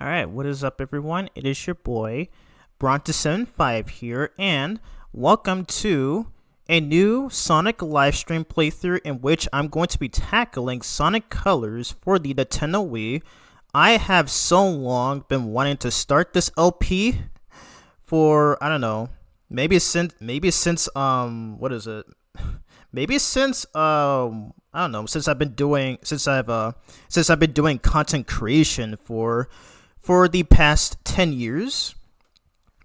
Alright, what is up everyone? It is your boy, Bronte75 here, and welcome to a new Sonic livestream playthrough in which I'm going to be tackling Sonic Colors for the Nintendo Wii. I have so long been wanting to start this LP for, I don't know, maybe since what is it? Maybe since I don't know, since I've been doing content creation for the past 10 years.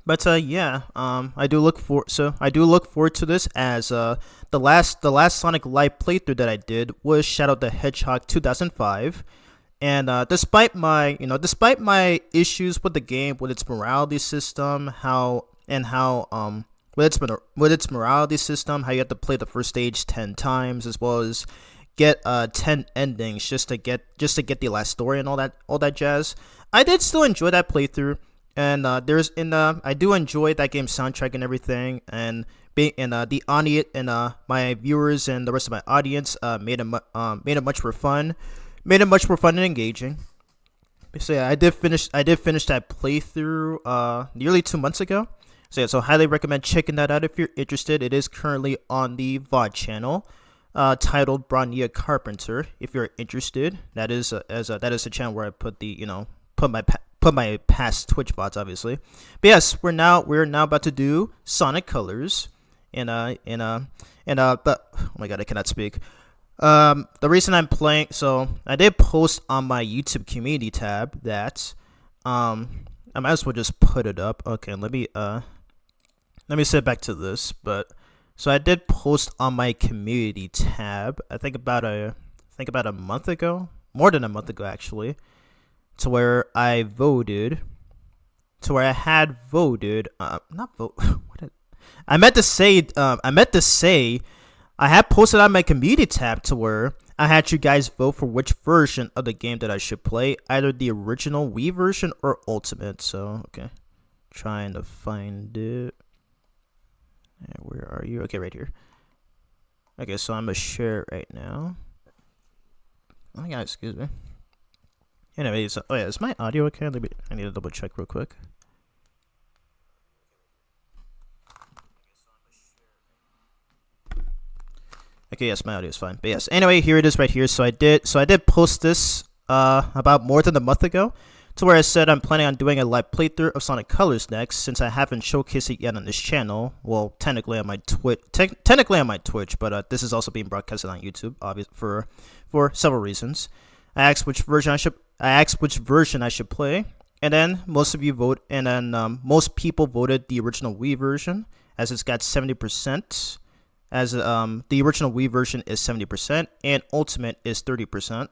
But yeah, I do look forward to this as the last Sonic Live playthrough that I did was Shadow the Hedgehog 2005. And despite my issues with the game, with its morality system, with its morality system, how you have to play the first stage 10 times, as well as get 10 endings just to get the last story and all that jazz. I did still enjoy that playthrough, and I do enjoy that game's soundtrack and everything, and being and the audience and my viewers and the rest of my audience made it much more fun, and engaging. So yeah, I did finish that playthrough nearly 2 months ago. So yeah, so highly recommend checking that out if you're interested. It is currently on the VOD channel, titled Brania Carpenter. If you're interested, that is a channel where I put the put my past Twitch VODs, obviously. But yes, we're now about to do Sonic Colors, but oh my god, I cannot speak. The reason I'm playing, so I did post on my YouTube community tab that I might as well just put it up. Okay, let me sit back to this, but so I did post on my community tab. I think about a month ago, more than a month ago actually, to where I had voted. Not vote. I meant to say. I had posted on my community tab to where I had you guys vote for which version of the game that I should play, either the original Wii version or Ultimate. So okay, trying to find it. Where are you? Okay, right here. Okay, so I'm gonna share it right now. Oh my god, excuse me. Anyways, oh yeah, is my audio okay? I need to double check real quick. Okay, yes, my audio is fine. But yes, anyway, here it is right here. So I did post this about more than a month ago, to where I said I'm planning on doing a live playthrough of Sonic Colors next, since I haven't showcased it yet on this channel. Well, technically on my Twitch, but this is also being broadcasted on YouTube, obviously for several reasons. I asked which version I should play, and then most people voted the original Wii version, as it's got 70%. As the original Wii version is 70%, and Ultimate is 30%.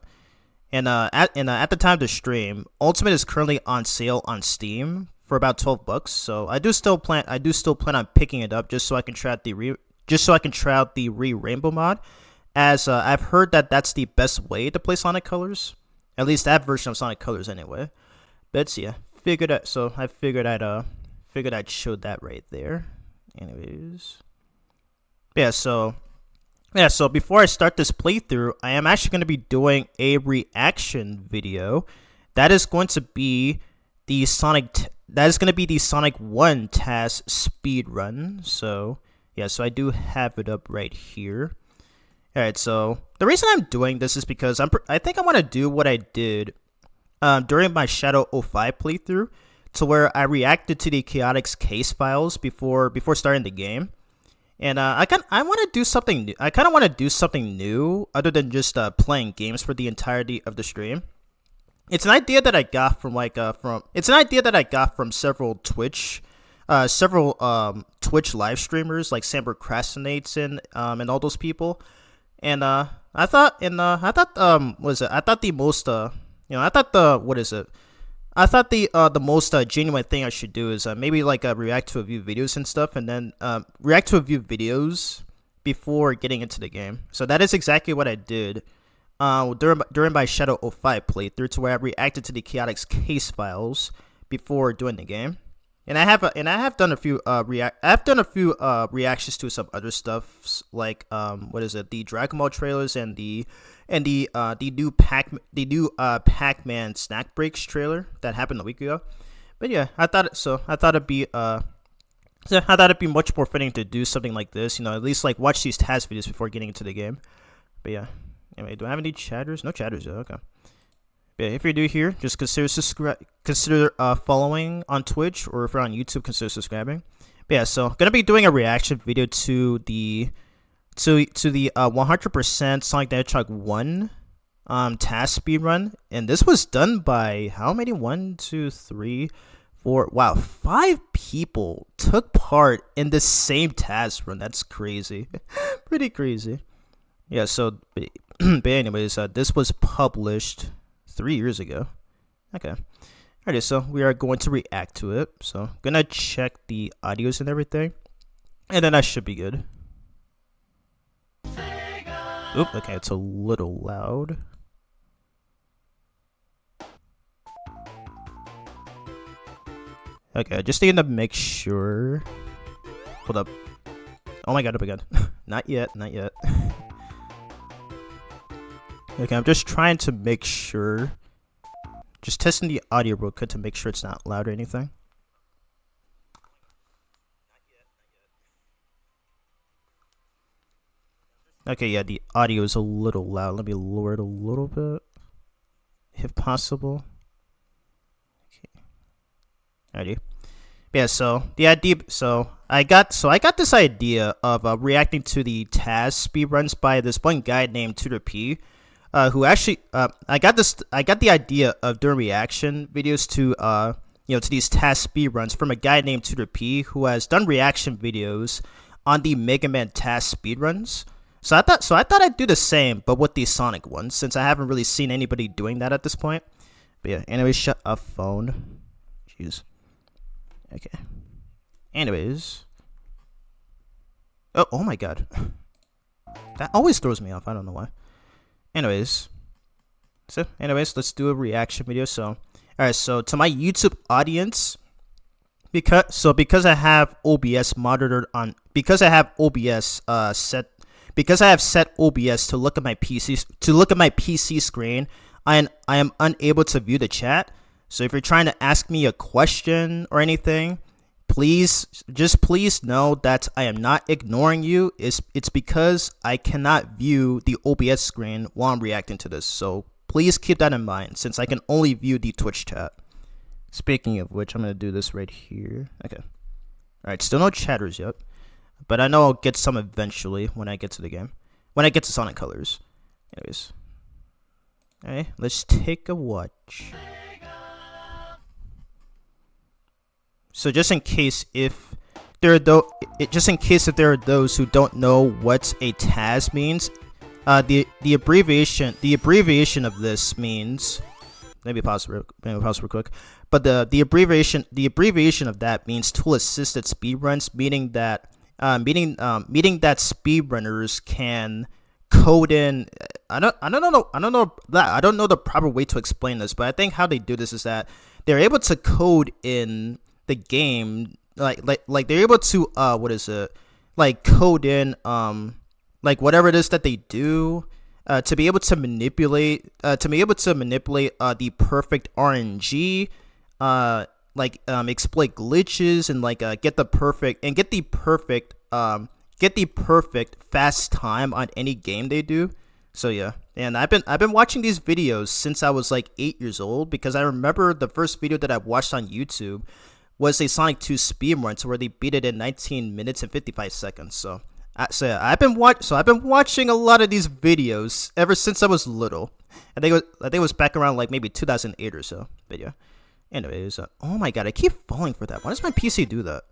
And at the time of the stream, Ultimate is currently on sale on Steam for about $12. So I do still plan on picking it up, just so I can try out the Rainbow mod, as I've heard that that's the best way to play Sonic Colors, at least that version of Sonic Colors anyway. But yeah, I figured I'd show that right there. Anyways, so before I start this playthrough, I am actually going to be doing a reaction video. That is going to be the Sonic 1 TAS speed run. So yeah, so I do have it up right here. All right, so the reason I'm doing this is because I think I want to do what I did during my Shadow 05 playthrough, to where I reacted to the Chaotix case files before starting the game. And I want to do something new. I kind of want to do something new other than just playing games for the entirety of the stream. It's an idea that I got from several Twitch live streamers like Sam Procrastinates and all those people. And I thought the most genuine thing I should do is maybe react to a few videos and stuff, and then react to a few videos before getting into the game. So that is exactly what I did during my Shadow 05 playthrough, to where I reacted to the Chaotix case files before doing the game. And I have done a few reactions to some other stuff, like the Dragon Ball trailers and the and the new Pac-Man Snack Breaks trailer that happened a week ago. But yeah, I thought it'd be much more fitting to do something like this. At least like watch these TAS videos before getting into the game. But yeah, anyway, do I have any chatters? No chatters though. Okay. But yeah, if you're new here, just consider following on Twitch, or if you're on YouTube, consider subscribing. But yeah, so gonna be doing a reaction video to the 100% Sonic the Hedgehog 1 TAS speedrun, and this was done by how many? 1, 2, 3, 4. Wow, 5 people took part in the same TAS run. That's crazy. Pretty crazy. Yeah, so but anyways, this was published 3 years ago. Okay. Alrighty, so we are going to react to it. So gonna check the audios and everything, and then I should be good. Oop, okay, it's a little loud. Okay, just need to make sure. Hold up. Oh my god. Not yet. Okay, I'm just trying to make sure. Just testing the audio real quick to make sure it's not loud or anything. Okay, yeah, the audio is a little loud. Let me lower it a little bit, if possible. Okay. Alrighty. Yeah, so the idea, I got this idea of reacting to the TAS speedruns by this one guy named Tutor P, who actually I got the idea of doing reaction videos to to these TAS speedruns from a guy named Tutor P, who has done reaction videos on the Mega Man TAS speedruns. So I thought I'd do the same, but with the Sonic ones, since I haven't really seen anybody doing that at this point. But yeah, anyways, shut up, phone. Jeez. Okay. Anyways. Oh my god. That always throws me off. I don't know why. Anyways, let's do a reaction video. So, alright, so to my YouTube audience, because I have OBS monitored on, because I have OBS because I have set OBS to look at my PC screen, I am unable to view the chat. So if you're trying to ask me a question or anything, please know that I am not ignoring you. It's because I cannot view the OBS screen while I'm reacting to this. So please keep that in mind, since I can only view the Twitch chat. Speaking of which, I'm gonna do this right here. Okay. Alright, still no chatters yet, but I know I'll get some eventually when I get to the game. When I get to Sonic Colors. Anyways. Alright, let's take a watch. So just in case if there are those who don't know what a TAS means, the abbreviation of this means, maybe pause real quick. But the abbreviation of that means tool assisted speedruns, meaning that speedrunners can code in. I don't know the proper way to explain this, but I think how they do this is that they're able to code in the game, like they're able to code in like whatever it is that they do, to be able to manipulate the perfect RNG, exploit glitches, and get the perfect fast time on any game they do. So yeah, and I've been watching these videos since I was like 8 years old, because I remember the first video that I watched on YouTube was a Sonic 2 speedrun, where they beat it in 19 minutes and 55 seconds. So yeah, I've been watching a lot of these videos ever since I was little. I think it was back around like maybe 2008 or so. But yeah. Anyways, oh my god, I keep falling for that. Why does my PC do that?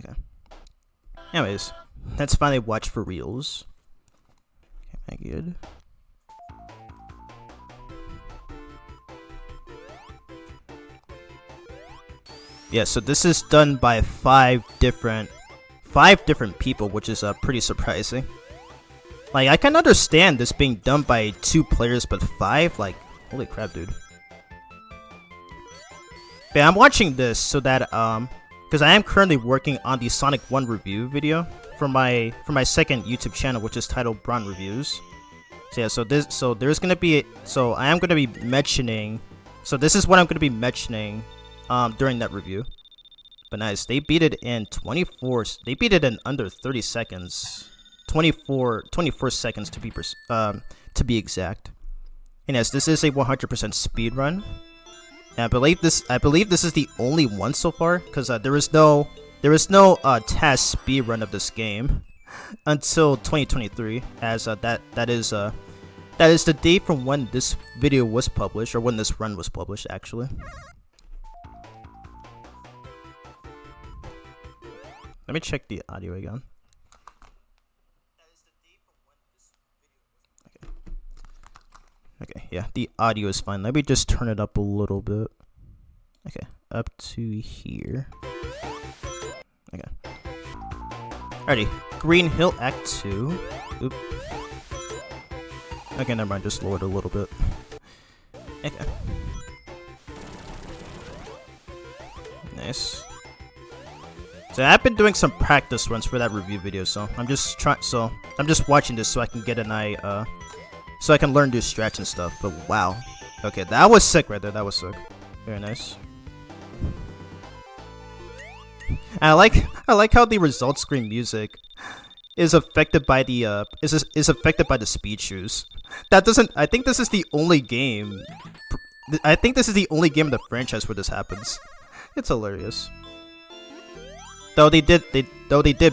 Okay. Anyways, let's finally watch for reals. Okay, good. Yeah, so this is done by five different people, which is pretty surprising. Like, I can understand this being done by 2 players, but 5? Like, holy crap, dude. But I'm watching this so that because I am currently working on the Sonic 1 review video for my second YouTube channel, which is titled Braun Reviews. So yeah, there's gonna be, I am gonna be mentioning, so this is what I'm gonna be mentioning, during that review. But nice, they beat it in 24, they beat it in under 30 seconds. 24 seconds to be exact. And yes, this is a 100% speed run. And I believe this is the only one so far, because there is no TAS speed run of this game until 2023, as that is the date from when this video was published, or when this run was published, actually. Let me check the audio again. Okay, yeah, the audio is fine. Let me just turn it up a little bit. Okay, up to here. Okay. Alrighty, Green Hill Act 2. Oop. Okay, never mind, just lower it a little bit. Okay. Nice. So I've been doing some practice runs for that review video, so I'm just watching this so I can get an eye, so I can learn to do strats and stuff. But wow. Okay, that was sick right there, that was sick. Very nice. I like how the result screen music is affected by the is affected by the speed shoes. That doesn't. I think this is the only game. I think this is the only game in the franchise where this happens. It's hilarious. Though they did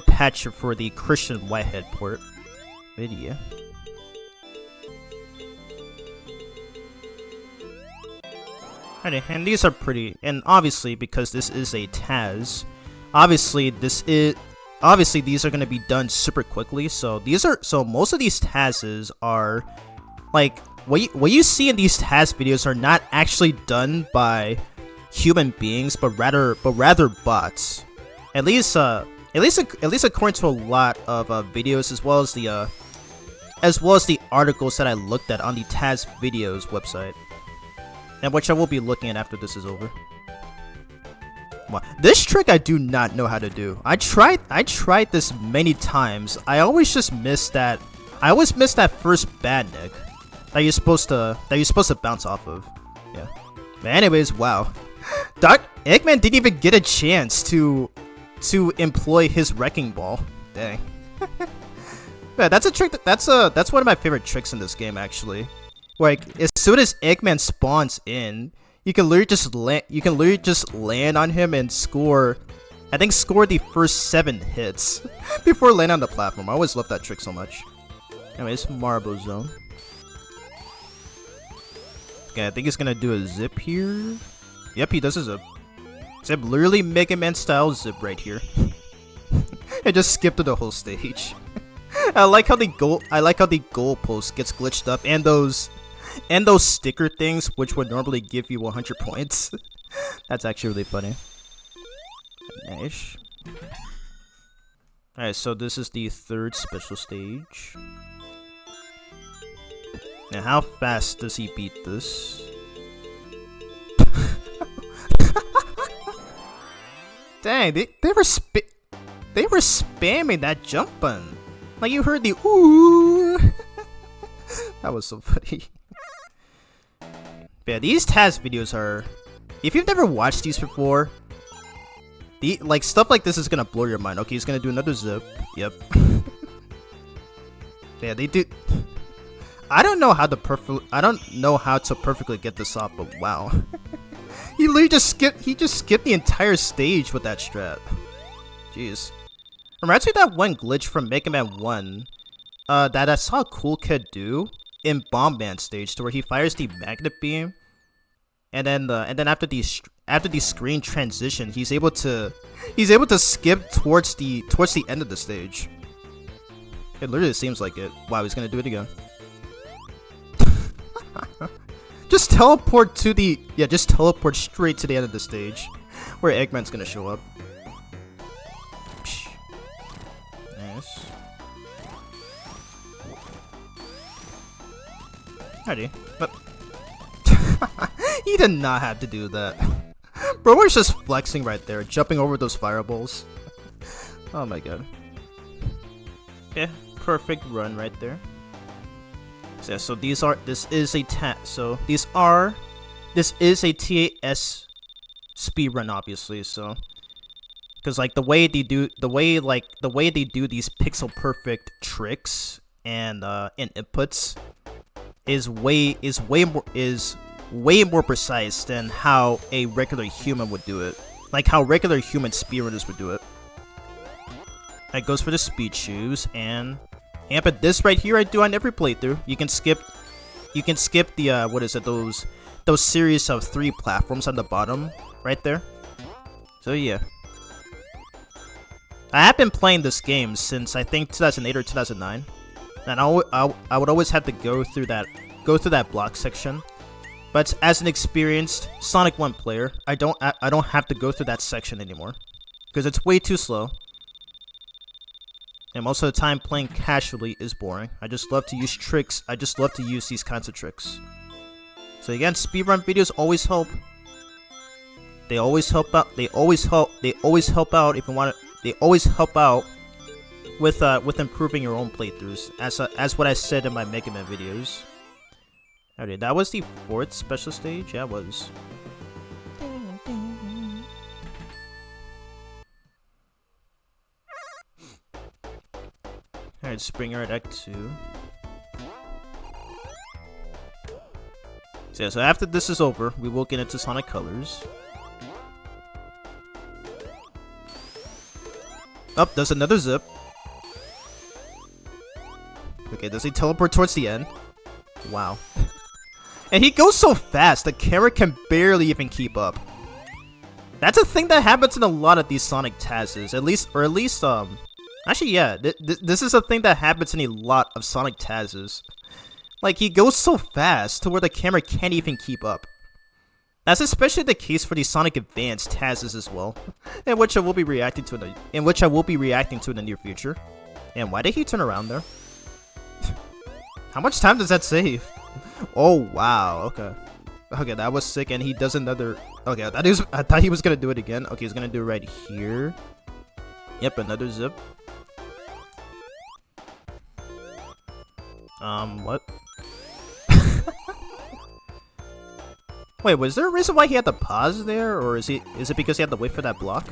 patch it for the Christian Whitehead port. But yeah. Alright, and these are pretty, and obviously because this is a TAS, obviously these are gonna be done super quickly. So most of these TASes are like what you see in these TAS videos are not actually done by human beings, but rather bots. At least according to a lot of videos, as well as the articles that I looked at on the TAS videos website, and which I will be looking at after this is over. Wow. This trick I do not know how to do. I tried this many times. I always just miss that. I always miss that first bad nick that you're supposed to bounce off of. Yeah. But anyways, wow. Eggman didn't even get a chance to employ his wrecking ball. Dang. Yeah, that's a trick. That's one of my favorite tricks in this game, actually. Like, as soon as Eggman spawns in, you can literally just land on him and score. I think score the first 7 hits before landing on the platform. I always love that trick so much. Anyways, Marble Zone. Okay, I think he's gonna do a zip here. Yep, he does a zip. Zip, literally Mega Man style zip right here. I just skipped through the whole stage. I like how the goalpost gets glitched up, and those sticker things, which would normally give you 100 points. That's actually really funny. Nice. Alright, so this is the 3rd special stage. Now, how fast does he beat this? Dang, they were spamming that jump button. Like, you heard the ooh. That was so funny. Yeah, these TAS videos are, if you've never watched these before, stuff like this is gonna blow your mind. Okay, he's gonna do another zip. Yep. Yeah, they do. I don't know how to perfectly get this off, but wow. He literally just skipped the entire stage with that strat. Jeez. Reminds me of that one glitch from Mega Man 1 that I saw Cool Kid do in Bomb Man stage, to where he fires the magnet beam, and then after the screen transition, he's able to skip towards the end of the stage. It literally seems like it. Wow, he's gonna do it again. Just teleport straight to the end of the stage, where Eggman's gonna show up. Nice. Alrighty. But he did not have to do that. Bro was just flexing right there, jumping over those fireballs. Oh my god. Yeah, perfect run right there. So these are, this is a TAS speedrun, obviously. So, because like the way they do these pixel perfect tricks and inputs is way more precise than how a regular human would do it. Like how regular human speedrunners would do it. That goes for the speed shoes, and but this right here I do on every playthrough. You can skip the what is it, those series of 3 platforms on the bottom right there. So yeah, I have been playing this game since I think 2008 or 2009, and I would always have to go through that block section. But as an experienced Sonic 1 player, I don't have to go through that section anymore because it's way too slow. And most of the time playing casually is boring. I just love to use tricks. I just love to use these kinds of tricks. So again, speedrun videos always help. They always help out. They always help out if you want to. They always help out with improving your own playthroughs. As what I said in my Mega Man videos. Okay, that was the 4th special stage. Yeah, it was. Alright, Springer at Act 2. So after this is over, we will get into Sonic Colors. Oh, there's another zip. Okay, does he teleport towards the end? Wow. And he goes so fast, the camera can barely even keep up. That's a thing that happens in a lot of these Sonic TASs, at least, actually, yeah, this is a thing that happens in a lot of Sonic TASs. Like, he goes so fast to where the camera can't even keep up. That's especially the case for the Sonic Advance TASs as well, in which I will be reacting to in the near future. And why did he turn around there? How much time does that save? Oh wow, okay. Okay, that was sick, and he does another. Okay, I thought he was gonna do it again. Okay, he's gonna do it right here. Yep, another zip. What? Wait, was there a reason why he had to pause there, or is it because he had to wait for that block?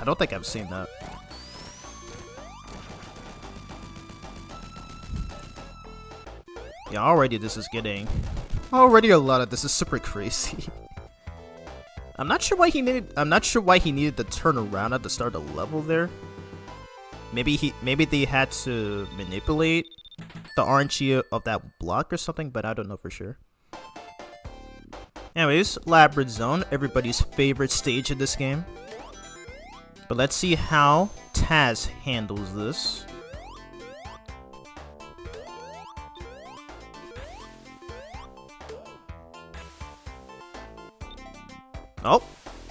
I don't think I've seen that. Yeah, already a lot of this is super crazy. I'm not sure why he needed to turn around at the start of the level there. Maybe they had to manipulate the RNG of that block or something, but I don't know for sure. Anyways, Labyrinth Zone, everybody's favorite stage in this game. But let's see how TAS handles this.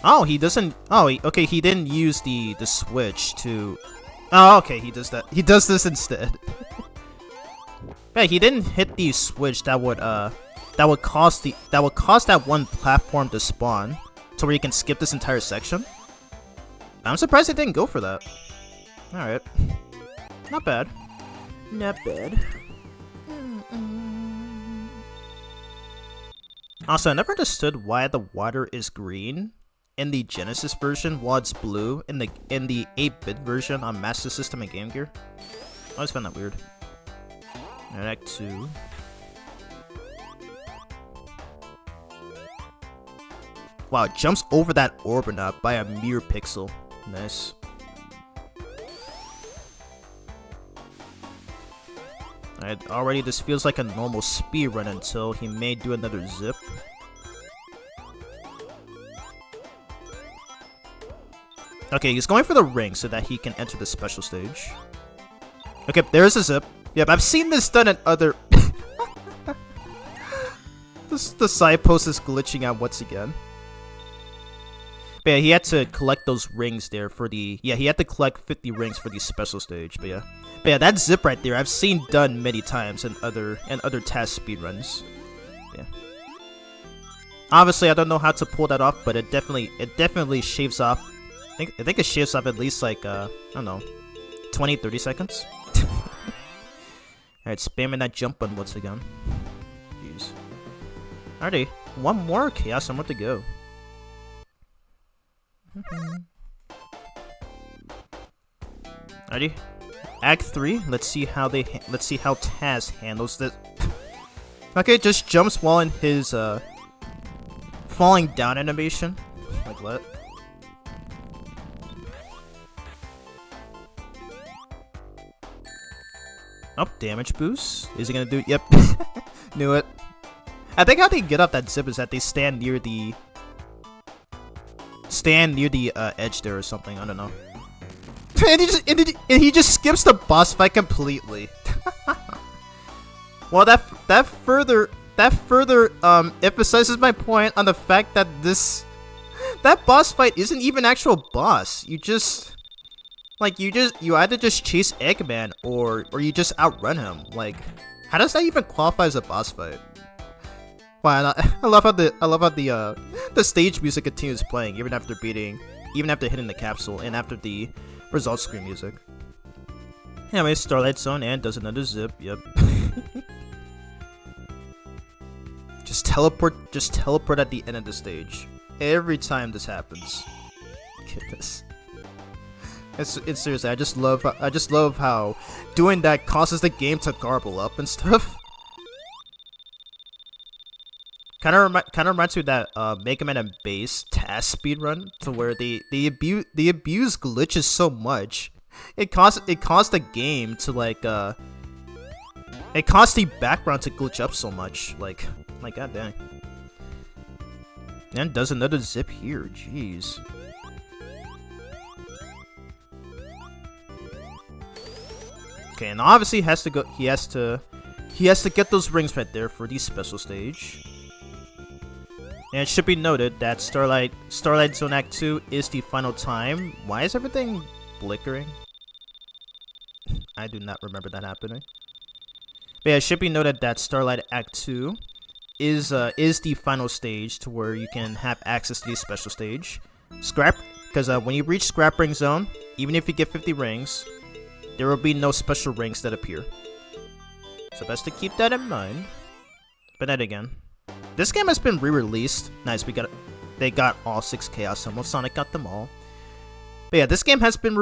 Oh, he doesn't. Oh, okay, he didn't use the switch to. Oh, okay, he does that. He does this instead. Yeah, he didn't hit the switch that would cause that one platform to spawn, to where you can skip this entire section. I'm surprised he didn't go for that. All right, not bad. Not bad. Also, I never understood why the water is green in the Genesis version while it's blue in the 8-bit version on Master System and Game Gear. I always found that weird. Alright, Act 2. Wow, it jumps over that Orbinaut by a mere pixel. Nice. Alright, already this feels like a normal speedrun until he may do another zip. Okay, he's going for the ring so that he can enter the special stage. Okay, there's a zip. Yep, I've seen this done in other... The side post is glitching out once again. But yeah, he had to collect those rings there for the... Yeah, he had to collect 50 rings for the special stage, but yeah. But yeah, that zip right there, I've seen done many times in other TAS speedruns. Yeah. Obviously, I don't know how to pull that off, but it definitely shaves off... I think it shaves off at least like, I don't know, 20-30 seconds. Alright, spamming that jump button once again. Jeez. Alrighty, one more Chaos Emerald to go. Alrighty, Act 3. Let's see how TAS handles this. Okay, just jumps while in his falling down animation. Like what? Up damage boost. Is he gonna do? Yep. Knew it. I think how they get up that zip is that they stand near the edge there or something. I don't know. and he just skips the boss fight completely. Well, that further emphasizes my point on the fact that that boss fight isn't even actual boss. You either just chase Eggman or you just outrun him. Like, how does that even qualify as a boss fight? Wow, I love how the stage music continues playing even after hitting the capsule and after the result screen music. Anyway, Starlight Zone and does another zip. Yep. Just teleport at the end of the stage every time this happens. Goodness. It's seriously, I just love how doing that causes the game to garble up and stuff. Kind of reminds me of that Mega Man and Bass TAS speedrun, to where they abuse glitches so much, it caused the game to like it caused the background to glitch up so much, like god dang. And does another zip here, jeez. Okay, and obviously he has to get those rings right there for the special stage. And it should be noted that Starlight Zone Act 2 is the final time. Why is everything flickering? I do not remember that happening. But yeah, it should be noted that Starlight Act 2 is the final stage, to where you can have access to the special stage. Because when you reach Scrap Ring Zone, even if you get 50 rings, there will be no special rings that appear. So best to keep that in mind. But then again, this game has been re-released. Nice, they got all 6 Chaos Emeralds. Sonic got them all. But yeah, this game has been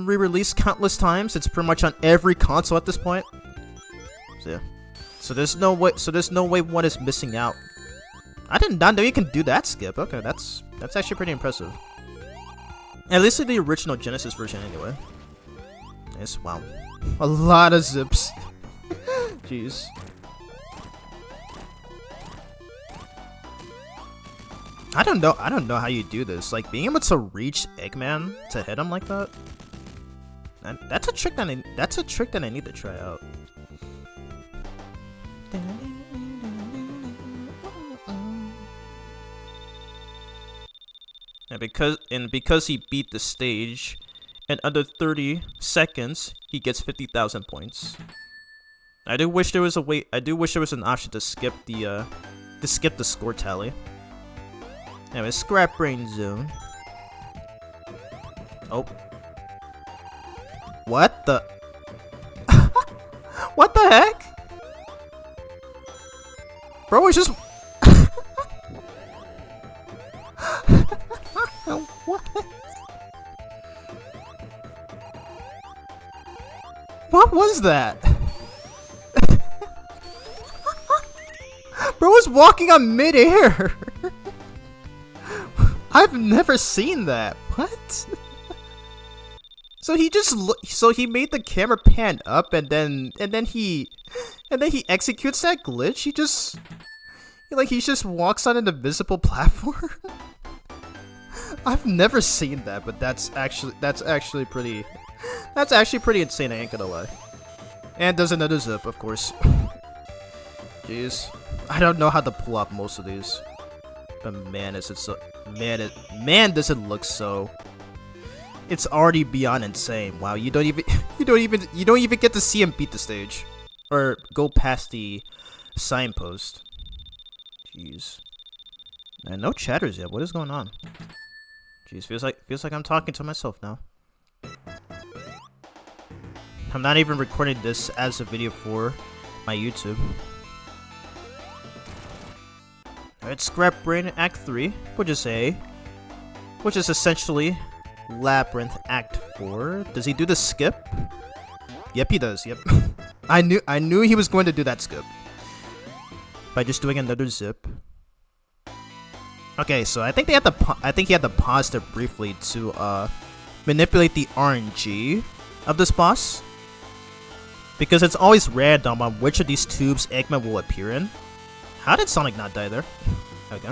re-released countless times. It's pretty much on every console at this point. So yeah. So there's no way one is missing out. I did not know you can do that skip. Okay, that's actually pretty impressive. At least in the original Genesis version anyway. Yes, wow. A lot of zips. Jeez. I don't know how you do this. Like, being able to reach Eggman to hit him like that. That's a trick that I need to try out. And because he beat the stage in under 30 seconds, he gets 50,000 points. I do wish there was an option to skip the score tally. Anyway, Scrap Brain Zone. Oh. What the? What the heck? Bro was just... What? What was that? Bro was walking on mid-air. I've never seen that. What? So he made the camera pan up, and then he executes that glitch. He just walks on an invisible platform. I've never seen that, but that's actually pretty insane. I ain't gonna lie. And does another zip, of course. Jeez, I don't know how to pull off most of these, but man, does it look so. It's already beyond insane. Wow, you don't even get to see him beat the stage or go past the signpost. Jeez. And no chatters yet. What is going on? Jeez, feels like I'm talking to myself now. I'm not even recording this as a video for my YouTube. Alright, Scrap Brain Act 3, which is essentially Labyrinth Act 4. Does he do the skip? Yep, he does. Yep. I knew he was going to do that skip by just doing another zip. Okay, so I think he had to pause there briefly to manipulate the RNG of this boss, because it's always random on which of these tubes Eggman will appear in. How did Sonic not die there? Okay.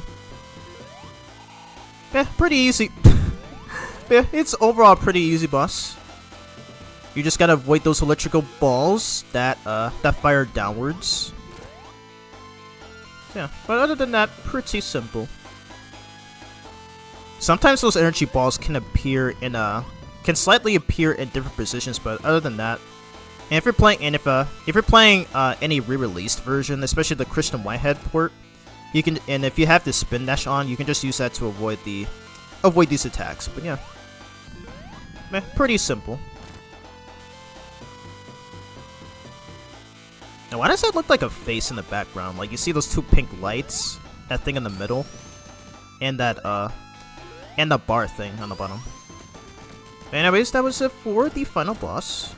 Yeah, pretty easy. Yeah, it's overall pretty easy boss. You just gotta avoid those electrical balls that fire downwards. Yeah, but other than that, pretty simple. Sometimes those energy balls can slightly appear in different positions, but other than that, and if you're playing any re-released version, especially the Christian Whitehead port, you can, and if you have the spin dash on, you can just use that to avoid these attacks. But yeah, pretty simple. Now, why does that look like a face in the background? Like, you see those two pink lights, that thing in the middle, and that and the bar thing on the bottom. Anyways, that was it for the final boss.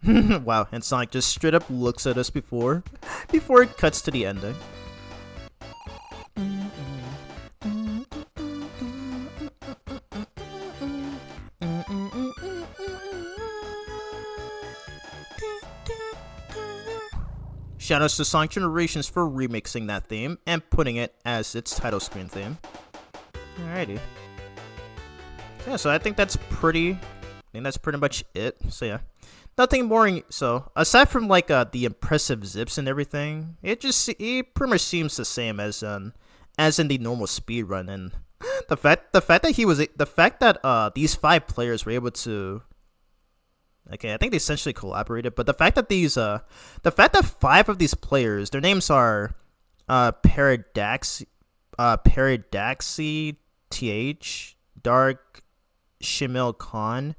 Wow, and Sonic just straight up looks at us before it cuts to the ending. Shoutouts to Sonic Generations for remixing that theme and putting it as its title screen theme. Alrighty. Yeah, so I think that's pretty much it. So yeah, nothing boring. So aside from like the impressive zips and everything, it pretty much seems the same as in the normal speed run. And the fact that these 5 players were able to. Okay, I think they essentially collaborated, but the fact that 5 of these players, their names are Paradaxi TH, Dark, Shimil Khan,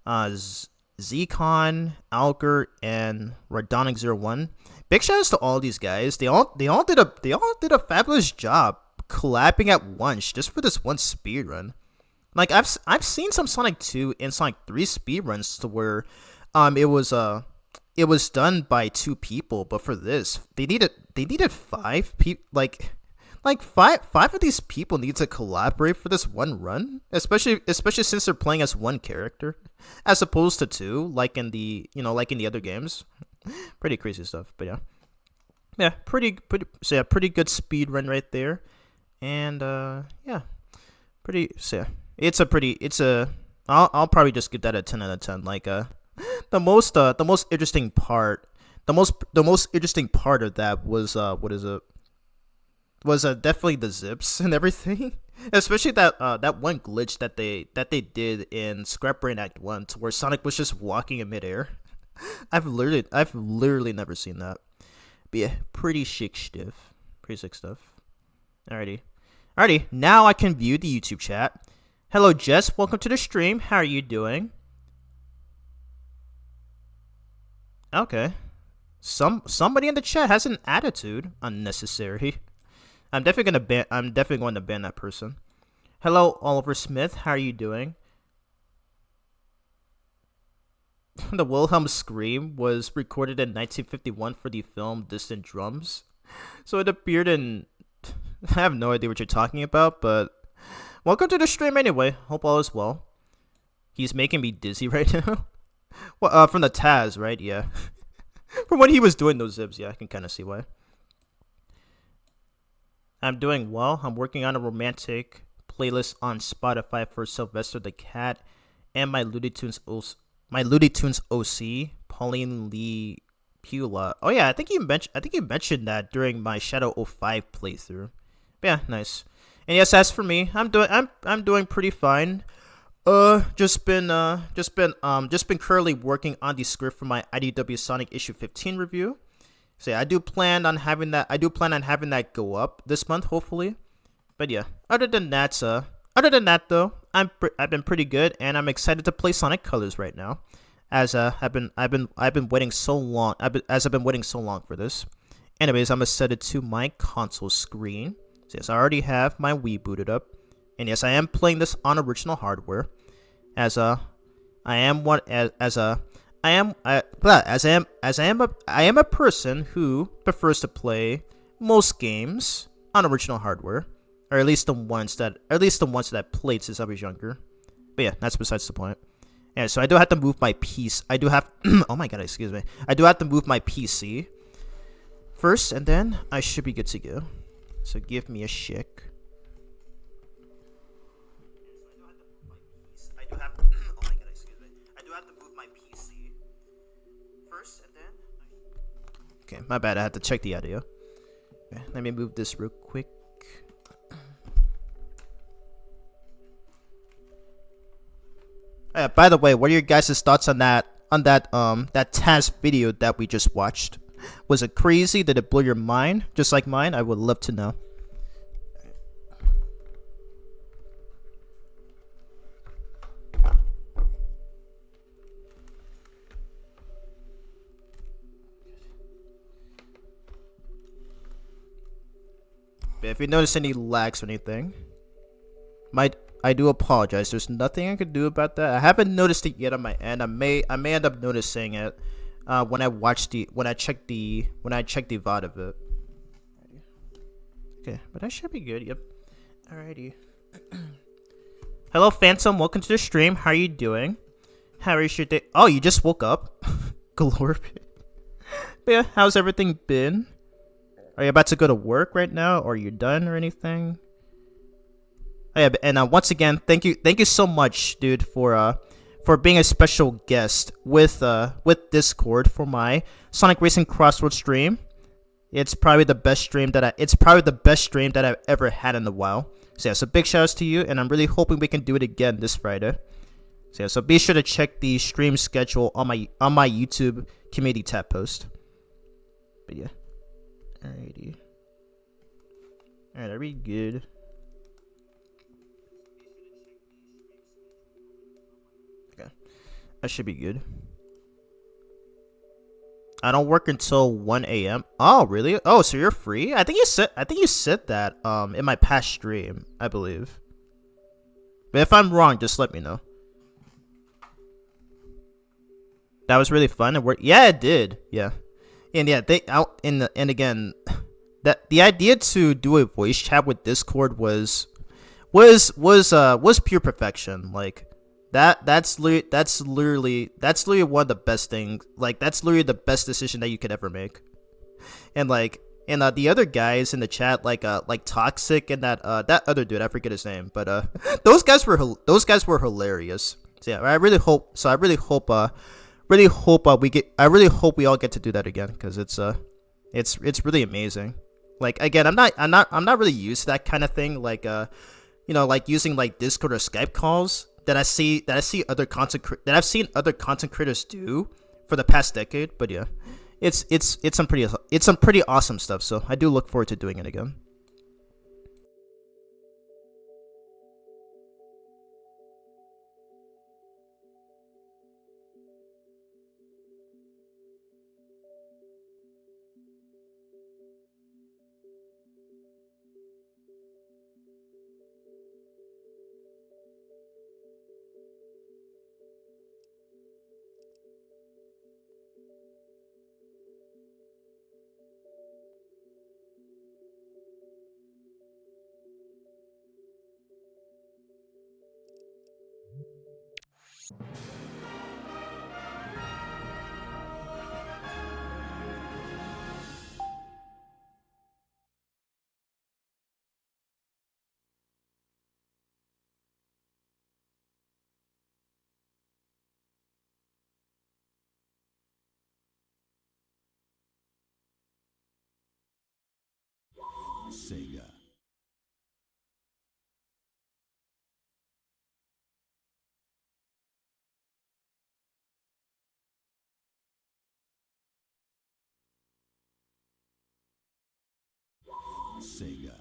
Zcon, Alger, and Radonic01. Big shout outs to all these guys. They all did a fabulous job collabing at once just for this one speed run. Like I've seen some Sonic 2 and Sonic 3 speedruns to where it was done by 2 people, but for this they needed 5 people. Like five of these people need to collaborate for this one run, especially since they're playing as one character as opposed to 2 like in the other games. Pretty crazy stuff, but yeah, pretty good speed run right there. And I'll probably just give that a 10 out of 10. Like the most interesting part of that was definitely the zips and everything. Especially that one glitch that they did in Scrap Brain Act 1 to where Sonic was just walking in midair. I've literally never seen that. But yeah, pretty sick stuff. Alrighty, now I can view the YouTube chat. Hello, Jess. Welcome to the stream. How are you doing? Okay. Somebody in the chat has an attitude. Unnecessary. I'm definitely going to ban that person. Hello, Oliver Smith. How are you doing? The Wilhelm scream was recorded in 1951 for the film Distant Drums. So it appeared in... I have no idea what you're talking about, but welcome to the stream anyway. Hope all is well. He's making me dizzy right now. Well, from the TAS, right? Yeah. From when he was doing those zips, yeah, I can kind of see why. I'm doing well. I'm working on a romantic playlist on Spotify for Sylvester the Cat and my Looney Tunes OC, Pauline Lee Pula. Oh yeah, I think you mentioned that during my Shadow 05 playthrough. But yeah, nice. And yes, as for me, I'm doing pretty fine. Just been currently working on the script for my IDW Sonic issue 15 review. So yeah, I do plan on having that go up this month, hopefully. But yeah, other than that though, I've been pretty good, and I'm excited to play Sonic Colors right now, as I've been waiting so long. I've been waiting so long for this. Anyways, I'm gonna set it to my console screen. So yes, I already have my Wii booted up, and yes, I am playing this on original hardware. As I am one as a I am I, but as I am a person who prefers to play most games on original hardware, or at least the ones that I played since I was younger. But yeah, that's besides the point. Yeah, so I do have to move my piece. I do have oh my god, excuse me. I do have to move my PC first, and then I should be good to go. So give me a shake. I do have oh my god, excuse me. I do have to move my PC first, and then okay, my bad. I had to check the audio. Okay, let me move this real quick. By the way, what are your guys' thoughts on that TAS video that we just watched? Was it crazy? Did it blow your mind just like mine? I would love to know. If you notice any lags or anything, I do apologize. There's nothing I can do about that. I haven't noticed it yet on my end. I may end up noticing it when I check the VOD of it. Okay, but I should be good. Yep. Alrighty. Hello, Phantom. Welcome to the stream. How are you doing? How is your day? Oh, you just woke up. Glory. But yeah, how's everything been? Are you about to go to work right now, or are you done or anything? Oh, yeah, and once again, thank you so much, dude, for being a special guest with Discord for my Sonic Racing Crossroads stream. It's probably the best stream that I've ever had in a while. So yeah, so big shout outs to you, and I'm really hoping we can do it again this Friday. So yeah, so be sure to check the stream schedule on my YouTube community tab post. But yeah. Alrighty. Alright, are we good? Okay. I should be good. I don't work until 1 a.m. Oh, really? Oh, so you're free? I think you said that in my past stream, I believe. But if I'm wrong, just let me know. That was really fun. Yeah, it did. Yeah. And yeah, and again, that the idea to do a voice chat with Discord was pure perfection. Like that's literally one of the best things. Like that's literally the best decision that you could ever make. And the other guys in the chat, like Toxic and that other dude, I forget his name, but those guys were hilarious. So yeah, I really hope we all get to do that again, because it's really amazing. Like again, I'm not really used to that kind of thing, like like using like Discord or Skype calls that I've seen other content creators do for the past decade. But yeah, it's some pretty awesome stuff. So I do look forward to doing it again. Sega. Sega.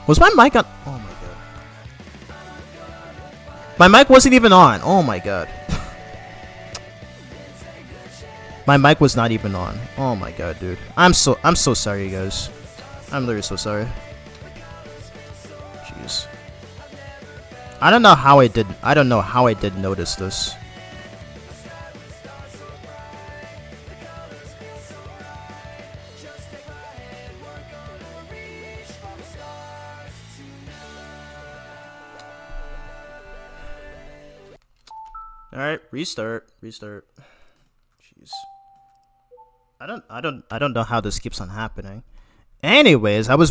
Was my mic on? Oh my god. My mic wasn't even on. Oh my god. My mic was not even on. Oh my god, dude. I'm so sorry, you guys. I'm literally so sorry. Jeez. I don't know how I did notice this. Alright, restart. Jeez. I don't know how this keeps on happening. Anyways, I was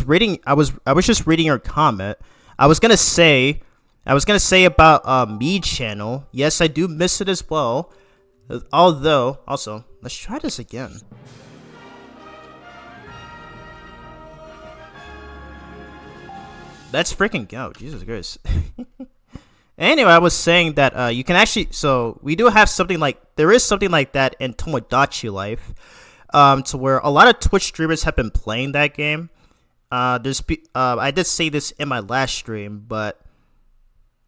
just reading your comment. I was gonna say about me channel. Yes, I do miss it as well. Although, also, let's try this again. Let's freaking go. Jesus Christ. Anyway, I was saying that you can actually, so we do have something like, there is something like that in Tomodachi Life, to where a lot of Twitch streamers have been playing that game. I did say this in my last stream, but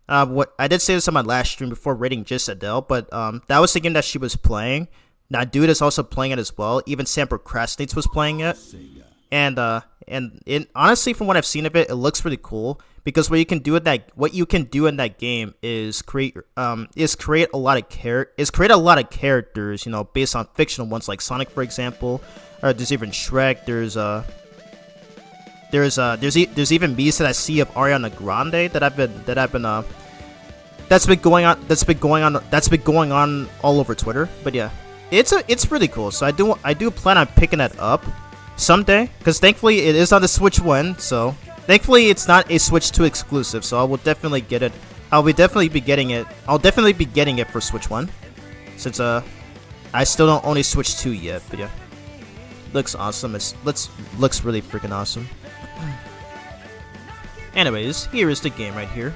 I did say this in my last stream before rating just Adele, but that was the game that she was playing. Now, dude is also playing it as well. Even Sam Procrastinates was playing it, and honestly, from what I've seen of it, it looks really cool. Because what you can do in that game is create a lot of characters, you know, based on fictional ones like Sonic, for example. Or there's even Shrek. There's even memes that I see of Ariana Grande that's been going on all over Twitter. But yeah, it's really cool. So I do plan on picking that up someday, because thankfully it is on the Switch 1. So. Thankfully, it's not a Switch 2 exclusive, so I will definitely get it. I'll definitely be getting it for Switch 1, since I still don't own a Switch 2 yet. But yeah, looks awesome. Looks really freaking awesome. Anyways, here is the game right here.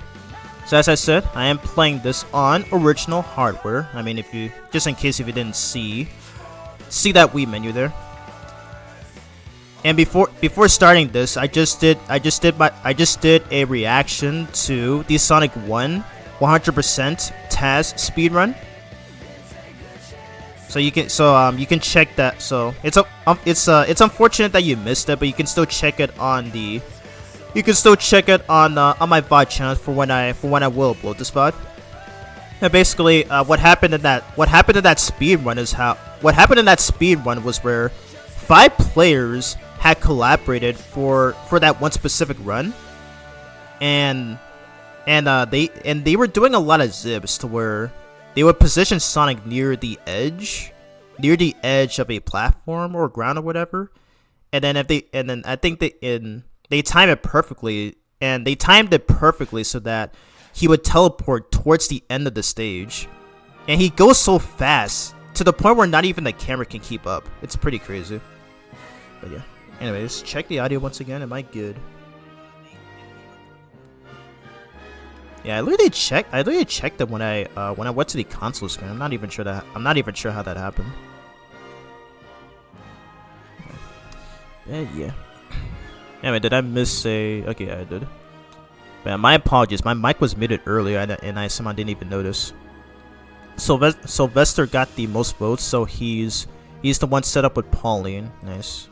So as I said, I am playing this on original hardware. I mean, just in case if you didn't see that Wii menu there. And before starting this, I just did a reaction to the Sonic 1 100% TAS speedrun. So you can check that. So it's unfortunate that you missed it, but you can still check it on my VOD channel for when I will upload this VOD. And basically, what happened in that speedrun was where 5 players had collaborated for that one specific run, and they were doing a lot of zips to where they would position Sonic near the edge of a platform or ground or whatever, and then I think they timed it perfectly, so that he would teleport towards the end of the stage, and he goes so fast to the point where not even the camera can keep up. It's pretty crazy. But yeah. Anyways, check the audio once again. Am I good? Yeah, I literally checked it when I went to the console screen. I'm not even sure how that happened. Yeah. Anyway, did I miss a? Okay, I did. But my apologies. My mic was muted earlier, and I somehow didn't even notice. Sylvester got the most votes, so he's the one set up with Pauline. Nice.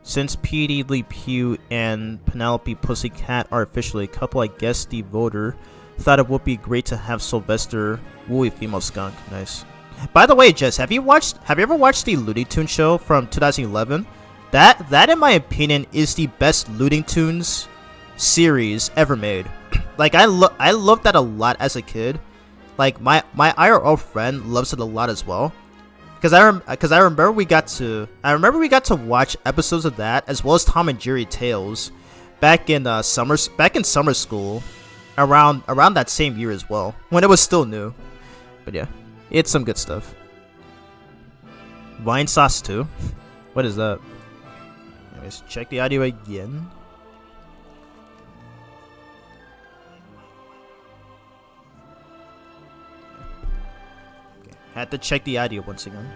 Since Petey Le Pew and Penelope Pussycat are officially a couple, I guess the voter thought it would be great to have Sylvester wooey female skunk. Nice. By the way, Jess, have you ever watched the Looney Tunes show from 2011? That in my opinion is the best Looney Tunes series ever made. Like I loved that a lot as a kid. Like my IRL friend loves it a lot as well. Cause I remember we got to watch episodes of that as well as Tom and Jerry Tales back in summer school around that same year as well when it was still new. But yeah, it's some good stuff. Vine sauce too. What is that? Anyways, check the audio again. Had to check the audio once again.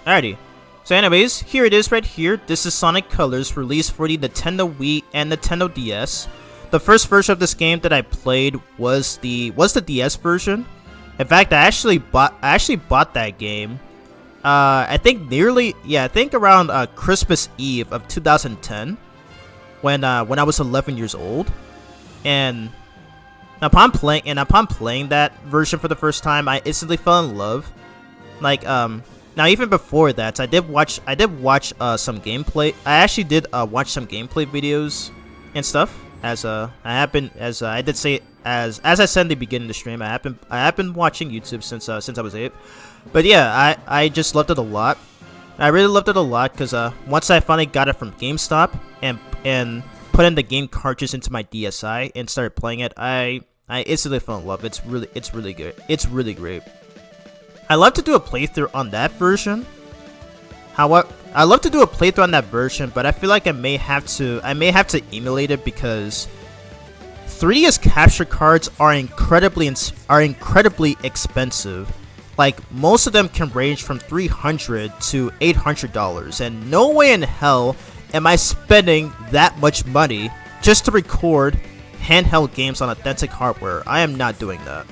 Alrighty. So anyways, here it is right here. This is Sonic Colors, released for the Nintendo Wii and Nintendo DS. The first version of this game that I played was the DS version. In fact, I actually bought that game. I think around Christmas Eve of 2010, when I was 11 years old, and upon playing that version for the first time, I instantly fell in love. Like now even before that, I did watch some gameplay. I actually did watch some gameplay videos and stuff. As I did say, as I said in the beginning of the stream, I have been watching YouTube since I was 8. But yeah, I just loved it a lot. I really loved it a lot because once I finally got it from GameStop and put in the game cartridge into my DSi and started playing it, I instantly fell in love. It's really good. It's really great. I love to do a playthrough on that version. However, I love to do a playthrough on that version, but I feel like I may have to emulate it because 3DS capture cards are incredibly expensive. Like, most of them can range from $300 to $800, and no way in hell am I spending that much money just to record handheld games on authentic hardware. I am not doing that.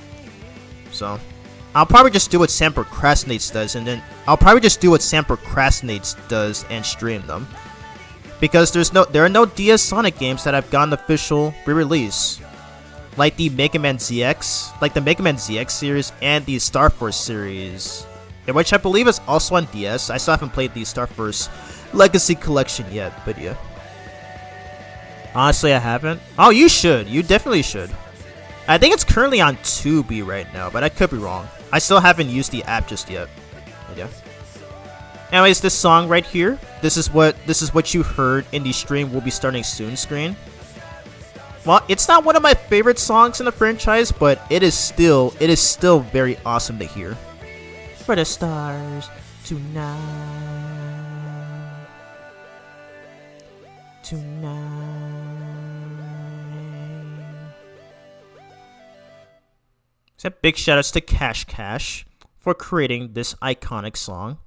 So I'll probably just do what Sam Procrastinates does and stream them. Because there are no DS Sonic games that have gotten official re-release. Like the Mega Man ZX series and the Star Force series, which I believe is also on DS. I still haven't played the Star Force Legacy Collection yet, but yeah. Honestly, I haven't. Oh, you should. You definitely should. I think it's currently on Tubi right now, but I could be wrong. I still haven't used the app just yet. But yeah. Anyways, this song right here, this is what you heard in the stream will be starting soon screen. Well, it's not one of my favorite songs in the franchise, but it is still very awesome to hear. For the stars tonight. So big shoutouts to Cash for creating this iconic song,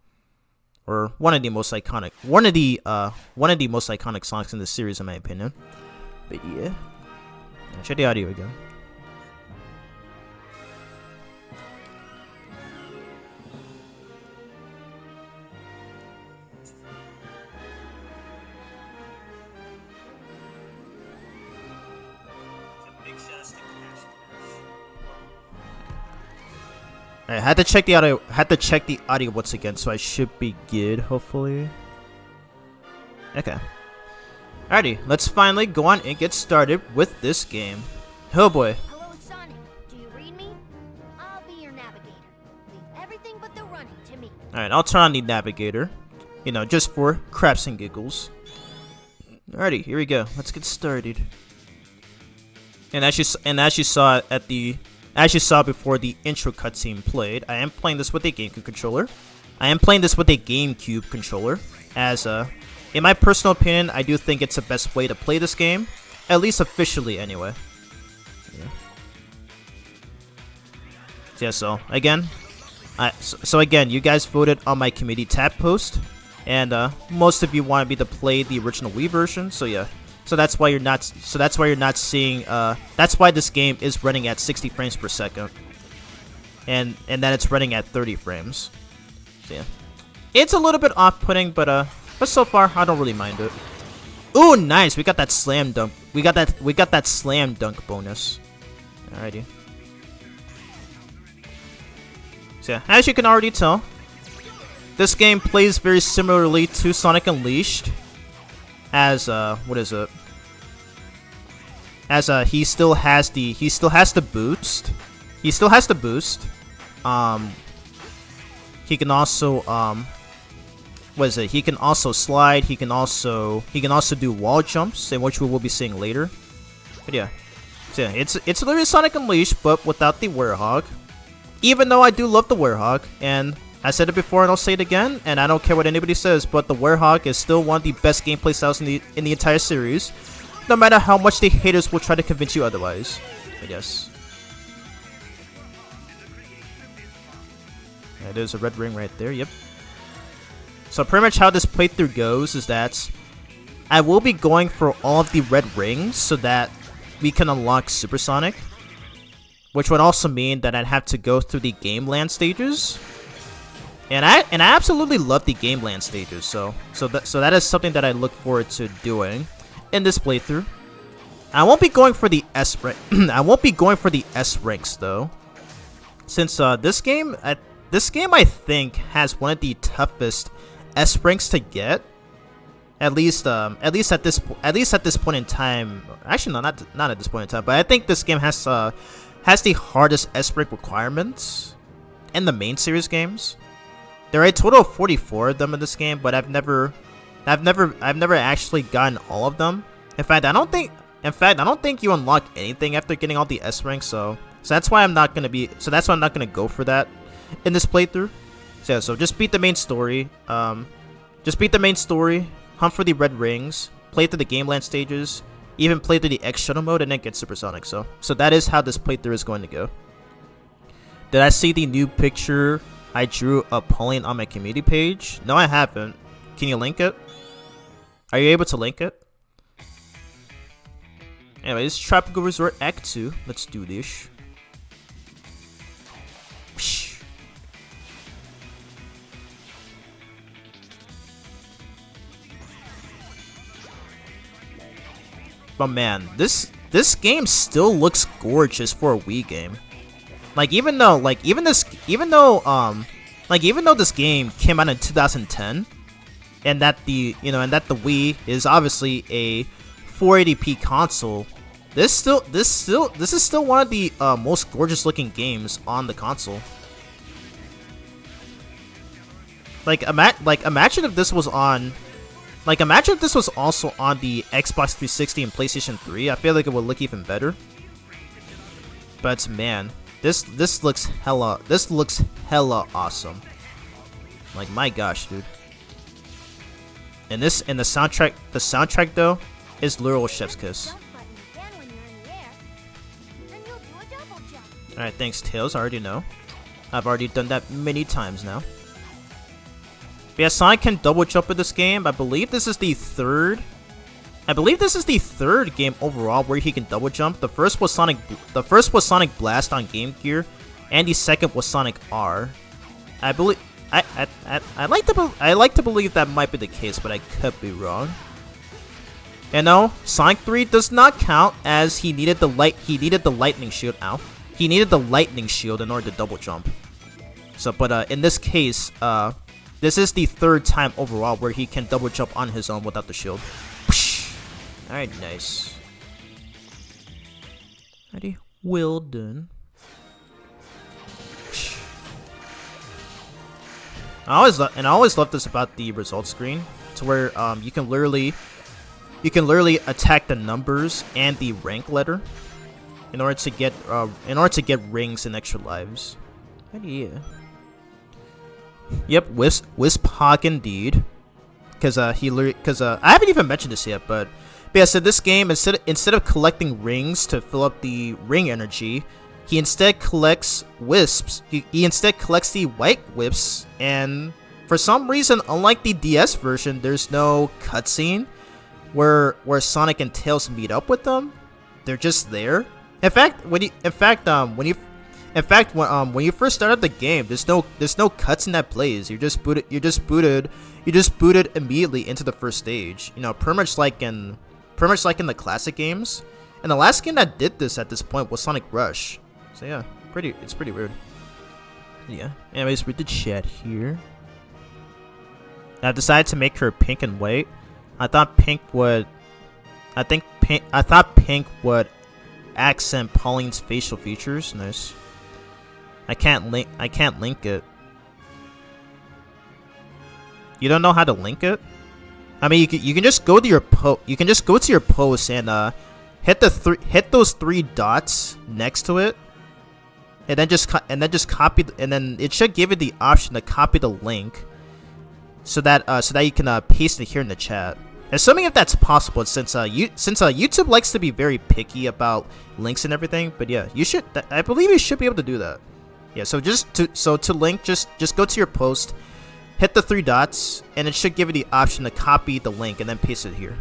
or one of the most iconic songs in the series, in my opinion. But yeah, check the audio again. I had to check the audio once again, so I should be good, hopefully. Okay. Alrighty, let's finally go on and get started with this game. Oh boy. Hello, Sonic. Do you read me? I'll be your navigator. Leave everything but the running to me. Alright, I'll turn on the navigator. You know, just for craps and giggles. Alrighty, here we go. Let's get started. And as you saw before the intro cutscene played, I am playing this with a GameCube controller. As in my personal opinion, I do think it's the best way to play this game, at least officially, anyway. Yeah. So again, you guys voted on my community tab post, and most of you wanted me to play the original Wii version. So yeah. So that's why you're not seeing. That's why this game is running at 60 frames per second, and that it's running at 30 frames. So yeah, it's a little bit off-putting, but But so far, I don't really mind it. Ooh, nice! We got that slam dunk. We got that slam dunk bonus. Alrighty. So yeah, as you can already tell, this game plays very similarly to Sonic Unleashed. As what is it? As he still has the boost. He still has the boost. He can also what is it? He can also slide. He can also do wall jumps, in which we will be seeing later. But yeah, so yeah, it's literally Sonic Unleashed, but without the Werehog. Even though I do love the Werehog, and I said it before and I'll say it again, and I don't care what anybody says, but the Werehog is still one of the best gameplay styles in the entire series, no matter how much the haters will try to convince you otherwise. But yes. Yeah, there's a red ring right there, yep. So pretty much how this playthrough goes is that I will be going for all of the red rings so that we can unlock Supersonic, which would also mean that I'd have to go through the Game Land stages. And I absolutely love the Game Land stages, so that is something that I look forward to doing in this playthrough. I won't be going for the S rank. I won't be going for the S ranks though, since this game I think has one of the toughest S ranks to get. At least at this point in time. Actually, no, not at this point in time. But I think this game has the hardest S rank requirements in the main series games. There are a total of 44 of them in this game, but I've never actually gotten all of them. In fact, I don't think you unlock anything after getting all the S ranks. So that's why I'm not gonna go for that in this playthrough. So yeah, so just beat the main story. Hunt for the red rings, play through the Game Land stages, even play through the X Shuttle mode, and then get Supersonic. So that is how this playthrough is going to go. Did I see the new picture I drew of Pauline on my community page? No, I haven't. Can you link it? Are you able to link it? Anyways, Tropical Resort Act 2. Let's do this. Psh. But man, this game still looks gorgeous for a Wii game. Even though this game came out in 2010, and that the Wii is obviously a 480p console, this is still one of the most gorgeous looking games on the console. Imagine if this was on. Imagine if this was also on the Xbox 360 and PlayStation 3. I feel like it would look even better. But man, this looks hella awesome. Like, my gosh, dude. And the soundtrack though is literal chef's kiss. All right, thanks Tails. I already know. I've already done that many times now. But yeah, Sonic can double jump in this game. I believe this is the third game overall where he can double jump. The first was Sonic Blast on Game Gear, and the second was Sonic R. I like to believe that might be the case, but I could be wrong. And no, Sonic 3 does not count, as he needed the lightning shield. Ow. He needed the lightning shield in order to double jump. So, but in this case, this is the third time overall where he can double jump on his own without the shield. Alright, nice. Alrighty, well done. I always love this about the results screen, to where you can literally attack the numbers and the rank letter in order to get rings and extra lives. Yeah. Yep, Wisp Hawk indeed. Because I haven't even mentioned this yet, but yeah, so this game, instead of collecting rings to fill up the ring energy, he instead collects wisps. He instead collects the white wisps, and for some reason, unlike the DS version, there's no cutscene where Sonic and Tails meet up with them. They're just there. In fact, when you In fact, when you first start up the game, there's no cutscene that plays. You just booted immediately into the first stage. You know, pretty much like in the classic games. And the last game that did this at this point was Sonic Rush. So yeah, it's pretty weird. Yeah. Anyways, read the chat here. I've decided to make her pink and white. I thought pink would accent Pauline's facial features. Nice. I can't link it. You don't know how to link it? I mean, you can just go to your post and hit those 3 dots next to it, and then just copy, and then it should give you the option to copy the link, so that you can paste it here in the chat. Assuming if that's possible, since YouTube likes to be very picky about links and everything. But yeah, I believe you should be able to do that. Yeah, so to link, just go to your post, hit the 3 dots, and it should give you the option to copy the link and then paste it here.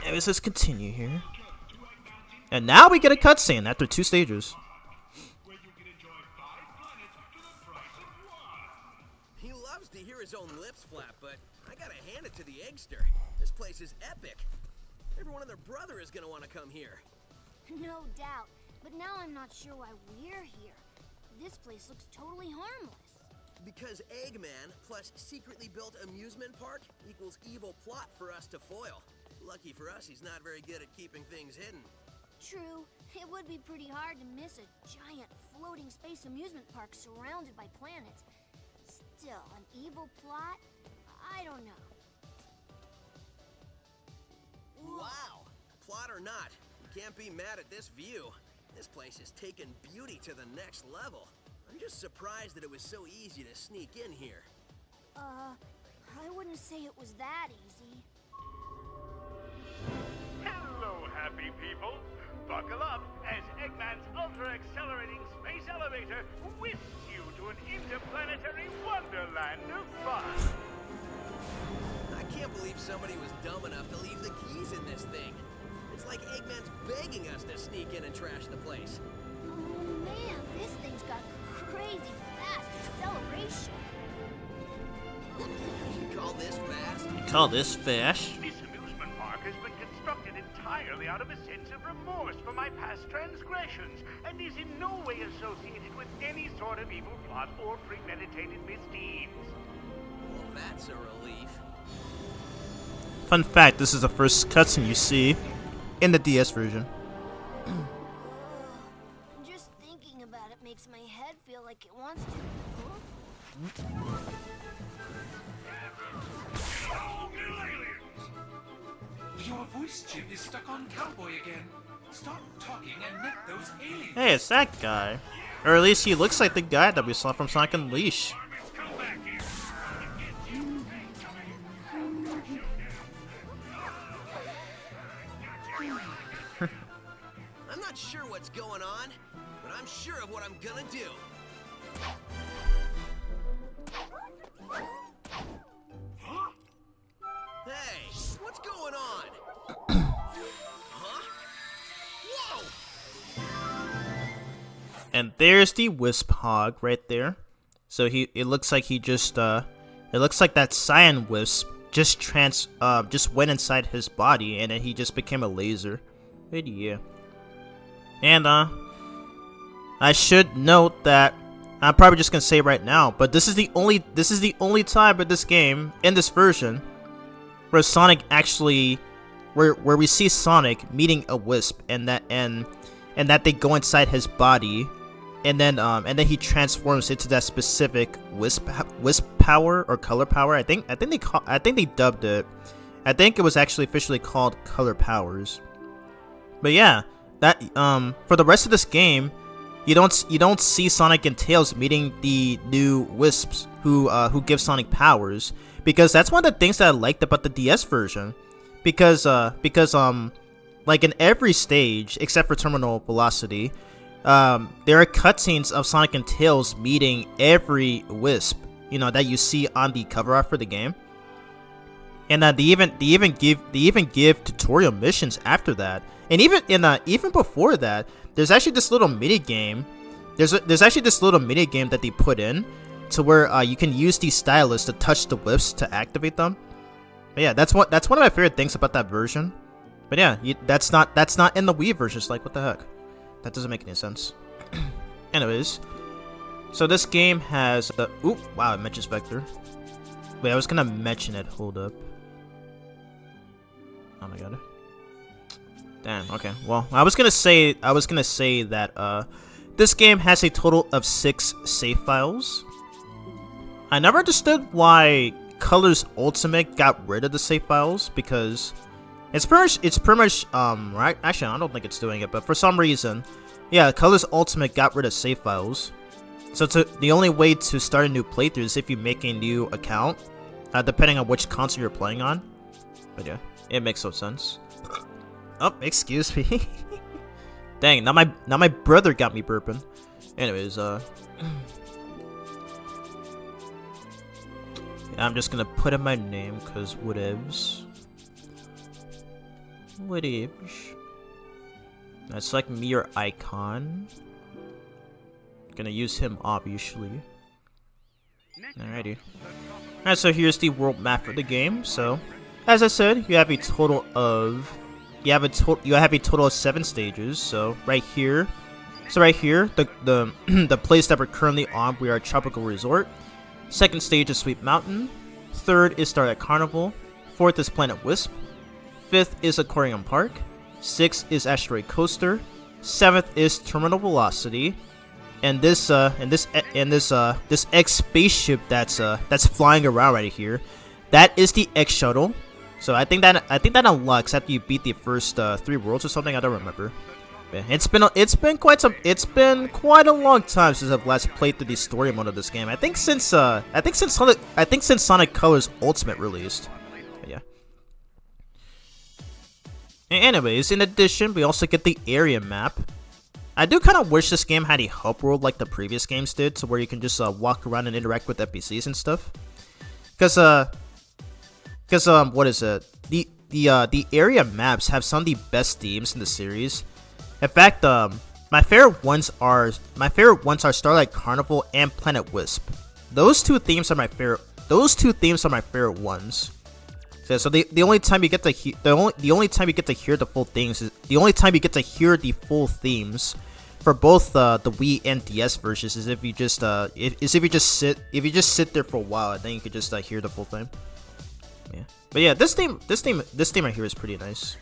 Anyways, let's continue here. And now we get a cutscene after 2 stages. He loves to hear his own lips flap, but I gotta hand it to the Eggster. This place is epic. Everyone and their brother is gonna want to come here. No doubt. But now I'm not sure why we're here. This place looks totally harmless. Because Eggman plus secretly built amusement park equals evil plot for us to foil. Lucky for us, he's not very good at keeping things hidden. True. It would be pretty hard to miss a giant floating space amusement park surrounded by planets. Still, an evil plot? I don't know. Wow! Plot or not, you can't be mad at this view. This place has taken beauty to the next level. I'm just surprised that it was so easy to sneak in here. I wouldn't say it was that easy. Hello, happy people. Buckle up as Eggman's ultra-accelerating space elevator whisks you to an interplanetary wonderland of fun. I can't believe somebody was dumb enough to leave the keys in this thing. It's like Eggman's begging us to sneak in and trash the place. Oh man, this thing's got crazy fast acceleration. You call this fast? Call this fast? This amusement park has been constructed entirely out of a sense of remorse for my past transgressions, and is in no way associated with any sort of evil plot or premeditated misdeeds. Well, that's a relief. Fun fact, this is the first cutscene you see in the DS version. Just thinking about it makes my head feel like it wants to. Your voice chip is stuck on Cowboy again. Stop talking and let those aliens. Hey, it's that guy. Or at least he looks like the guy that we saw from Sonic Unleashed. I'm not sure what's going on, but I'm sure of what I'm gonna do. Hey, what's going on? Huh? Whoa! And there's the Wisp Hog right there. So it looks like that Cyan Wisp just went inside his body, and then he just became a laser. But yeah. And I should note that I'm probably just gonna say right now, but this is the only time in this game, in this version, where Sonic actually, where we see Sonic meeting a Wisp, and that they go inside his body, and then he transforms into that specific Wisp power or color power. I think they dubbed it. I think it was actually officially called Color Powers. But yeah, that for the rest of this game, you don't see Sonic and Tails meeting the new Wisps who give Sonic powers, because that's one of the things that I liked about the DS version, because like in every stage except for Terminal Velocity, there are cutscenes of Sonic and Tails meeting every Wisp, that you see on the cover art for the game. And they even give tutorial missions after that. And even before that, there's actually this little mini game. There's actually this little mini game that they put in to where you can use these stylus to touch the whips to activate them. But yeah, that's one of my favorite things about that version. But yeah, that's not in the Wii version. It's like, what the heck? That doesn't make any sense. Anyways, so this game has oop, wow, it mentions Vector. Wait, I was gonna mention it. Hold up. Oh my god. Damn. Okay. Well, I was gonna say that this game has a total of 6 save files. I never understood why Colors Ultimate got rid of the save files, because it's pretty much right. Actually, I don't think it's doing it, but for some reason, yeah, Colors Ultimate got rid of save files. So the only way to start a new playthrough is if you make a new account, depending on which console you're playing on. But yeah, it makes no sense. Oh, excuse me. Dang, now my brother got me burping. Anyways, I'm just gonna put in my name, cause whatevs. Whatevs. That's like me or icon. Gonna use him, obviously. Alrighty. Alright, so here's the world map for the game. So, as I said, you have a total of 7 stages. So right here, the the place that we're currently on, we are at Tropical Resort. Second stage is Sweet Mountain. Third is Starlight Carnival. Fourth is Planet Wisp. Fifth is Aquarium Park. Sixth is Asteroid Coaster. Seventh is Terminal Velocity. And this X spaceship that's flying around right here, that is the X shuttle. So I think that unlocks after you beat the first 3 worlds or something. I don't remember. Yeah, it's been quite a long time since I've last played through the story mode of this game. I think since Sonic Colors Ultimate released. But yeah. Anyways, in addition, we also get the area map. I do kind of wish this game had a hub world like the previous games did, so where you can just walk around and interact with NPCs and stuff. Cause what is it? The area maps have some of the best themes in the series. In fact, my favorite ones are Starlight Carnival and Planet Wisp. Those two themes are my favorite. Ones. So the only time you get to hear the full themes is the full themes for both the Wii and DS versions is if you just sit there for a while, and then you could just hear the full thing. Yeah, but yeah, this theme right here is pretty nice.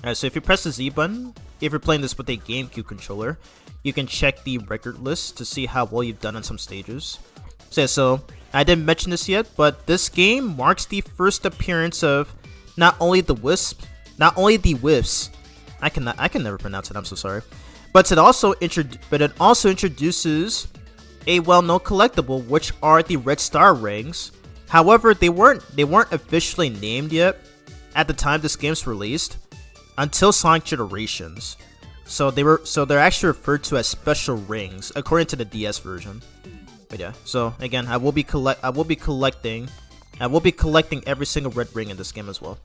Alright, so if you press the Z button, if you're playing this with a GameCube controller, you can check the record list to see how well you've done on some stages. So yeah, so I didn't mention this yet, but this game marks the first appearance of not only the Wisps. I can never pronounce it. I'm so sorry. But it also introduces a well-known collectible, which are the Red Star rings. However, they weren't officially named yet at the time this game's released until Sonic Generations. So they're actually referred to as special rings according to the DS version. But yeah, so again, I will be collecting every single red ring in this game as well.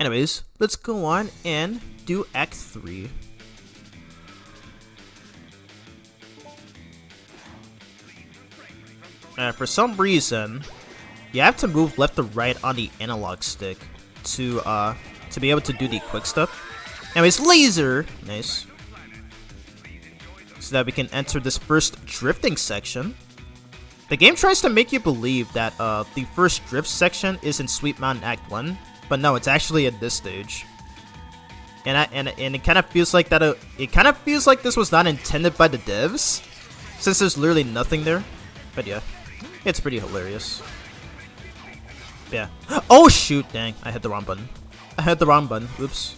Anyways, let's go on and do Act 3. For some reason, you have to move left to right on the analog stick to be able to do the quick stuff. Anyways, laser! Nice. So that we can enter this first drifting section. The game tries to make you believe that the first drift section is in Sweet Mountain Act 1, but no, it's actually at this stage. And it kind of feels like that. It kind of feels like this was not intended by the devs, since there's literally nothing there. But yeah, it's pretty hilarious. Yeah. Oh shoot! Dang, I hit the wrong button. Oops.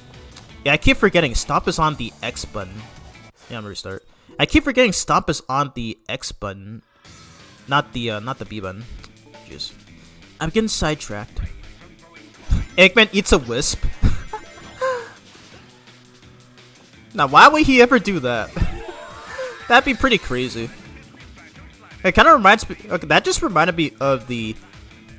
Yeah, I keep forgetting. Stop is on the X button. Yeah, I'm gonna restart. I keep forgetting. Stop is on the X button, not the B button. Jeez, I'm getting sidetracked. Eggman eats a wisp. Now, why would he ever do that? That'd be pretty crazy. It kind of reminds me. Okay, that just reminded me of the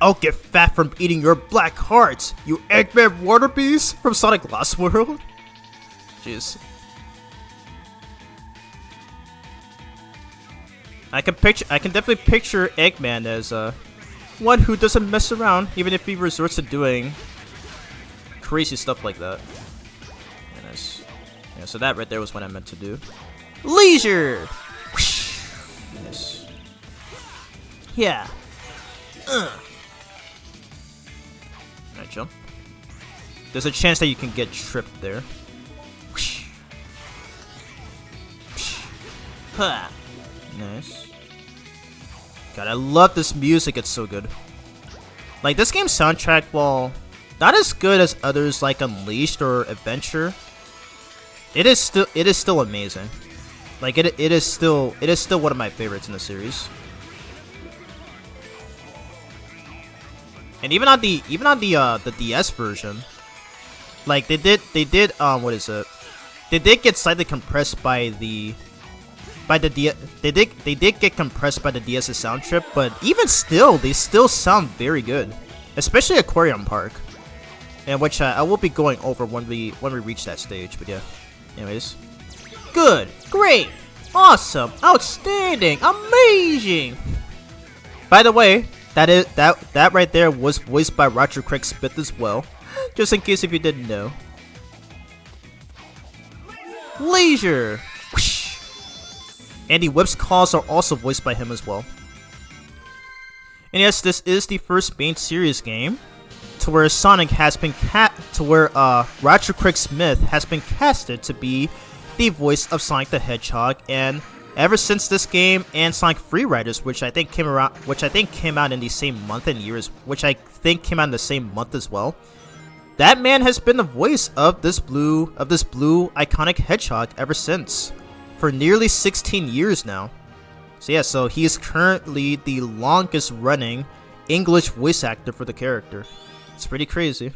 I'll get fat from eating your black hearts, you Eggman water beast from Sonic Lost World. Jeez. I can definitely picture Eggman as one who doesn't mess around, even if he resorts to doing crazy stuff like that. Yeah, so that right there was what I meant to do. Leisure. Yes. Yeah. Alright, jump. There's a chance that you can get tripped there. Nice. God, I love this music. It's so good. Like, this game's soundtrack, while not as good as others like Unleashed or Adventure, it is still amazing. Like, it is still one of my favorites in the series. And even on the DS version, like they did what is it? They did get slightly compressed by the they did get compressed by the DS's sound trip, but even still, they still sound very good, especially Aquarium Park, and which I will be going over when we reach that stage. But yeah, anyways, good, great, awesome, outstanding, amazing. By the way, that right there was voiced by Roger Craig Smith as well, just in case if you didn't know. Leisure. Andy Whip's calls are also voiced by him as well. And yes, this is the first main series game to where Sonic has been Roger Craig Smith has been casted to be the voice of Sonic the Hedgehog, and ever since this game and Sonic Free Riders, which I think came out in the same month and years, which I think came out in the same month as well, that man has been the voice of this blue iconic hedgehog ever since, for nearly 16 years now. So yeah, so he is currently the longest running English voice actor for the character. It's pretty crazy.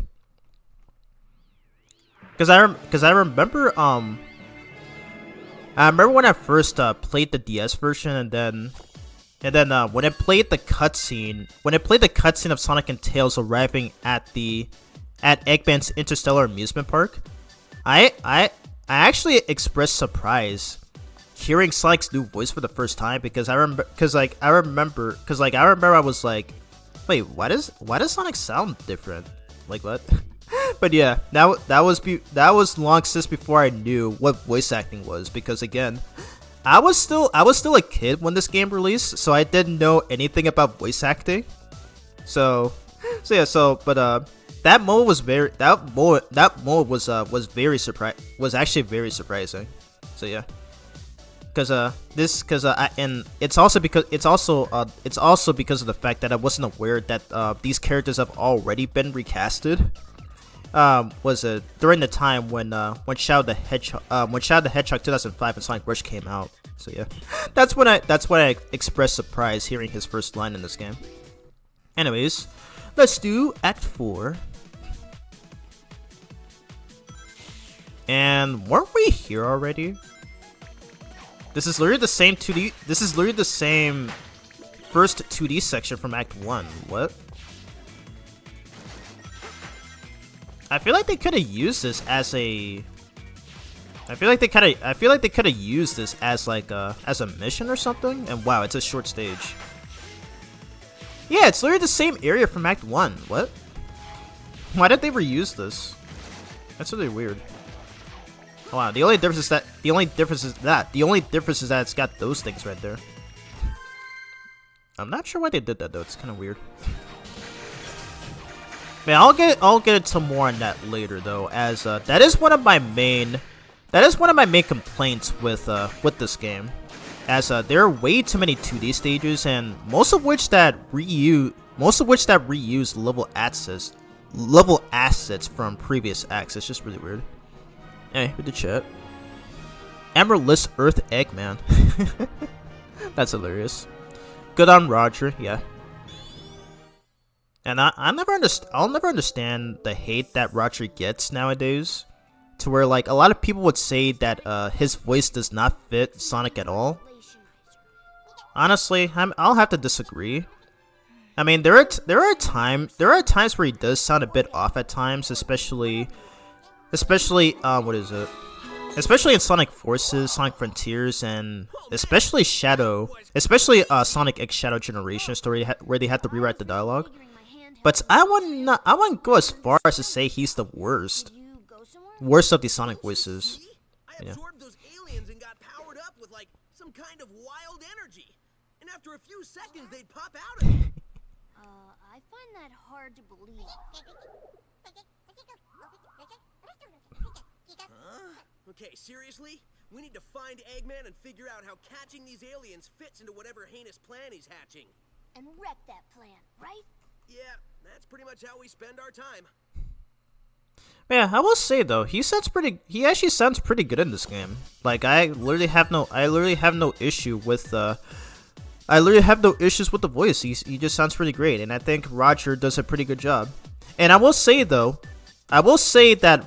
Cause I remember when I first played the DS version, and then when it played the cutscene of Sonic and Tails arriving at Eggman's Interstellar Amusement Park, I actually expressed surprise hearing Sonic's new voice for the first time, because I remember I was like, wait, why does Sonic sound different? Like what? But yeah, that was long since before I knew what voice acting was, because again, I was still a kid when this game released, so I didn't know anything about voice acting. But that moment was actually very surprising. So yeah. And it's also because of the fact that I wasn't aware that these characters have already been recasted. Was it during the time when Shadow the Hedgehog 2005 and Sonic Rush came out? So yeah, that's when I expressed surprise hearing his first line in this game. Anyways, let's do Act 4. And weren't we here already? This is literally the same 2D. This is literally the same first 2D section from Act 1. What? I feel like they could have used this as a. I feel like they could have used this as like as a mission or something. And wow, it's a short stage. Yeah, it's literally the same area from Act 1. What? Why did they reuse this? That's really weird. Oh, wow, the only difference is that it's got those things right there. I'm not sure why they did that though. It's kind of weird. Man, I'll get into more on that later though, as that is one of my main complaints with this game, as there are way too many 2D stages, and most of which that reuse level assets from previous acts. It's just really weird. Hey, read the chat. Amaryllis Earth Eggman. That's hilarious. Good on Roger, yeah. And I'll never understand the hate that Roger gets nowadays, to where like a lot of people would say that his voice does not fit Sonic at all. Honestly, I'll have to disagree. I mean, there are times where he does sound a bit off at times, especially what is it? Especially in Sonic Forces, Sonic Frontiers, and especially Sonic X Shadow Generation story where they had to rewrite the dialogue. But I wouldn't go as far as to say he's the worst. You go somewhere? Worst of the Sonic voices. See? I absorbed those aliens and got powered up with like some kind of wild energy. And after a few seconds, they'd pop out of me. I find that hard to believe. Huh? Okay, seriously? We need to find Eggman and figure out how catching these aliens fits into whatever heinous plan he's hatching. And wreck that plan, right? Yeah, that's pretty much how we spend our time. Yeah, I will say though, he actually sounds pretty good in this game. Like I literally have no issue with issues with the voice. He just sounds pretty great, and I think Roger does a pretty good job. And I will say though, I will say that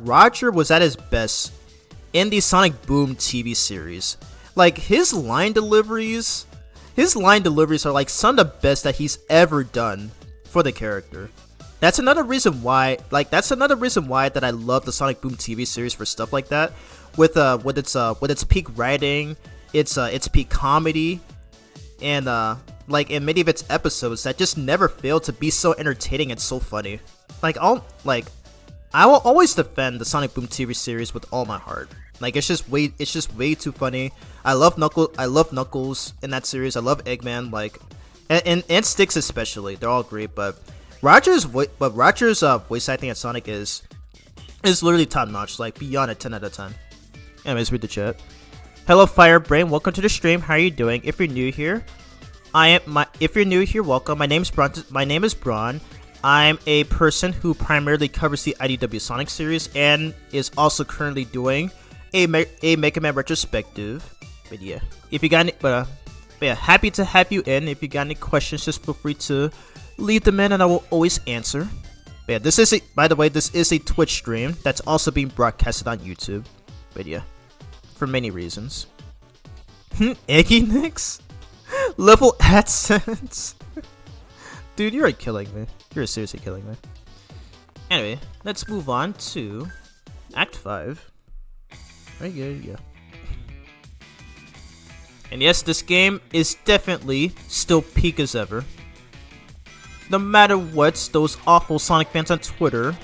Roger was at his best in the Sonic Boom TV series. Like his line deliveries are like some of the best that he's ever done for the character. That's another reason why that I love the Sonic Boom TV series for stuff like that. With its peak writing, its peak comedy, and like in many of its episodes that just never fail to be so entertaining and so funny. I will always defend the Sonic Boom TV series with all my heart. Like it's just way too funny. I love Knuckles in that series. I love Eggman, like, and Sticks especially. They're all great, but Roger's voice acting at Sonic is literally top notch, like beyond a 10 out of 10. Anyways, read the chat. Hello Firebrain, welcome to the stream. How are you doing? If you're new here, welcome. My name is Braun. I'm a person who primarily covers the IDW Sonic series and is also currently doing a Mega Man retrospective. But yeah, if you got any, yeah, happy to have you in. If you got any questions, just feel free to leave them in, and I will always answer. But yeah, by the way, this is a Twitch stream that's also being broadcasted on YouTube. But yeah, for many reasons. Eggy Nix? Level AdSense? Dude, you're killing me. You're seriously killing me. Anyway, let's move on to Act 5. Right, yeah. And yes, this game is definitely still peak as ever. No matter what those awful Sonic fans on Twitter,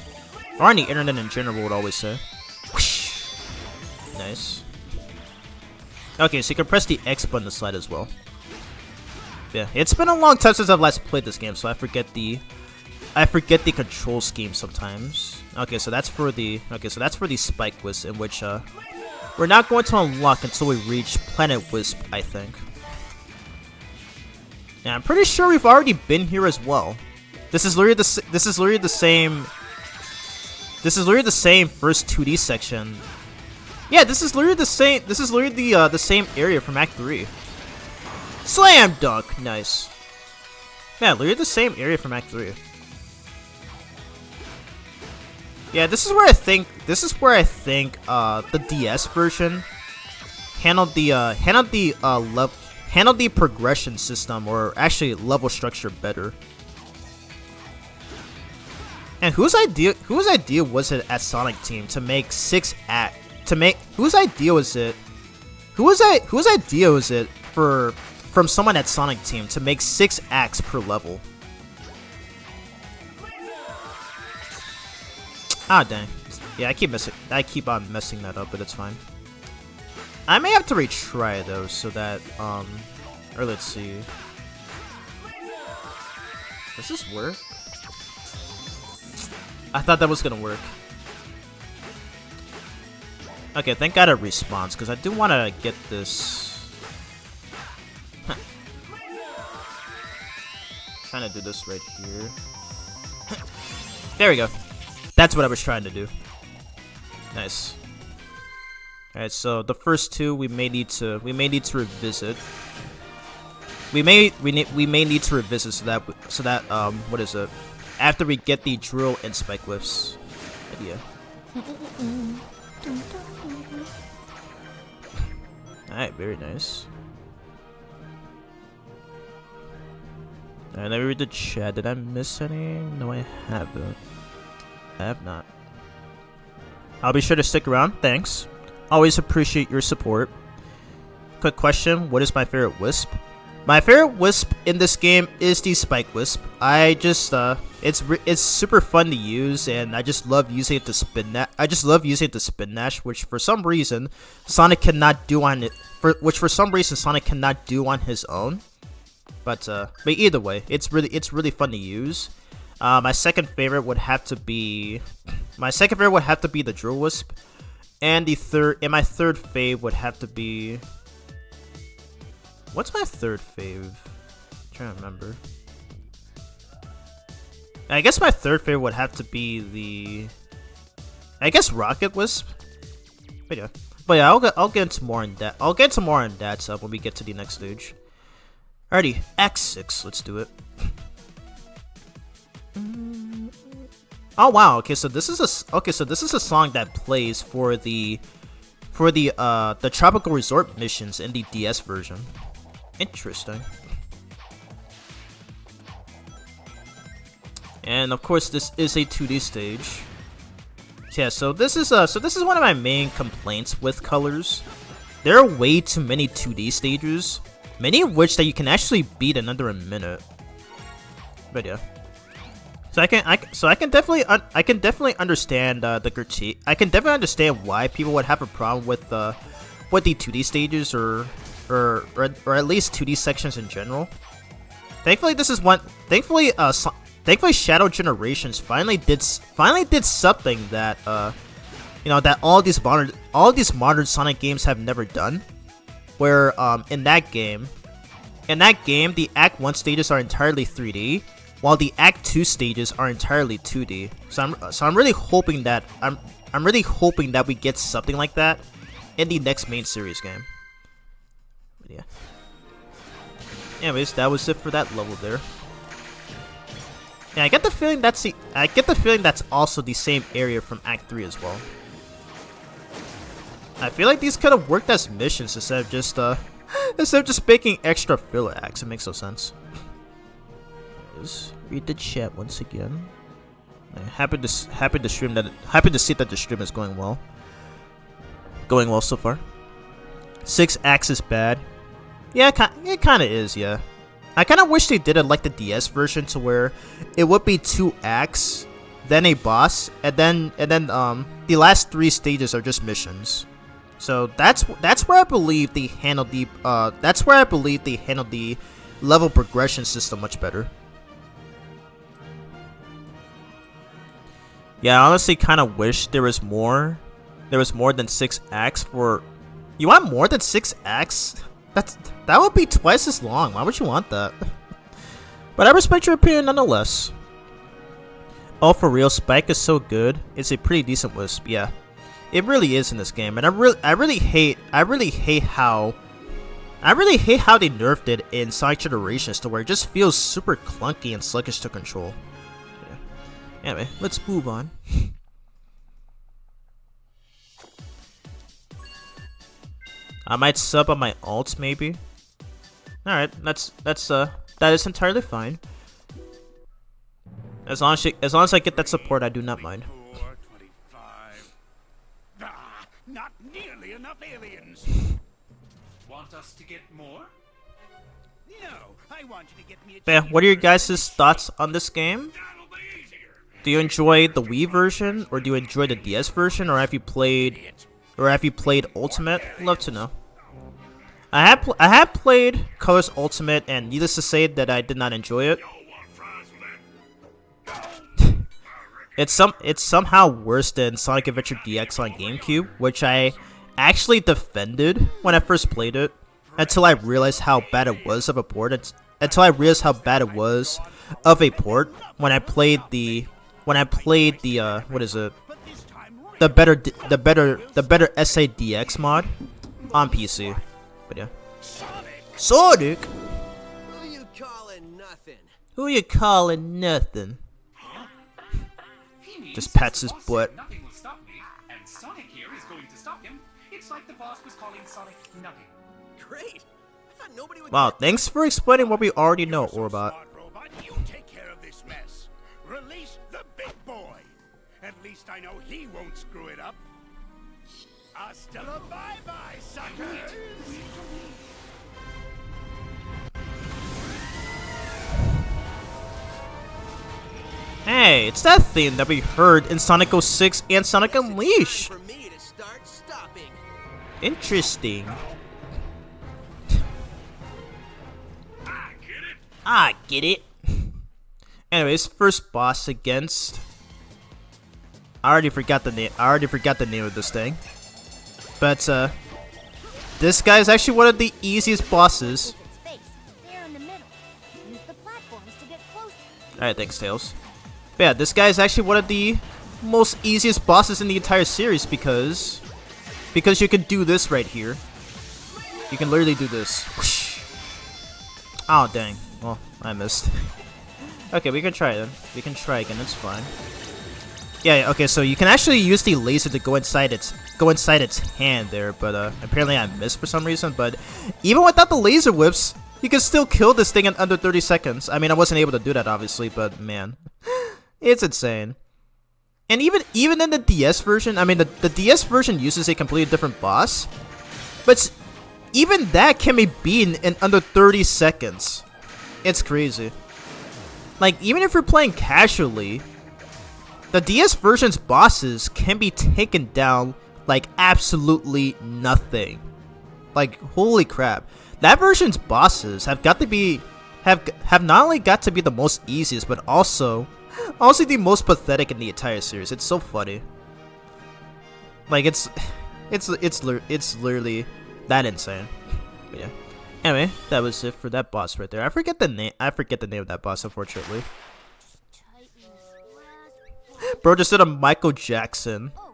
or on the internet in general, would always say. Whoosh. Nice. Okay, so you can press the X button to slide as well. Yeah, it's been a long time since I've last played this game, so I forget the control scheme sometimes. Okay, so that's for the Spike Wisp, in which we're not going to unlock until we reach Planet Wisp, I think. Yeah, I'm pretty sure we've already been here as well. This is literally the same first 2D section. Yeah, this is literally the same area from Act 3. Slam dunk, nice. Yeah, literally the same area from Act 3. Yeah, this is where I think the DS version handled the progression system, or actually level structure, better. And whose idea was it at Sonic Team to make whose idea was it from someone at Sonic Team to make 6 acts per level? Ah, dang. Yeah, I keep on messing that up, but it's fine. I may have to retry though, so that or let's see. Does this work? I thought that was gonna work. Okay, thank God it respawns, because I do want to get this. Trying to do this right here. There we go. That's what I was trying to do. Nice. All right, so the first two we may need to revisit. We may need to revisit so that what is it? After we get the drill and spike whiffs. But yeah. All right, very nice. Alright, let me read the chat. Did I miss any? No, I haven't. I have not. I'll be sure to stick around. Thanks. Always appreciate your support. Quick question. What is my favorite wisp? My favorite wisp in this game is the Spike Wisp. I just, it's super fun to use, and I just love using it to spin that. I just love using it to spin dash, which for some reason Sonic cannot do on it. For some reason Sonic cannot do on his own. But either way, it's really fun to use. My second favorite would have to be the Drill Wisp, and my third fave would have to be. What's my third fave? I'm trying to remember. I guess my third fave would have to be I guess Rocket Wisp. But yeah, I'll get into more on that. I'll get into more on that stuff when we get to the next stage. Alrighty, Act 6. Let's do it. Oh wow. Okay, so this is a song that plays for the Tropical Resort missions in the DS version. Interesting. And of course, this is a 2D stage. Yeah, so this is one of my main complaints with colors. There are way too many 2D stages, many of which that you can actually beat in under a minute. But yeah. So I can definitely understand the critique. I can definitely understand why people would have a problem with the 2D stages or at least 2D sections in general. Thankfully, Thankfully, Shadow Generations finally did something that that all these modern Sonic games have never done. Where in that game, the Act 1 stages are entirely 3D, while the Act 2 stages are entirely 2D. So I'm really hoping that we get something like that in the next main series game. But yeah. Anyways, that was it for that level there. Yeah, I get the feeling that's also the same area from Act 3 as well. I feel like these could have worked as missions instead of just making extra filler acts. It makes no sense. Just read the chat once again. Happy to see that the stream is going well. Going well so far. 6 acts is bad. Yeah, it kind of is. Yeah, I kind of wish they did it like the DS version, to where it would be 2 acts, then a boss, and then the last 3 stages are just missions. So that's where I believe they handled the level progression system much better. Yeah, I honestly kind of wish there was more than 6 acts for. You want more than 6 acts? That would be twice as long. Why would you want that? But I respect your opinion nonetheless. Oh, for real, Spike is so good. It's a pretty decent wisp. Yeah, it really is in this game, and I really hate how they nerfed it in Sonic Generations to where it just feels super clunky and sluggish to control. Yeah. Anyway, let's move on. I might sub on my alts, maybe. All right, that is entirely fine. As long as I get that support, I do not mind. 425. Ah, not nearly enough aliens. Want us to get more? No, I want you to get me a. But yeah, what are your guys' thoughts on this game? That'll be easier. Do you enjoy the Wii version, or do you enjoy the DS version, or have you played Ultimate? Love to know. I have played Colors Ultimate, and needless to say that I did not enjoy it. It's somehow worse than Sonic Adventure DX on GameCube, which I actually defended when I first played it, until I realized how bad it was of a port. Until I realized how bad it was of a port when I played the what is it? The better SADX mod on PC. But yeah. Sonic? Who you calling nothing? Who you calling nothing? He means Just pats the his boss butt. said nothing will stop me, and Sonic here is going to stop him. It's like the boss was calling Sonic nothing. Great. I thought nobody would. Wow, thanks for explaining what we already know, Orbot. Smart robot, least I know he won't screw it up. Hasta la bye-bye, suckers! Hey, it's that theme that we heard in Sonic 06 and Sonic Unleashed. For me to start stopping. Interesting. I I get get it. it. Anyways, first boss against. I already forgot the name. I already forgot the name of this thing. But this guy is actually one of the easiest bosses. Space. There in the middle. Use the platforms to get closer. All right, thanks, Tails. But yeah, this guy is actually one of the most easiest bosses in the entire series because you can do this right here. You can literally do this. Whoosh. Oh dang. Well, I missed. Okay, we can try it then. We can try again. It's fine. Yeah. Okay. So you can actually use the laser to go inside its hand there, but apparently I missed for some reason. But even without the laser whips, you can still kill this thing in under 30 seconds. I mean, I wasn't able to do that obviously, but man, it's insane. And even in the DS version, I mean, the DS version uses a completely different boss, but even that can be beaten in under 30 seconds. It's crazy. Like, even if you're playing casually, the DS version's bosses can be taken down like absolutely nothing. Like, holy crap. That version's bosses have got to be have not only got to be the most easiest, but also the most pathetic in the entire series. It's so funny. Like, it's literally that insane. But yeah. Anyway, that was it for that boss right there. I forget the name of that boss, unfortunately. Tighten this last. Bro just did a Michael Jackson Oh,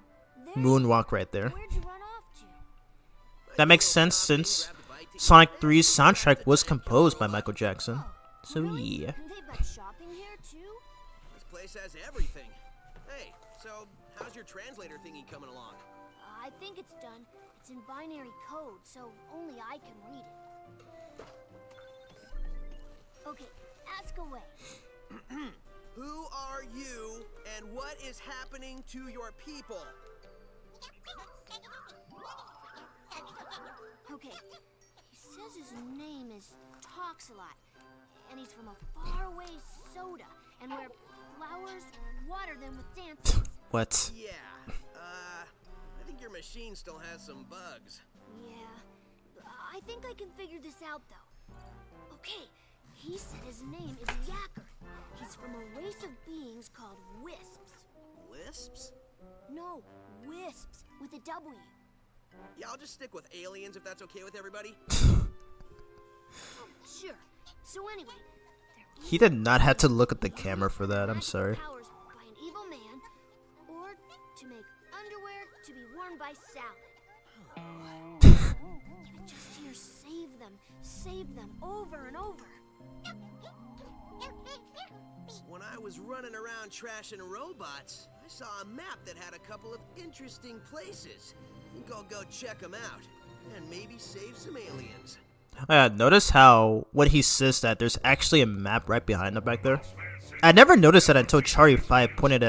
there. moonwalk right there. Where'd you run off to? That makes sense since Sonic 3's soundtrack was composed by Michael Jackson. So yeah. They've got shopping here too. This place has everything. Hey, so how's your translator thingy coming along? I think it's done. It's in binary code, so only I can read it. Okay, ask away. Who are you, and what is happening to your people? Okay, he says his name is Talks a lot, and he's from a faraway soda, and where flowers water them with dances. What? Yeah, I think your machine still has some bugs. Yeah, I think I can figure this out though. Okay, he said his name is Yacker. He's from a race of beings called wisps. Lisps? No, wisps with a W. Yeah, I'll just stick with aliens if that's okay with everybody. Sure. So anyway, He did not have to look at the camera for that. I'm sorry. powers by an evil man, or to make underwear to be worn by Salad. You can just hear save them over and over. When I was running around trashing robots, I saw a map that had a couple of interesting places. Think I'll go check them out, and maybe save some aliens. Notice how when he says that, there's actually a map right behind him back there. I never noticed that until Charlie 5 pointed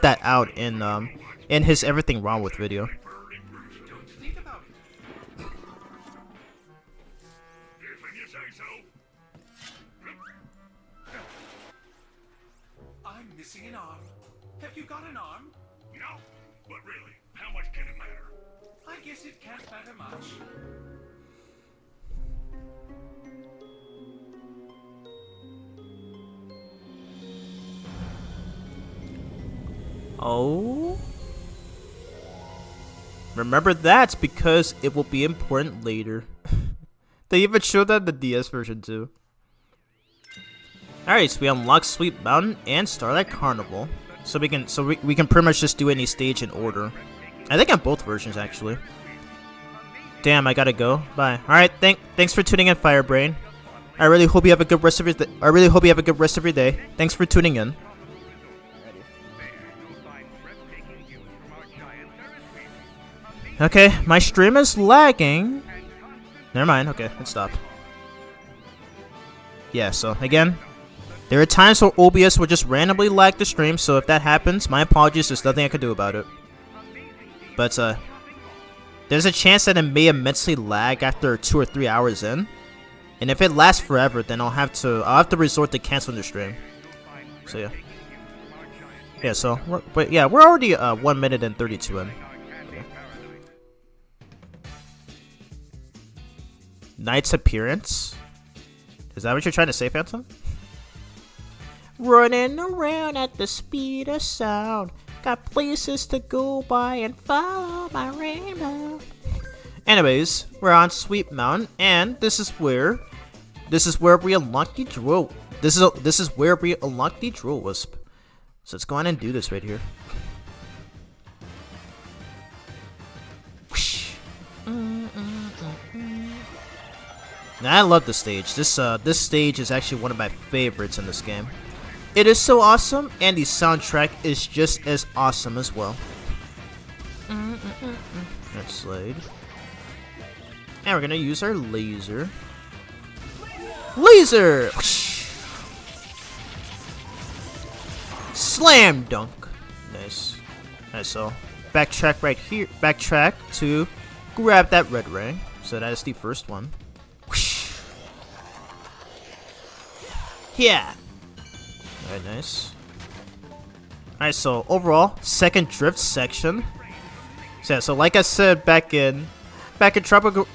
that out in his Everything Wrong With video. Don't think about it. If you say so. I'm missing an arm. Have you got an arm? No, but really, how much can it matter? I guess it can't matter much. Oh? Remember that because it will be important later. They even showed that in the DS version too. Alright, so we unlock Sweet Mountain and Starlight Carnival. So we can pretty much just do any stage in order. I think on both versions actually. Damn, I gotta go. Bye. Alright, thanks for tuning in, Firebrain. I really hope you have a good rest of your day. Thanks for tuning in. Okay, my stream is lagging. Never mind, okay, it stopped. Yeah, so again, There are times where OBS will just randomly lag the stream, so if that happens, my apologies, there's nothing I can do about it. But, there's a chance that it may immensely lag after 2 or 3 hours in. And if it lasts forever, then I'll have to resort to canceling the stream. So yeah. Yeah, so, we're already 1 minute and 32 in. Yeah. Knight's appearance? Is that what you're trying to say, Phantom? Running around at the speed of sound. Got places to go by and follow my rainbow. Anyways, we're on Sweep Mountain, and this is where we unlock the drill. This is where we unlock the drill wisp. So let's go on and do this right here. Now, I love this stage. This stage is actually one of my favorites in this game. It is so awesome, and the soundtrack is just as awesome as well. Let's slide. And we're gonna use our laser. Laser! Slam dunk. Nice. Alright, so backtrack right here. Backtrack to grab that red ring. So that is the first one. Yeah. Alright, nice. Alright, so overall, second drift section. So, yeah, so like I said back in Tropical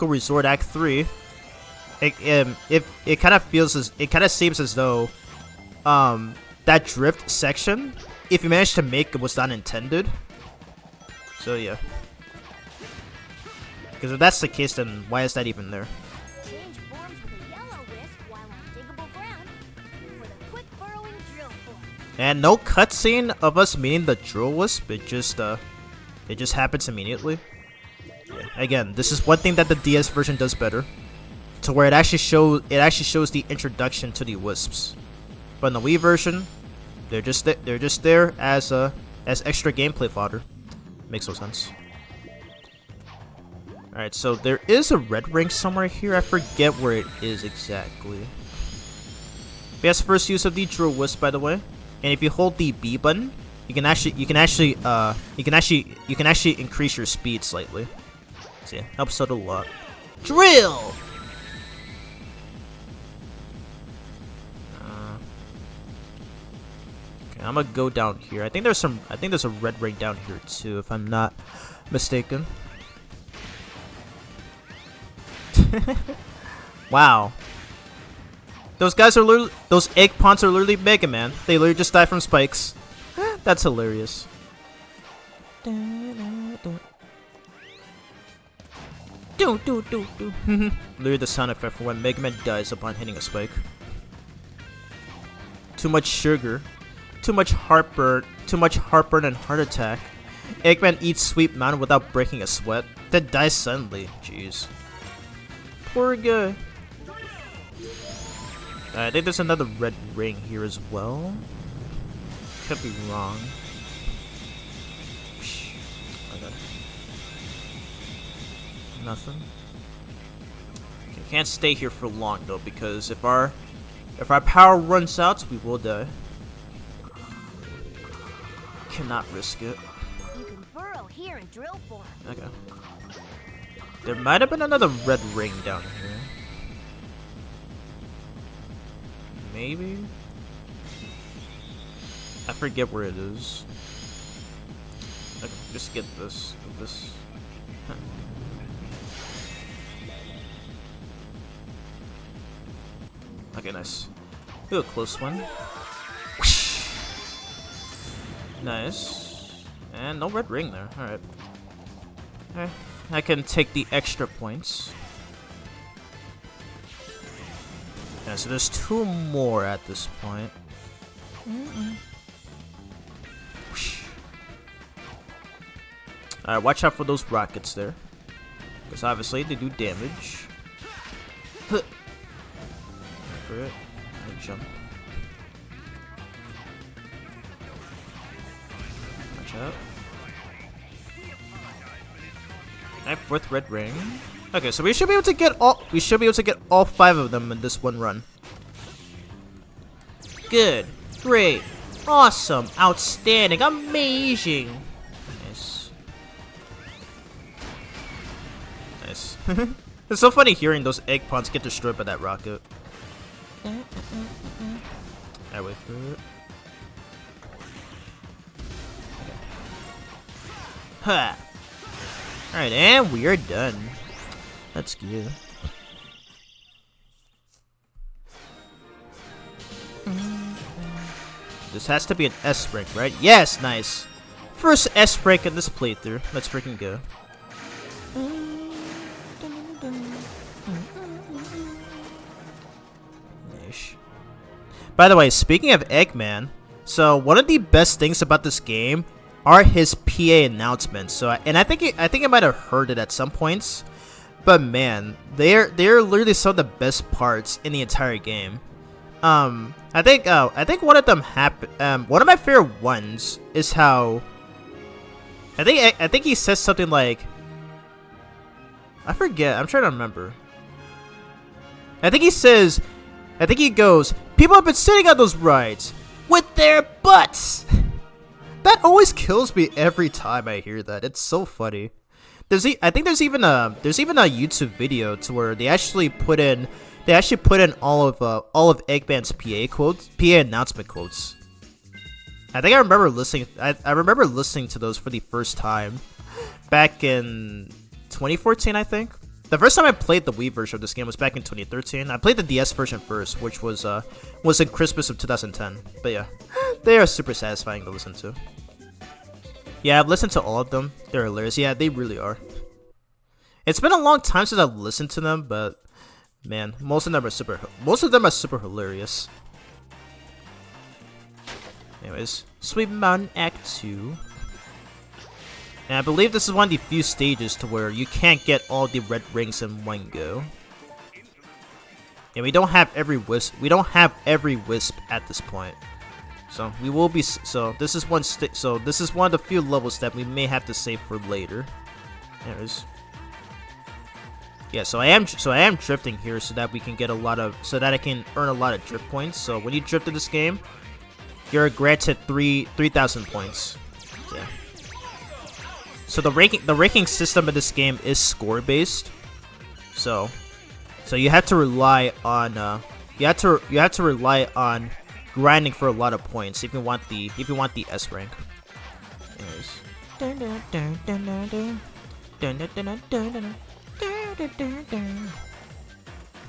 Resort Act 3, it kind of seems as though that drift section, if you manage to make it, was not intended. So yeah. Because if that's the case, then why is that even there? Change forms with a yellow wisp while on diggable ground for the quick burrowing drill form. And no cutscene of us meeting the drill wisp. It just happens immediately. Yeah. Again, this is one thing that the DS version does better, to where it actually shows the introduction to the wisps. But in the Wii version, they're just there as extra gameplay fodder. Makes no sense. Alright, so there is a red ring somewhere here. I forget where it is exactly. Best first use of the drill wisp, by the way. And if you hold the B button, you can actually increase your speed slightly. See, it helps out a lot. Drill. Okay, I'm gonna go down here. I think there's a red ring down here too, if I'm not mistaken. Wow. Those guys are literally, those egg pawns are literally Mega Man. They literally just die from spikes. That's hilarious. Literally the sound effect for when Mega Man dies upon hitting a spike. Too much sugar. Too much heartburn and heart attack. Eggman eats Sweep Mountain without breaking a sweat, then dies suddenly. Jeez. Poor guy. I think there's another red ring here as well. Could be wrong. Okay. Nothing. Okay, can't stay here for long though, because if our power runs out, we will die. Cannot risk it. You can burrow here in drill form. Okay. There might have been another red ring down here. Maybe? I forget where it is. Okay, just get this. Huh. Okay, nice. Ooh, a close one. Nice. And no red ring there. Alright. Okay. I can take the extra points. Yeah, so there's 2 more at this point. Alright, watch out for those rockets there. Because obviously they do damage. For it. And jump. Watch out. Alright, 4th red ring. Okay, so we should be able to get all 5 of them in this one run. Good. Great. Awesome. Outstanding. Amazing. Nice. Nice. It's so funny hearing those egg pawns get destroyed by that rocket. I wait for it. Ha! Alright, and we are done. That's good. This has to be an S rank, right? Yes, nice. First S rank in this playthrough. Let's freaking go. Nice. By the way, speaking of Eggman, so one of the best things about this game are his PA announcements. So, and I think I might have heard it at some points, but man, they're literally some of the best parts in the entire game. I think one of them one of my favorite ones is how I think he says something like, I forget, I'm trying to remember. I think he goes, people have been sitting on those rides with their butts. That always kills me every time I hear that. It's so funny. I think there's even a YouTube video to where they actually put in all of Eggman's PA announcement quotes. I think I remember listening. I remember listening to those for the first time back in 2014. I think the first time I played the Wii version of this game was back in 2013. I played the DS version first, which was in Christmas of 2010. But yeah, they are super satisfying to listen to. Yeah, I've listened to all of them. They're hilarious. Yeah, they really are. It's been a long time since I've listened to them, but man, most of them are super hilarious. Anyways, Sweet Mountain Act 2. And I believe this is one of the few stages to where you can't get all the red rings in one go. And we don't have every wisp. We don't have every wisp at this point. So we will be. So this is one of the few levels that we may have to save for later. Anyways. Yeah, so I am drifting here so that we can get so that I can earn a lot of drift points. So when you drift in this game, you're granted 3,000 points. Yeah. So the ranking system in this game is score based. So you have to rely on rely on grinding for a lot of points if you want the S rank. Anyways.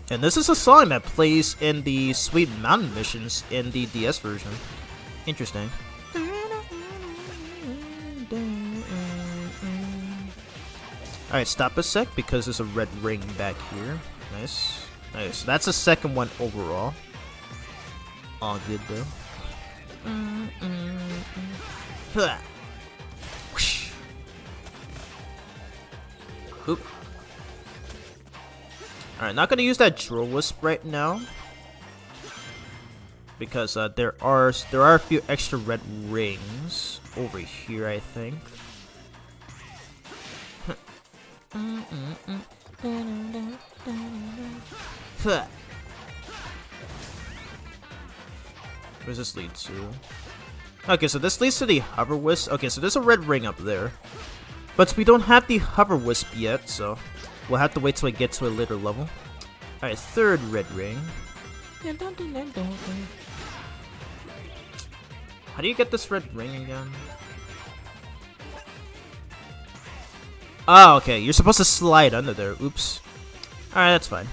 And this is a song that plays in the Sweet Mountain missions in the DS version. Interesting. Alright, stop a sec because there's a red ring back here. Nice. Nice. That's the second one overall. All good though. Oop. Alright, not gonna use that drill wisp right now because there are a few extra red rings over here, I think. Where's this lead to? Okay, so this leads to the hover wisp. Okay, so there's a red ring up there, but we don't have the hover wisp yet, so we'll have to wait till we get to a later level. Alright, third red ring. How do you get this red ring again? Oh, okay. You're supposed to slide under there. Oops. Alright, that's fine.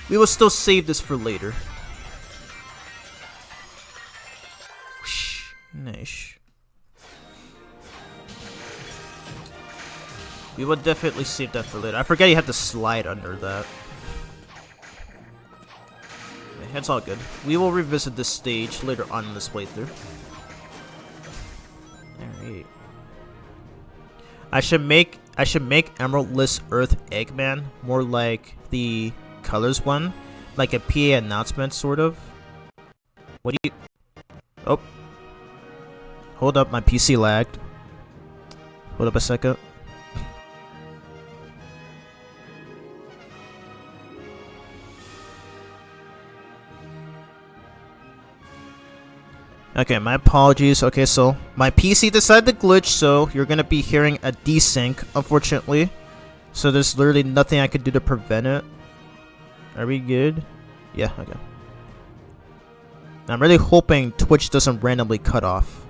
We will still save this for later. Whoosh. Nice. We will definitely save that for later. I forget you have to slide under that. It's all good. We will revisit this stage later on in this playthrough. Alright. I should make Emeraldless Earth Eggman more like the Colors one, like a PA announcement sort of. What do you? Oh, hold up, my PC lagged. Hold up a second. Okay, my apologies. Okay, so my PC decided to glitch, so you're gonna be hearing a desync, unfortunately. So there's literally nothing I could do to prevent it. Are we good? Yeah, okay. I'm really hoping Twitch doesn't randomly cut off.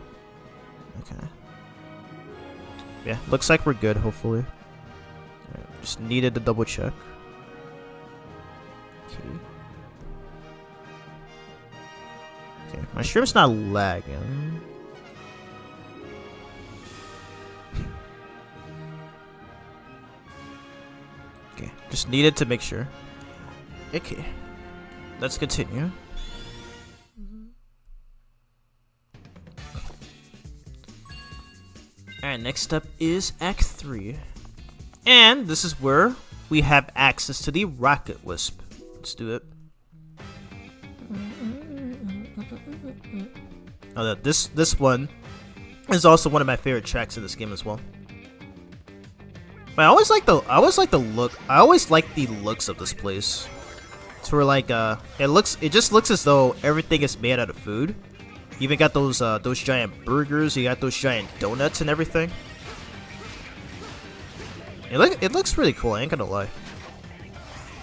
Okay. Yeah, looks like we're good, hopefully. Right, just needed to double check. Okay. Okay, my stream's not lagging. Okay, just needed to make sure. Okay, let's continue. Alright, next up is Act 3. And this is where we have access to the Rocket Wisp. Let's do it. Oh, this one is also one of my favorite tracks in this game as well. But I always like the looks of this place. To where like it just looks as though everything is made out of food. You even got those giant burgers, you got those giant donuts and everything. It looks really cool, I ain't gonna lie.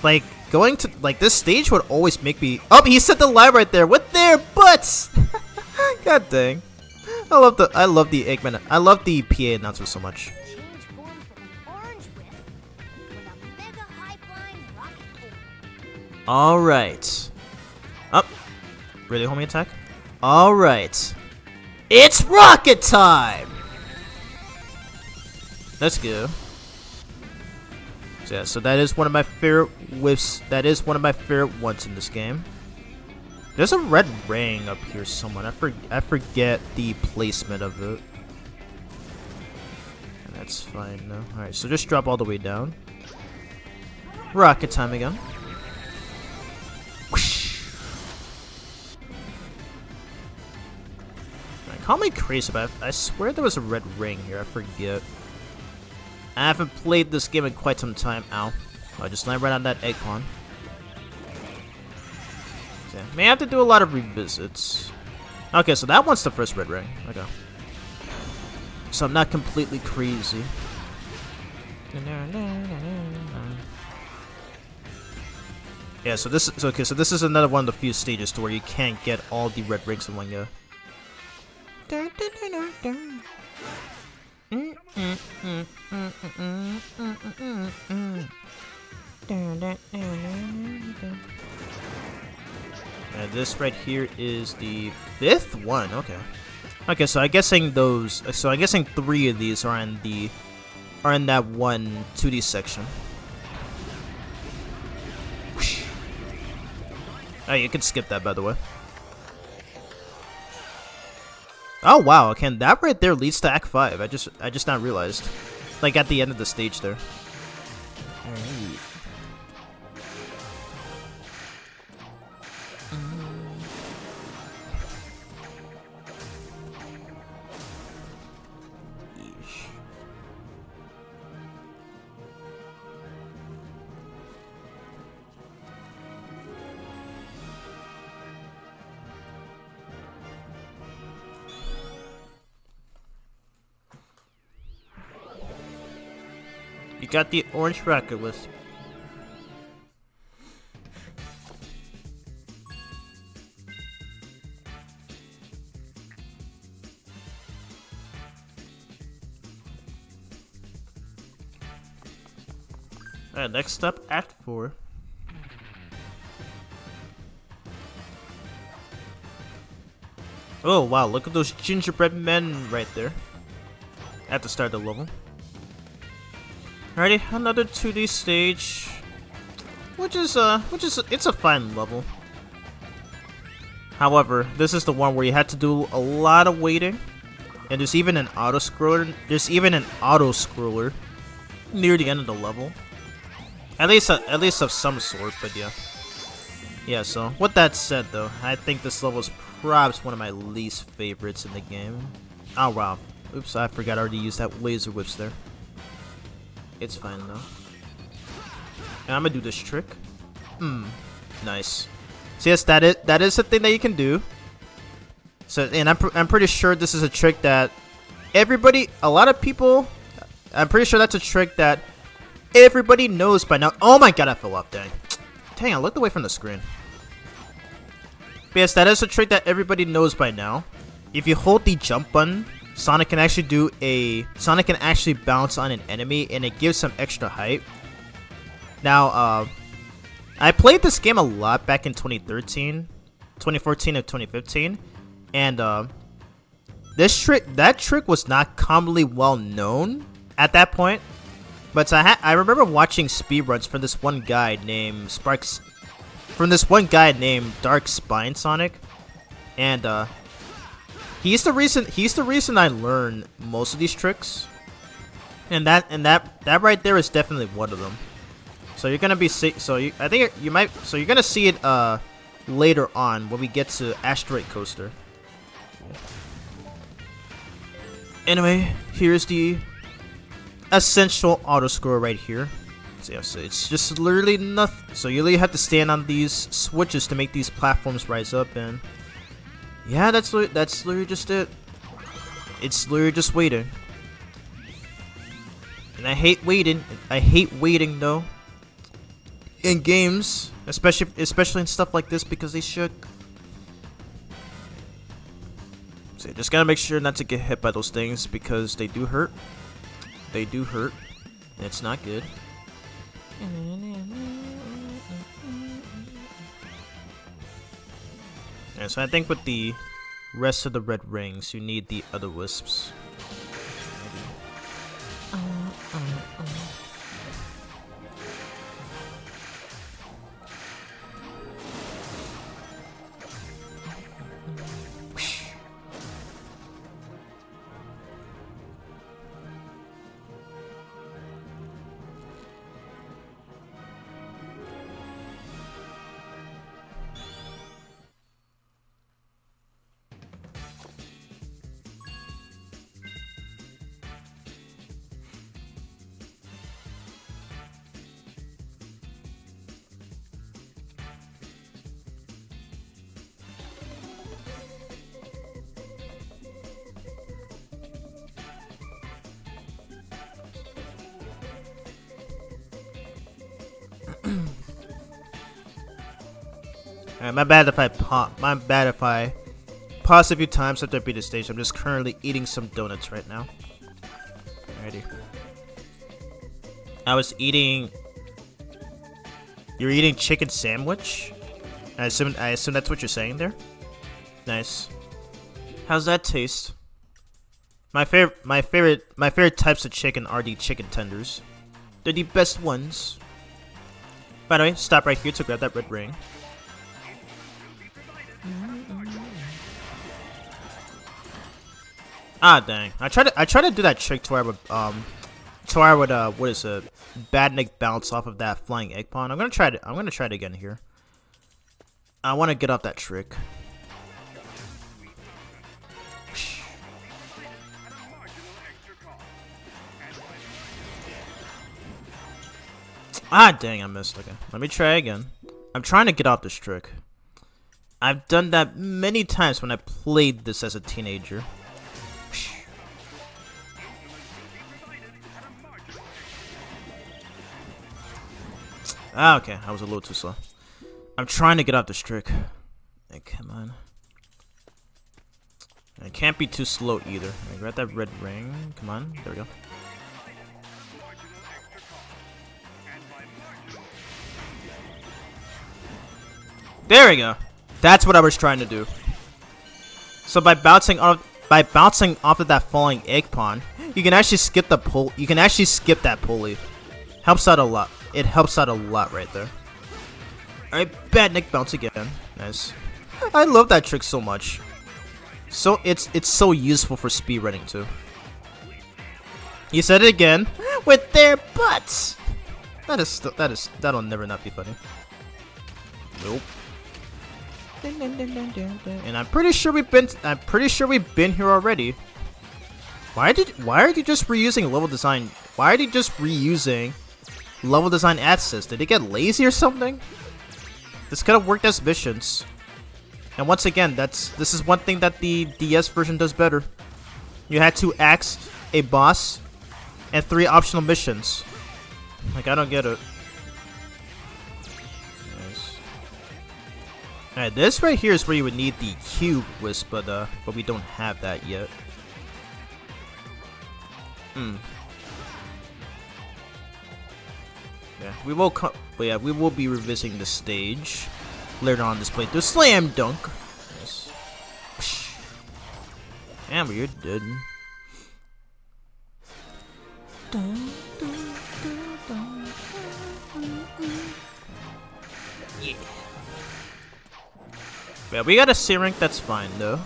Like going to like this stage would always make me. Oh, he said the line right there with their butts. God dang. I love the Eggman. I love the PA announcer so much. Change forms with an orange whip with a mega high-flying rocket pool. Alright. Up. Really homing attack? Alright. It's rocket time! Let's go. So yeah, so that is one of my favorite whiffs. That is one of my favorite ones in this game. There's a red ring up here somewhere. I forget the placement of it. And that's fine now. Alright, so just drop all the way down. Rocket time again. Whoosh. Right, call me crazy, but I swear there was a red ring here. I forget. I haven't played this game in quite some time. Ow. I just landed right on that egg pond. Okay. May have to do a lot of revisits. Okay, so that one's the first red ring. Okay. So I'm not completely crazy. Yeah, so this is okay, so this is another one of the few stages to where you can't get all the red rings in one go. And this right here is the 5th one. Okay. Okay, so I'm guessing those. So I'm guessing 3 of these are in that one 2D section. Whoosh. Oh, you can skip that, by the way. Oh wow, okay, that right there leads to Act 5. I just not realized. Like at the end of the stage there. Alright. You got the orange rocket wisp. Alright, next up, Act 4. Oh wow, look at those gingerbread men right there. At the start of the level. Alrighty, another 2D stage, which is it's a fine level. However, this is the one where you had to do a lot of waiting, and there's even an auto scroller. Near the end of the level, at least of some sort. But yeah. So with that said, though, I think this level is perhaps one of my least favorites in the game. Oh wow, oops, I forgot I already used that laser whips there. It's fine though. And I'm gonna do this trick. Nice. So yes, that is the thing that you can do. So, and I'm pretty sure this is a trick that a lot of people, I'm pretty sure that's a trick that everybody knows by now. Oh my god, I fell off, dang. Dang, I looked away from the screen. But yes, that is a trick that everybody knows by now. If you hold the jump button, Sonic can actually bounce on an enemy, and it gives some extra height. Now, I played this game a lot back in 2014 and 2015, and that trick was not commonly well known at that point. But I remember watching speedruns from this one guy named Dark Spine Sonic, and he's the reason I learned most of these tricks, and that right there is definitely one of them. So you're gonna you're gonna see it later on when we get to Asteroid Coaster. Anyway, here's the essential auto scroll right here. So yeah, so it's just literally nothing. So you literally have to stand on these switches to make these platforms rise up, and yeah, that's literally just it. It's literally just waiting. And I hate waiting. I hate waiting though. In games, especially in stuff like this, because they should. So you just gotta make sure not to get hit by those things, because they do hurt. They do hurt, and it's not good. And so I think with the rest of the red rings, you need the other wisps. Alright, my bad if I pause a few times after I beat the stage. I'm just currently eating some donuts right now. Alrighty. You're eating chicken sandwich? I assume that's what you're saying there? Nice. How's that taste? My favorite types of chicken are the chicken tenders. They're the best ones. By the way, stop right here to grab that red ring. Ah, dang. I tried to do that trick to where I would what is it? Badnik bounce off of that flying egg pond. I'm gonna try it again here. I want to get off that trick. Ah, dang, I missed. Okay, let me try again. I'm trying to get off this trick. I've done that many times when I played this as a teenager. Ah, okay, I was a little too slow. I'm trying to get off this trick. Hey, come on. I can't be too slow either. I grab that red ring. Come on, there we go. There we go. That's what I was trying to do. So by bouncing off of that falling egg pond, you can actually skip the pull. You can actually skip that pulley. Helps out a lot. It helps out a lot right there. Alright, bad Nick bounce again. Nice. I love that trick so much. So it's so useful for speedrunning too. You said it again. With their butts. That'll never not be funny. Nope. And I'm pretty sure we've been here already. Why are you just reusing level design? Why are they just reusing level design assets? Did they get lazy or something? This could have worked as missions. And once again, this is one thing that the DS version does better. You had to axe a boss and 3 optional missions. Like, I don't get it. Nice. Alright, this right here is where you would need the cube wisp, but we don't have that yet. Yeah, we will we will be revisiting the stage later on this playthrough. Slam dunk. Nice. Damn, you're dead. Yeah. Yeah, we got a C rank. That's fine though.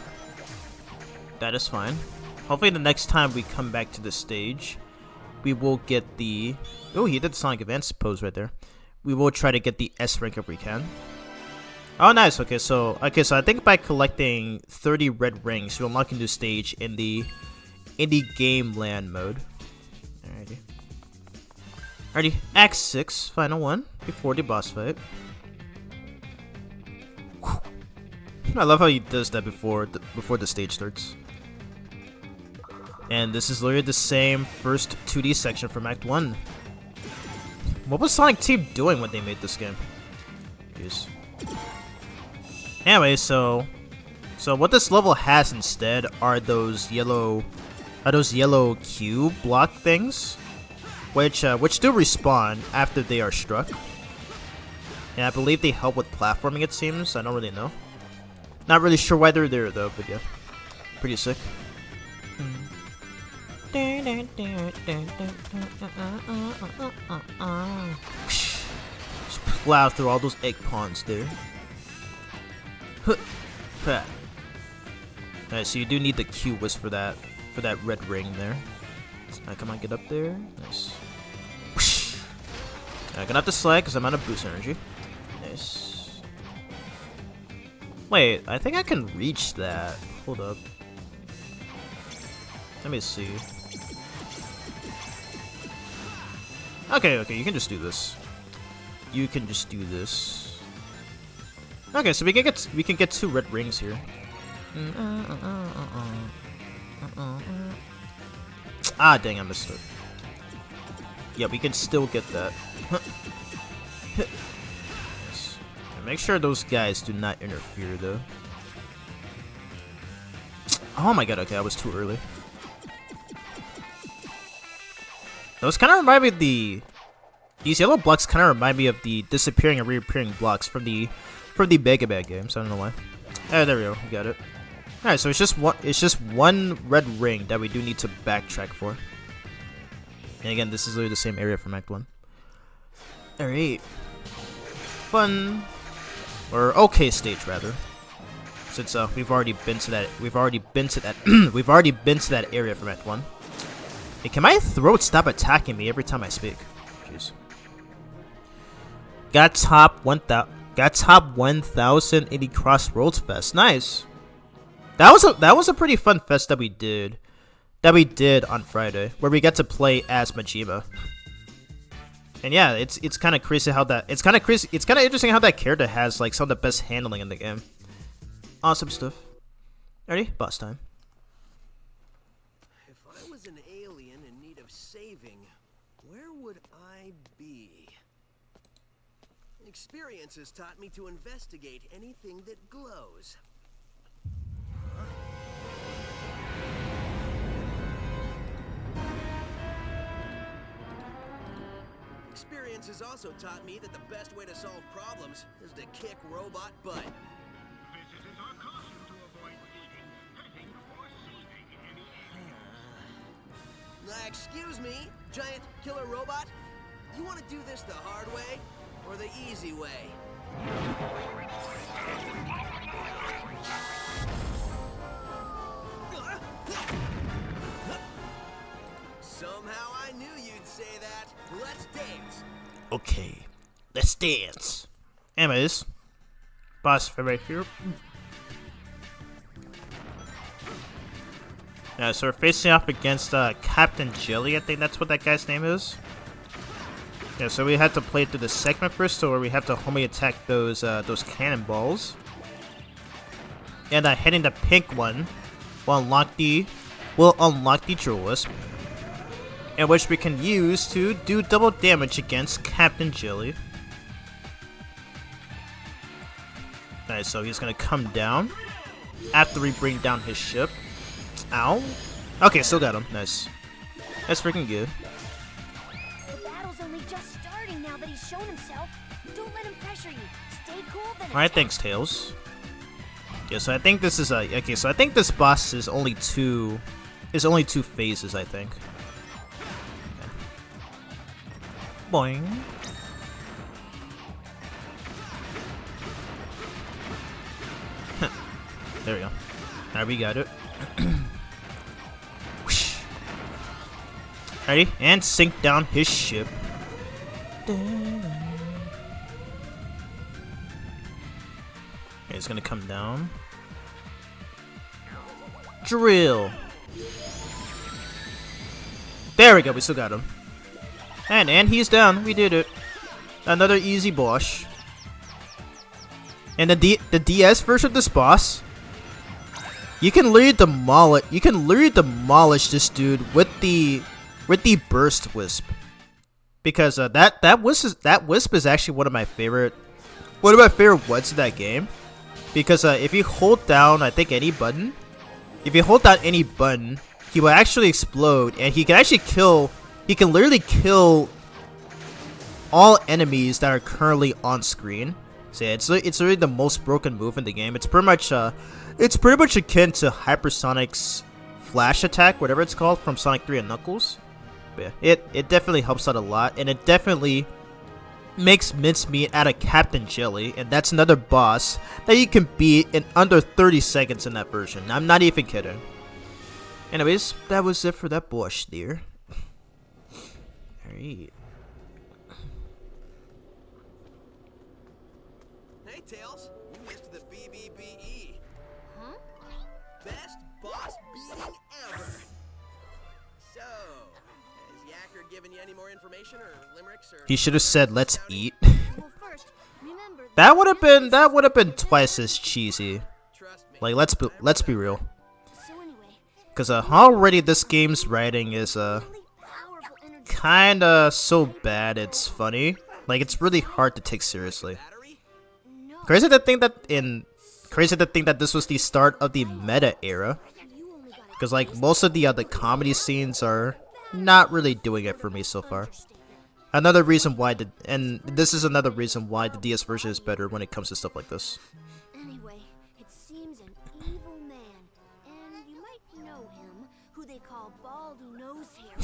That is fine. Hopefully the next time we come back to the stage, we will get the... Oh, he did the Sonic Advance pose right there. We will try to get the S rank if we can. Oh, nice. Okay, so I think by collecting 30 red rings, you unlock a new stage in the game land mode. Alrighty, Act 6, final one before the boss fight. Whew. I love how he does that before the stage starts. And this is literally the same first 2D section from Act 1. What was Sonic Team doing when they made this game? Jeez. Anyway, so what this level has instead are those yellow cube block things, which do respawn after they are struck. And I believe they help with platforming, it seems. I don't really know. Not really sure why they're there though, but yeah. Pretty sick. Just plow through all those egg pawns there. Alright, so you do need the Q wisp for that red ring there. Alright, come on, get up there. Nice. I'm gonna have to slide because I'm out of boost energy. Nice. Wait, I think I can reach that. Hold up. Let me see. Okay, you can just do this. You can just do this. Okay, so we can get 2 red rings here. Ah, dang, I missed it. Yeah, we can still get that. Yes. Make sure those guys do not interfere, though. Oh my god, okay, I was too early. Those kind of remind me of these yellow blocks kind of remind me of the disappearing and reappearing blocks from the Mega Man games. I don't know why. Oh, there we go. We got it. All right, so it's just one red ring that we do need to backtrack for. And again, this is literally the same area from Act 1. All right. Fun or okay stage rather. Since we've already been to that area from Act 1. Hey, can my throat stop attacking me every time I speak? Jeez. Got top 1,000 in the Crossroads Fest. Nice. That was a pretty fun fest that we did on Friday, where we got to play as Majima. And yeah, it's kind of crazy how that it's kind of interesting how that character has like some of the best handling in the game. Awesome stuff. Ready? Boss time. If I was an alien in need of saving, where would I be? Experience has taught me to investigate anything that glows. Experience has also taught me that the best way to solve problems is to kick robot butt. Visitors are cautioned to avoid eating, petting, or seizing any aliens. Excuse me, giant killer robot? You want to do this the hard way or the easy way? Somehow I knew you'd say that. Let's dance. Okay, let's dance. Anyways, boss fight right here. Yeah, so we're facing off against Captain Jelly. I think that's what that guy's name is. Yeah, so we had to play through the segment first, so where we have to homie attack those cannonballs. and hitting the pink one will unlock the Drill Wisp, in which we can use to do double damage against Captain Jelly. Nice, so he's gonna come down after we bring down his ship. Ow. Okay, still got him. Nice. That's freaking good. The battle's only just starting now that he's shown himself. Don't let him pressure you. Stay cool, then Alright, thanks, Tails. Yeah, so I think this is a okay, so I think this boss is only two phases, I think. Okay. Boing. There we go. Alright, we got it. Whoosh. Ready? And sink down his ship. Okay, he's gonna come down. Drill. There we go, we still got him. And he's down. We did it. Another easy boss. And the DS version of this boss, you can literally demolish this dude with the burst wisp. Because that wisp is actually one of my favorite ones in that game. Because if you hold down any button, he will actually explode, and he can literally kill all enemies that are currently on screen. So yeah, it's really the most broken move in the game. It's pretty much akin to Hypersonic's flash attack, whatever it's called, from Sonic 3 and Knuckles. But yeah, it definitely helps out a lot, and it definitely makes mincemeat out of Captain Jelly, and that's another boss that you can beat in under 30 seconds in that version. I'm not even kidding. Anyways, that was it for that boss there. Alright. Hey, Tails, you missed the BBBE. Huh? Best boss beating ever. So, has Yacker given you any more information or limericks or? He should have said, "Let's eat." Well, first, remember That would have been twice as cheesy. Trust me. Like, let's be real. So anyway, Cause already this game's writing is really powerful energy. kinda so bad it's funny. Like, it's really hard to take seriously. Battery? No, Crazy to think that this was the start of the meta era. you only got a Cause like most of the other comedy scenes are not really doing it for me so far. Another reason why this is another reason why the DS version is better when it comes to stuff like this. Anyway, it seems an evil man, and you might know him, who they call Baldy Nosehair.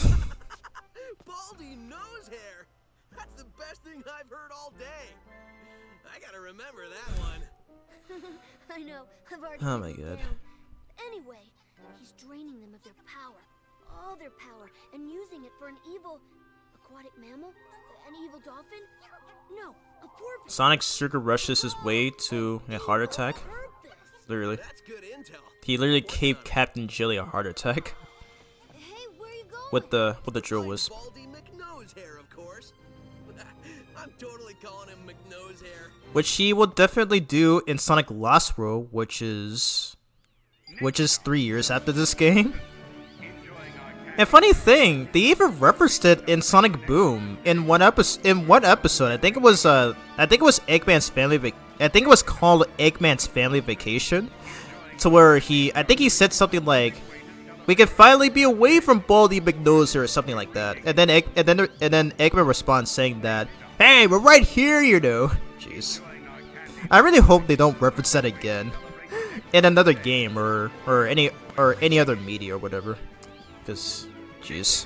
Baldy nose hair. That's the best thing I've heard all day. I gotta remember that one. I know, I've already Oh my written it God. down. Anyway, he's draining them of their power, all their power, and using it for an evil aquatic mammal, an evil dolphin. No, a porpoise. Sonic sugar rushes his way to a heart attack. Purpose. Literally, That's good intel. he literally gave Captain Jelly a heart attack Hey, where you going? with the drill Like wisp. Baldy McNosehair, of course. I'm totally calling him McNosehair. Which he will definitely do in Sonic Lost World, which is 3 years after this game. And funny thing, they even referenced it in Sonic Boom in one episode. I think it was Eggman's family. I think it was called Eggman's Family Vacation, to where I think he said something like, "We can finally be away from Baldy McNoser," or something like that. And then Eggman responds saying that, "Hey, we're right here, you know." Jeez. I really hope they don't reference that again in another game or any other media or whatever. Cause, jeez.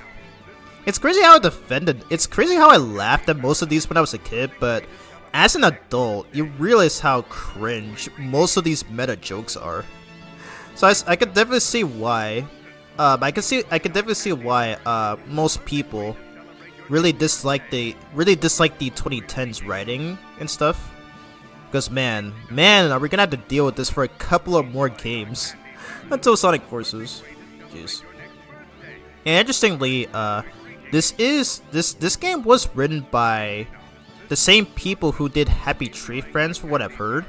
It's crazy how I laughed at most of these when I was a kid, but as an adult, you realize how cringe most of these meta jokes are. So I could definitely see why. I could definitely see why most people really dislike the 2010s writing and stuff. Because man, are we gonna have to deal with this for a couple of more games until Sonic Forces? Jeez. And interestingly, this game was written by the same people who did Happy Tree Friends, from what I've heard.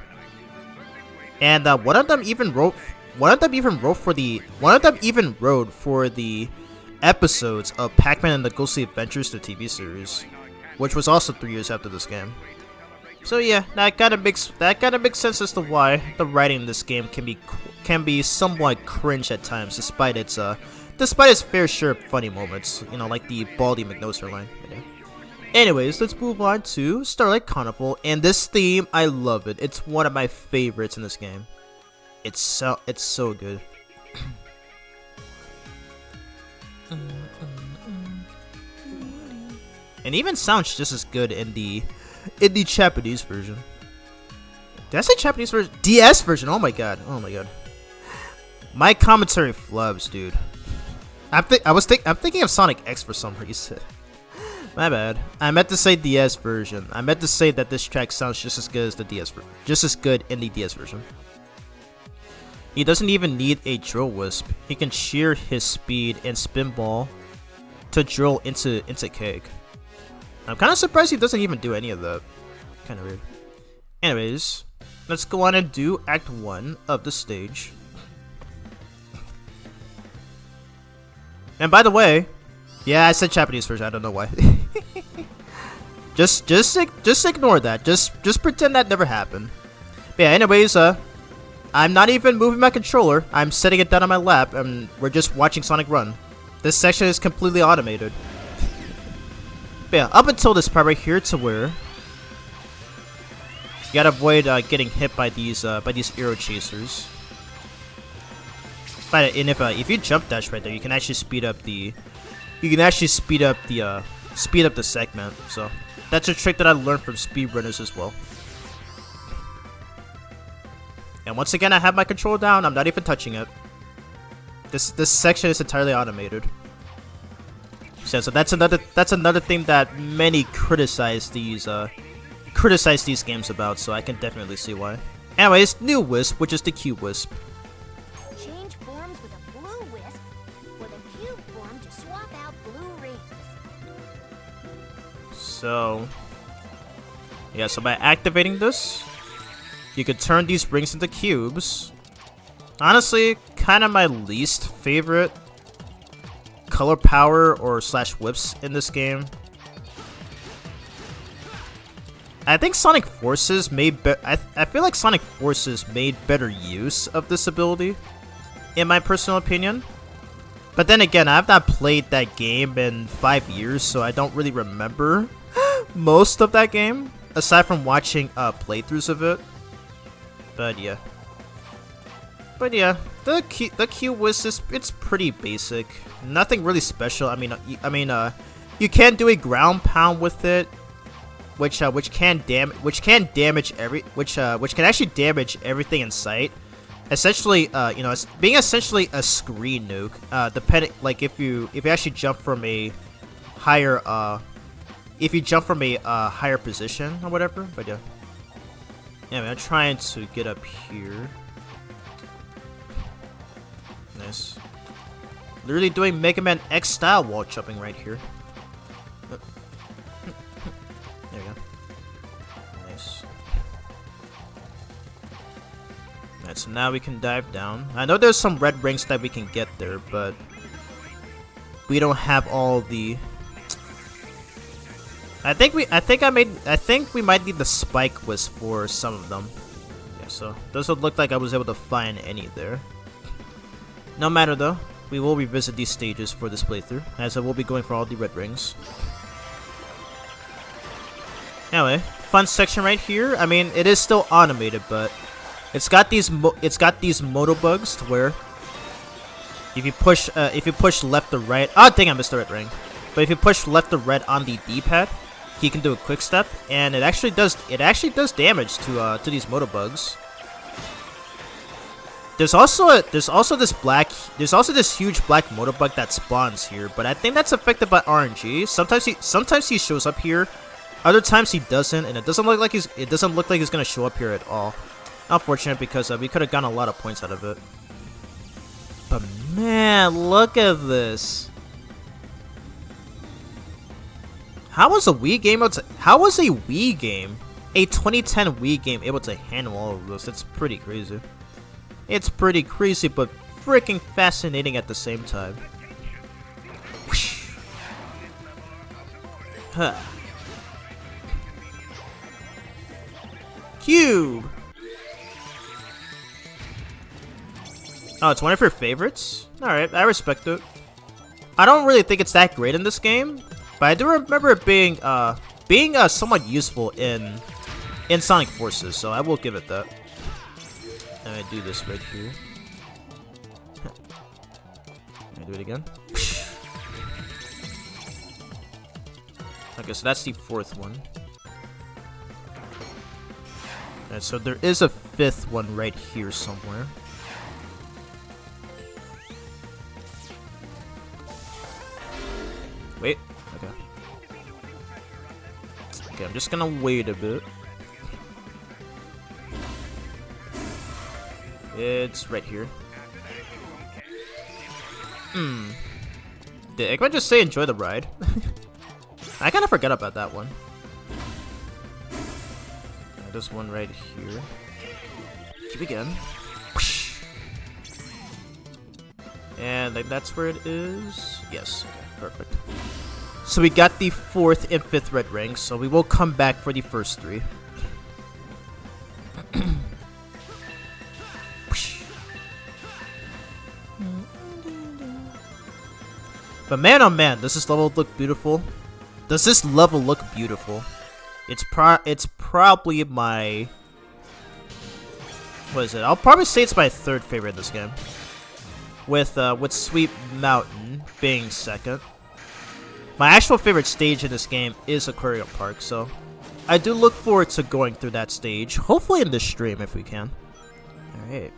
and one of them even wrote for the episodes of Pac-Man and the Ghostly Adventures, the TV series, which was also 3 years after this game. So yeah, that kind of makes sense as to why the writing in this game can be somewhat cringe at times, despite its fair share of funny moments. You know, like the Baldy McNoser line. Yeah. Anyways, let's move on to Starlight Carnival, and this theme, I love it. It's one of my favorites in this game. It's so good. And even sounds just as good in the Japanese version. Did I say Japanese version? DS version. Oh my god. My commentary flubs, dude. I'm thinking of Sonic X for some reason. My bad. I meant to say DS version. I meant to say that this track sounds just as good as the DS version. Just as good in the DS version. He doesn't even need a drill wisp. He can shear his speed and spinball to drill into cake. I'm kind of surprised he doesn't even do any of that. Kind of weird. Anyways, let's go on and do Act 1 of the stage. And by the way, yeah, I said Japanese version. I don't know why. just ignore that. Just pretend that never happened. But yeah. Anyways, I'm not even moving my controller. I'm setting it down on my lap, and we're just watching Sonic run. This section is completely automated. But yeah, up until this part right here, to where you gotta avoid getting hit by these arrow chasers. But and if you jump dash right there, you can actually speed up the segment. So that's a trick that I learned from speedrunners as well. And once again, I have my control down. I'm not even touching it. This section is entirely automated. So that's another thing that many criticize these games about. So I can definitely see why. Anyways, new wisp, which is the cube wisp. Change forms with a blue wisp for the cube form to swap out blue rings. So yeah, so by activating this, you could turn these rings into cubes. Honestly, kind of my least favorite color power or slash whips in this game. I think Sonic Forces I feel like Sonic Forces made better use of this ability, in my personal opinion. But then again, I've not played that game in 5 years, so I don't really remember most of that game, aside from watching playthroughs of it. But yeah, the Q wisp, it's pretty basic. Nothing really special. I mean, you can do a ground pound with it, which can actually damage everything in sight. Essentially, it's being essentially a screen nuke. Depending, like if you actually jump from a higher position or whatever. But yeah. Yeah, I'm trying to get up here. Nice. Literally doing Mega Man X style wall jumping right here. There we go. Nice. Alright, so now we can dive down. I know there's some red rings that we can get there, but we don't have all the. I think we might need the spike wisp for some of them. Yeah, so doesn't look like I was able to find any there. No matter though, we will revisit these stages for this playthrough, as I will be going for all the red rings. Anyway, fun section right here. I mean, it is still automated, but it's got these moto bugs to where if you push left or right. Oh dang, I missed the red ring. But if you push left or right on the D-pad, he can do a quick step, and it actually does damage to these moto bugs. There's also this huge black moto bug that spawns here, but I think that's affected by RNG. Sometimes he shows up here, other times he doesn't, and it doesn't look like he's gonna show up here at all. Unfortunate, because we could have gotten a lot of points out of it. But man, look at this. How was a Wii game a 2010 Wii game able to handle all of this. It's pretty crazy. It's pretty crazy, but freaking fascinating at the same time. Whoosh. Huh. Cube! Oh, it's one of your favorites? Alright, I respect it. I don't really think it's that great in this game, but I do remember it being somewhat useful in Sonic Forces, so I will give it that. And I do this right here. Can I do it again? Okay, so that's the 4th one. Alright, so there is a 5th one right here somewhere. Wait, okay. Okay, I'm just gonna wait a bit. It's right here. Did Eggman just say enjoy the ride? I kinda forgot about that one. There's one right here. Keep again. And like that's where it is. Yes, okay, perfect. So we got the 4th and 5th red rings, so we will come back for the first 3. But man oh man, does this level look beautiful? Does this level look beautiful? It's probably my... What is it? I'll probably say it's my 3rd favorite in this game. With Sweet Mountain being 2nd. My actual favorite stage in this game is Aquarium Park, so I do look forward to going through that stage. Hopefully in this stream if we can. Alright.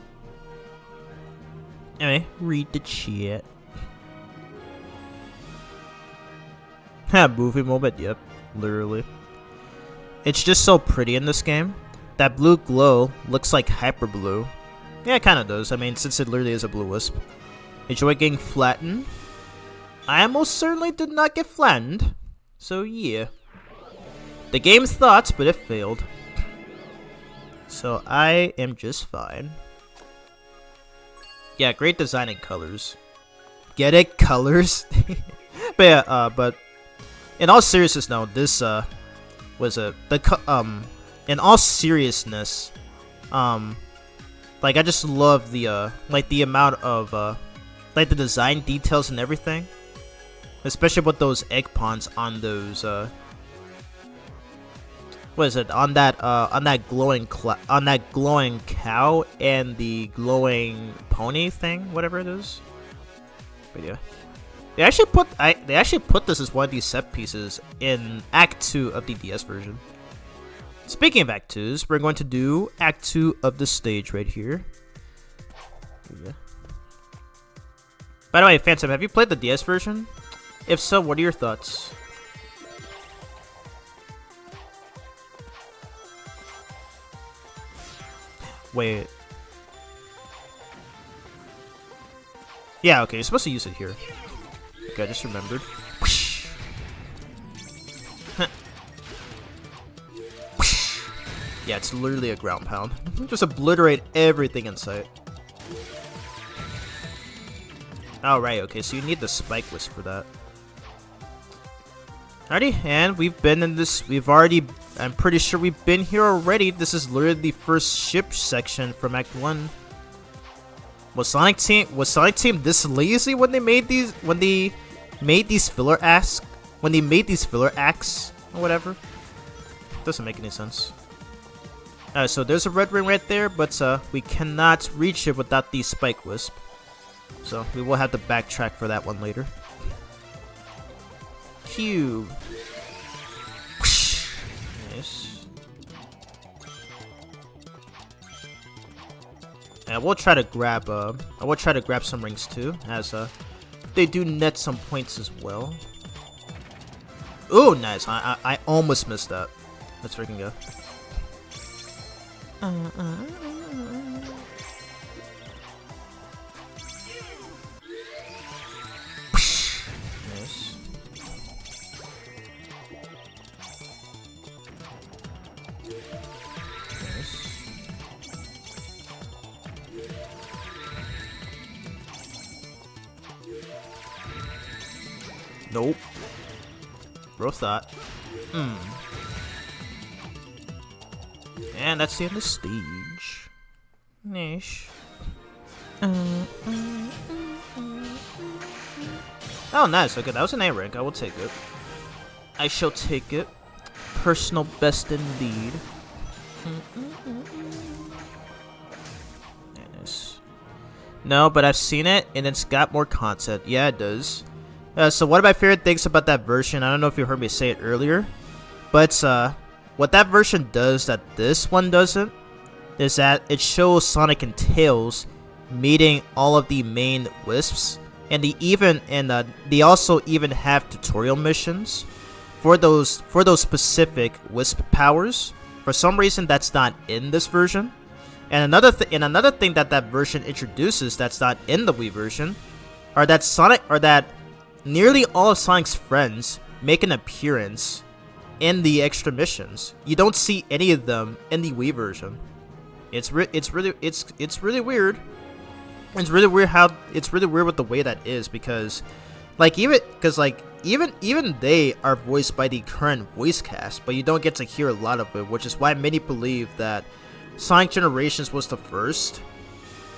Anyway, read the chat. Ha, movie moment, yep. Literally. It's just so pretty in this game. That blue glow looks like hyper blue. Yeah, it kinda does. I mean, since it literally is a blue wisp. Enjoy getting flattened? I most certainly did not get flattened. So yeah. The game thought, but it failed. So I am just fine. Yeah, great design and colors. Get it? Colors? But yeah, but in all seriousness now, this was in all seriousness, like I just love the like the amount of like the design details and everything, especially with those egg pawns on those what is it, on that glowing cow and the glowing pony thing, whatever it is. But yeah. They actually put this as one of these set pieces in Act 2 of the DS version. Speaking of Act 2s, we're going to do Act 2 of the stage right here. Yeah. By the way, Phantom, have you played the DS version? If so, what are your thoughts? Wait. Yeah, okay, you're supposed to use it here. Okay, I just remembered. Yeah, it's literally a ground pound. Just obliterate everything in sight. Alright, okay, so you need the spike wisp for that. Alrighty, and we've been in this, I'm pretty sure we've been here already. This is literally the first ship section from Act 1. Was Sonic Team this lazy when they made these filler acts? Or whatever? Doesn't make any sense. Alright, so there's a red ring right there, but we cannot reach it without the spike wisp. So we will have to backtrack for that one later. Cube. Nice. And we'll try to grab some rings too, as they do net some points as well. Ooh, nice. I almost missed that. Let's freaking go. Nice. Nope. Growth thought. And that's the end of the stage. Nice. Oh, nice. Okay, that was an A rank. I will take it. I shall take it. Personal best indeed. Nice. No, but I've seen it, and it's got more content. Yeah, it does. So one of my favorite things about that version, I don't know if you heard me say it earlier, but what that version does that this one doesn't, is that it shows Sonic and Tails meeting all of the main Wisps, and they also even have tutorial missions for those specific Wisp powers. For some reason, that's not in this version. And another thing that that version introduces that's not in the Wii version are that nearly all of Sonic's friends make an appearance in the extra missions. You don't see any of them in the Wii version. It's really weird. It's really weird with the way that is, because even they are voiced by the current voice cast, but you don't get to hear a lot of it, which is why many believe that Sonic Generations was the first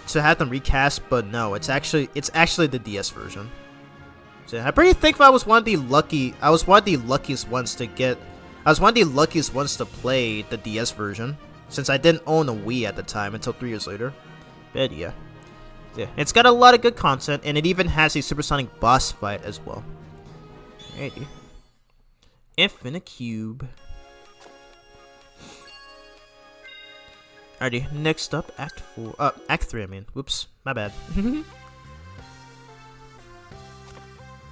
to have them recast, but no, it's actually the DS version. So I'm pretty thankful I was one of the luckiest ones to play the DS version, since I didn't own a Wii at the time until 3 years later. But yeah, it's got a lot of good content, and it even has a Supersonic boss fight as well. Alrighty. Infinite Cube. Alrighty, next up, Act 3, I mean. Whoops, my bad.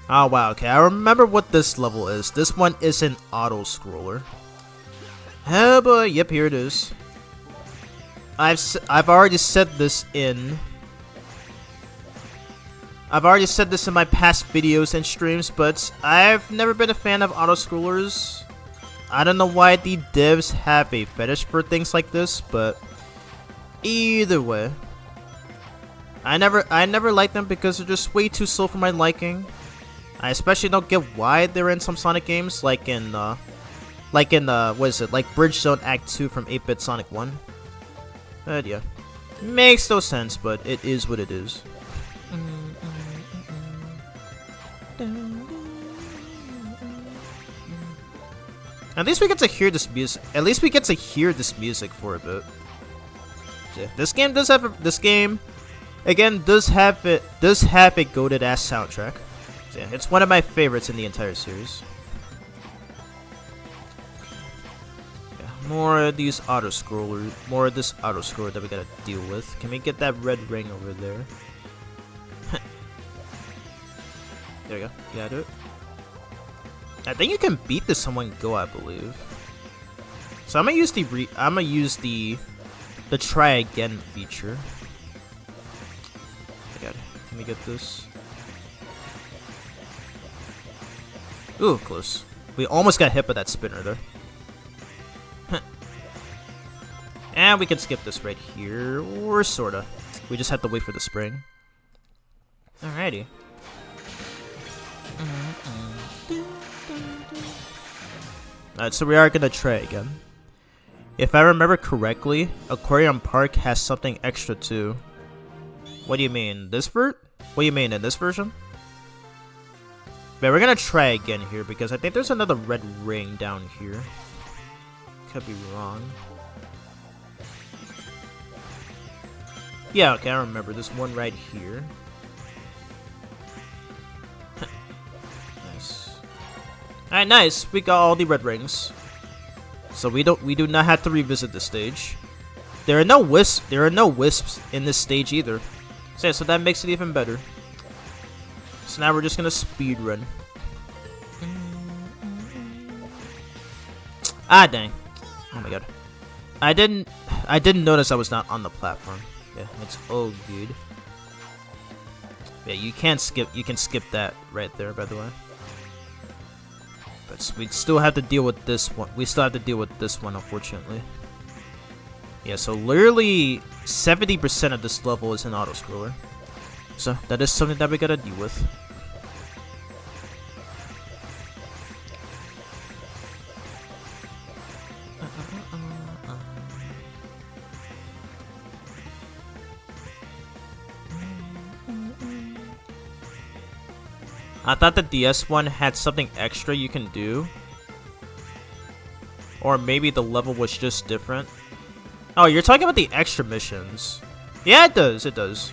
Oh wow, okay, I remember what this level is. This one is an auto-scroller. Oh boy, yep, here it is. I've already said this in my past videos and streams, but I've never been a fan of auto-scrollers. I don't know why the devs have a fetish for things like this, but either way, I never like them because they're just way too slow for my liking. I especially don't get why they're in some Sonic games, like in what is it, like Bridge Zone Act 2 from 8-Bit Sonic 1. But yeah, makes no sense, but it is what it is. At least we get to hear this music. For a bit. Yeah, this game does have a goated ass soundtrack. Yeah, it's one of my favorites in the entire series. Yeah, more of this auto-scroller that we gotta deal with. Can we get that red ring over there? There we go. Got it. I think you can beat this in one go, I believe. So I'm gonna use the try again feature. I got it. Let me get this. Ooh, close. We almost got hit by that spinner there. And we can skip this right here, or sorta. We just have to wait for the spring. Alrighty. Alright, so we are gonna try again. If I remember correctly, Aquarium Park has something extra too. What do you mean? What do you mean in this version? But we're gonna try again here because I think there's another red ring down here. Could be wrong. Yeah, okay, I remember. There's one right here. Nice. Alright, nice. We got all the red rings. So we do not have to revisit this stage. There are no wisps in this stage either. So, yeah, so that makes it even better. So now we're just gonna speed run. Ah, dang. Oh my god. I didn't notice I was not on the platform. Yeah, it's all good. Yeah, you can skip that right there, by the way. But we still have to deal with this one. Unfortunately. Yeah, so literally 70% of this level is an auto-scroller. So that is something that we gotta deal with. I thought the DS one had something extra you can do. Or maybe the level was just different. Oh, you're talking about the extra missions. Yeah, it does. It does.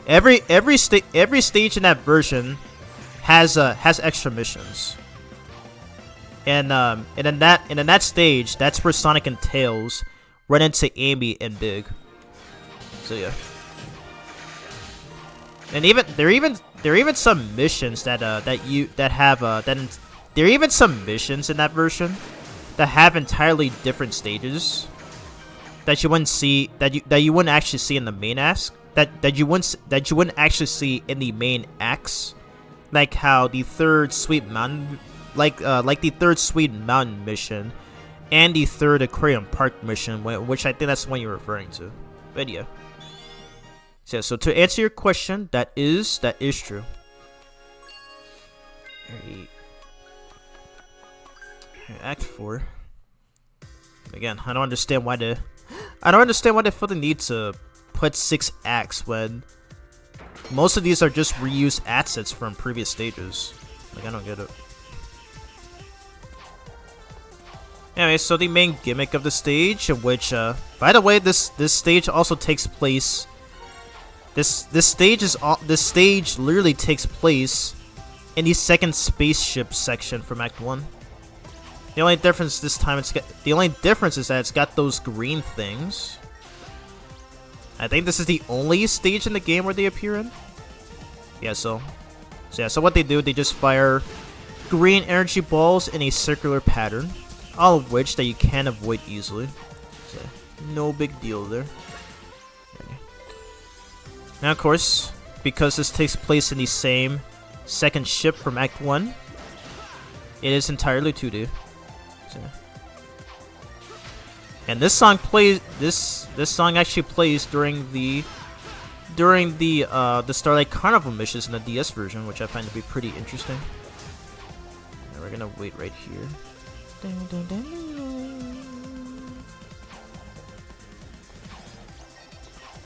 Every stage in that version has extra missions. And in that stage, that's where Sonic and Tails run into Amy and Big. So yeah. And there are even some missions that there are even some missions in that version that have entirely different stages that you wouldn't actually see in the main acts that you wouldn't actually see in the main acts, like how the third Sweet Mountain the third Sweet Mountain mission and the third Aquarium Park mission, which I think that's the one you're referring to. But yeah. So to answer your question, that is true. Act 4. Again, I don't understand why they feel the need to put 6 acts when most of these are just reused assets from previous stages. Like, I don't get it. Anyway, so the main gimmick of the stage, in which, by the way, this stage also takes place. This stage literally takes place in the second spaceship section from Act 1. The only difference this time is that it's got those green things. I think this is the only stage in the game where they appear in. Yeah, so what they do, they just fire green energy balls in a circular pattern, all of which that you can avoid easily. So, no big deal there. Now, of course, because this takes place in the same second ship from Act 1, it is entirely 2D. So. And this song actually plays during the Starlight Carnival missions in the DS version, which I find to be pretty interesting. And we're gonna wait right here.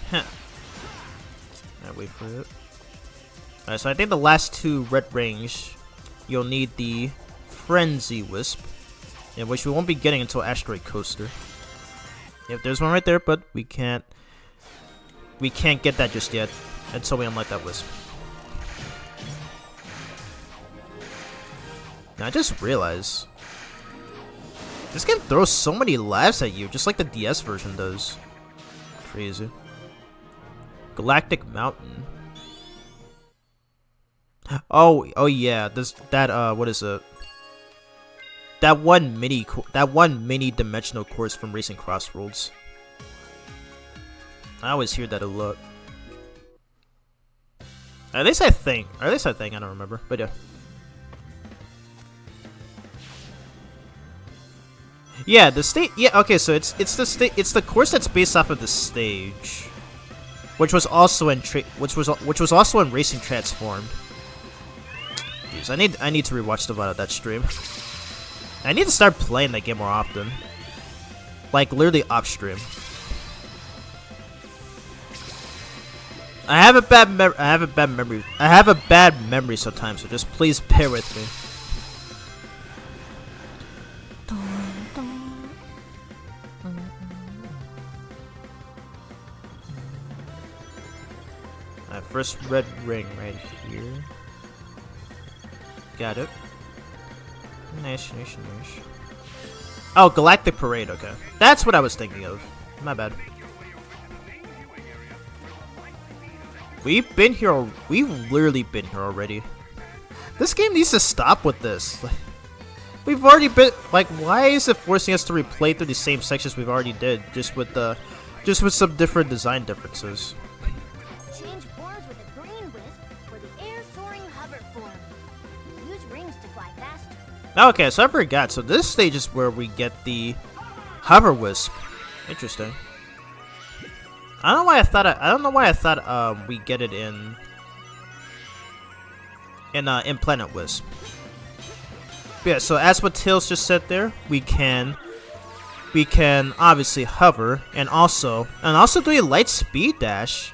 Huh. I wait for it. Alright, so I think the last 2 red rings, you'll need the Frenzy Wisp, in which we won't be getting until Asteroid Coaster. Yep, there's one right there, but we can't get that just yet until we unlock that Wisp. Now I just realized this game throws so many lives at you, just like the DS version does. Crazy. Galactic Mountain. Oh yeah, what is it? That one mini dimensional course from Racing Crossroads. I always hear that a lot. At least I think, I don't remember, but yeah. Yeah, the state. Yeah, okay, so it's the course that's based off of the stage, which was also in Racing Transformed. Jeez, I need to rewatch the VOD of that stream. I need to start playing that game more often, like literally off stream. I have a bad memory sometimes, so just please bear with me. First red ring right here. Got it. Nice. Oh, Galactic Parade, okay. That's what I was thinking of. My bad. We've literally been here already. This game needs to stop with this. We've already been, like, why is it forcing us to replay through the same sections we've already did, just with some different design differences? Change forms with a green wisp for the air-soaring hover form. Use rings to fly faster. Okay, so I forgot. So this stage is where we get the hover wisp. Interesting. I don't know why I thought we get it in Planet Wisp. But yeah, so as what Tails just said there, we can obviously hover and also do a light speed dash.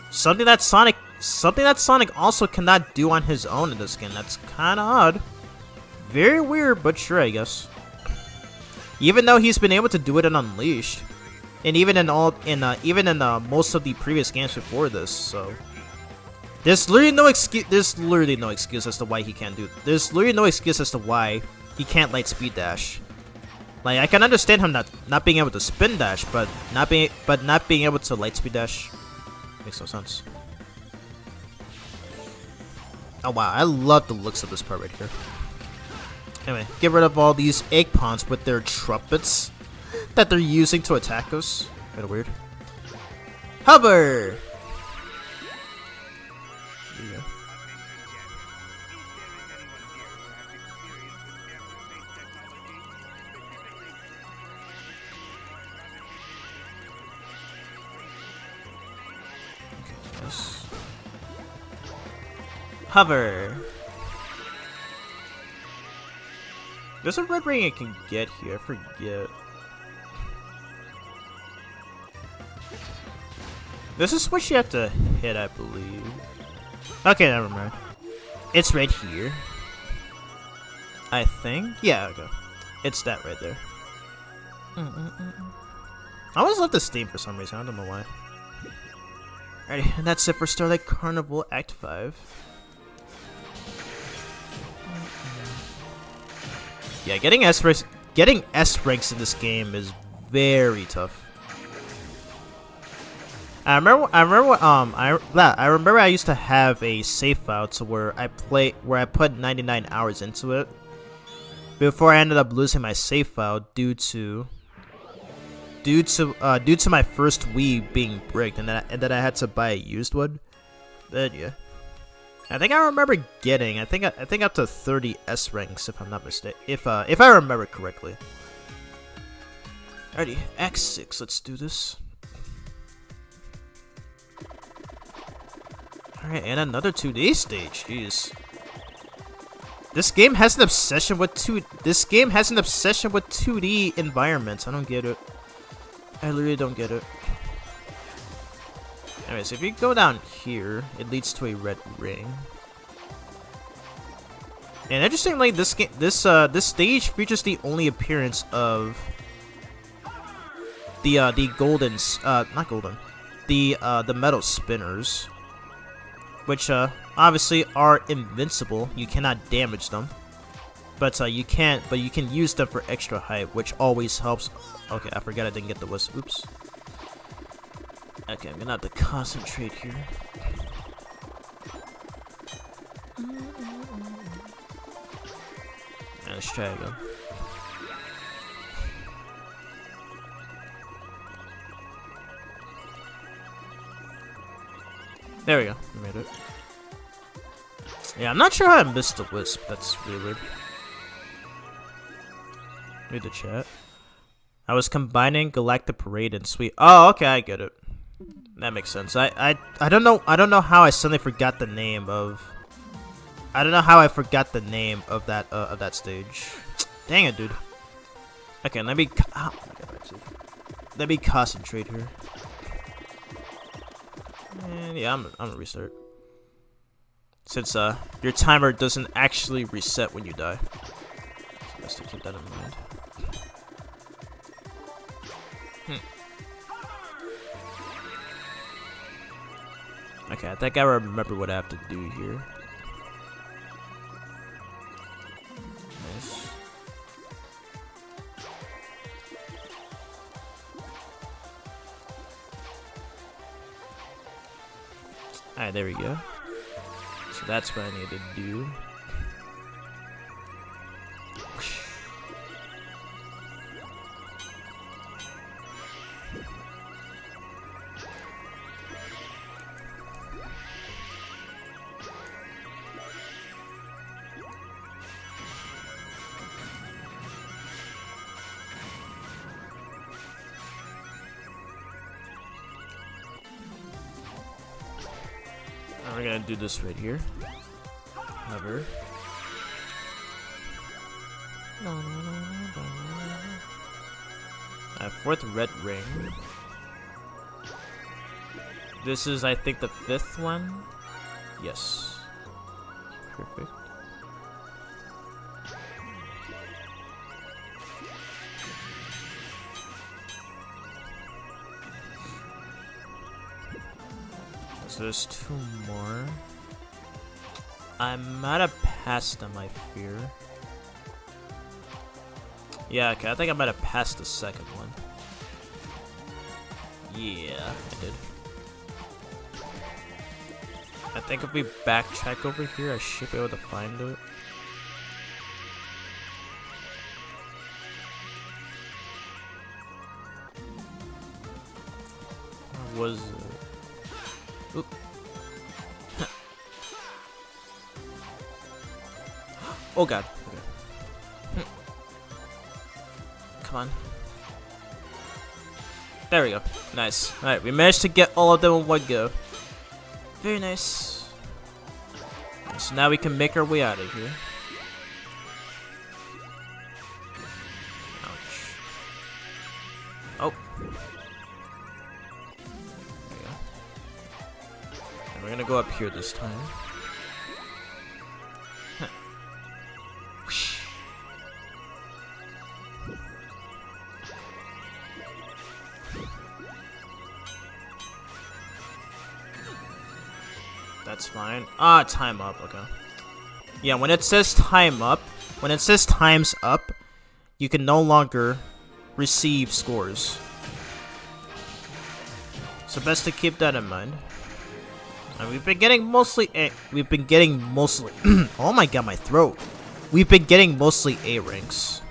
Something that Sonic something that Sonic also cannot do on his own in this game. That's kind of odd. Very weird, but sure, I guess. Even though he's been able to do it in Unleashed, and even in most of the previous games before this, so there's literally no excuse. There's literally no excuse as to why he can't do it. There's literally no excuse as to why he can't light speed dash. Like I can understand him not being able to spin dash, but not being able to light speed dash makes no sense. Oh wow, I love the looks of this part right here. Anyway, get rid of all these egg pawns with their trumpets that they're using to attack us. Kinda weird. Hover! There you go. Okay, yes. Hover! There's a red ring I can get here, I forget. There's a switch you have to hit, I believe. Okay, never mind. It's right here. I think? Yeah, okay. It's that right there. I always love this theme for some reason, I don't know why. Alrighty, and that's it for Starlight Carnival Act 5. Yeah, getting S ranks in this game is very tough. I remember I used to have a save file to where I put 99 hours into it before I ended up losing my save file due to my first Wii being bricked, and then I had to buy a used one. But yeah. I think I remember getting I think up to 30 S ranks if I'm not mistaken. If I remember correctly. Alrighty, Act 6, let's do this. Alright, and another 2D stage, jeez. This game has an obsession with 2D environments. I don't get it. I literally don't get it. Anyway, so if you go down here, it leads to a red ring. And interestingly, this stage features the only appearance of the metal spinners, which obviously are invincible. You cannot damage them, but you can use them for extra height, which always helps. Okay, I forgot I didn't get the wisp. Oops. Okay, I'm gonna have to concentrate here. Let's try again. There we go. I made it. Yeah, I'm not sure how I missed the wisp. That's really weird. Read the chat. I was combining Galactic Parade and Sweet. Oh, okay, I get it. That makes sense. I don't know how I suddenly forgot the name of. I don't know how I forgot the name of that stage. Dang it, dude. Okay, let me. Oh, let me concentrate here. And yeah, I'm gonna restart. Since your timer doesn't actually reset when you die, so best to keep that in mind. Okay, I think I remember what I have to do here. Nice. Alright, there we go. So that's what I need to do. We're gonna do this right here. Hover. Fourth red ring. This is, I think, the fifth one. Yes. Perfect. So there's 2 more. I might have passed them, I fear. Yeah, okay, I think I might have passed the second one. Yeah, I did. I think if we backtrack over here, I should be able to find it. Where was it? Oop. Oh god. Okay. Come on. There we go. Nice. Alright, we managed to get all of them in one go. Very nice. So now we can make our way out of here. Ouch. Oh. There we go. And we're gonna go up here this time. Huh. Whoosh. That's fine. Ah, time up. Okay. Yeah, when it says time up, when it says time's up, you can no longer receive scores. So best to keep that in mind. And we've been getting mostly A. We've been getting mostly. Oh my god, my throat. We've been getting mostly A ranks.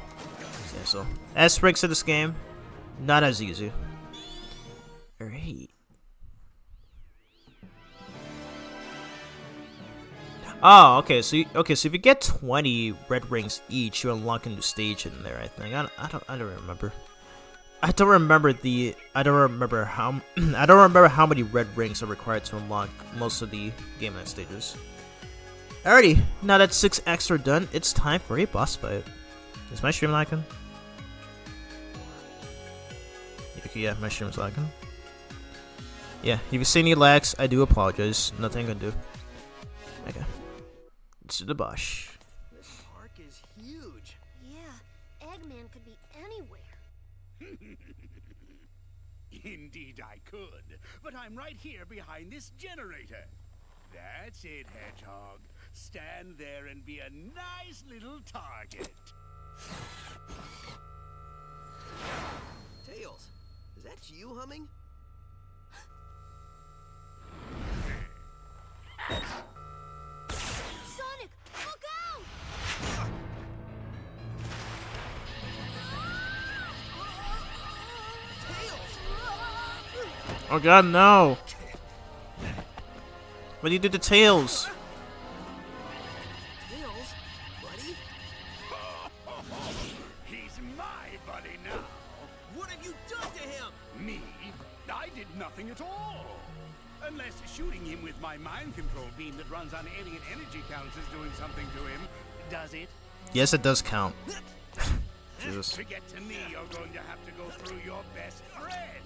Yeah, so S ranks in this game, not as easy. Alright. Oh, okay. So if you get 20 red rings each, you unlock a new stage in there. I think. I don't remember. I don't remember how many red rings are required to unlock most of the game night stages. Alrighty, now that 6 acts are done, it's time for a boss fight. Is my stream lagging? Okay, yeah, my stream's lagging. Yeah, if you see any lags, I do apologize. Nothing I can do. Okay. To the boss. This park is huge. Yeah, Eggman could be anywhere. Indeed I could, but I'm right here behind this generator. That's it, Hedgehog. Stand there and be a nice little target. Tails, is that you humming? Sonic, look out! Oh god, no! What do you do to Tails? Tails, buddy? He's my buddy now. What have you done to him? Me? I did nothing at all. Unless shooting him with my mind control beam that runs on alien energy counts is doing something to him. Does it? Yes, it does count. Jesus. To get to me, you're going to have to go through your best friend.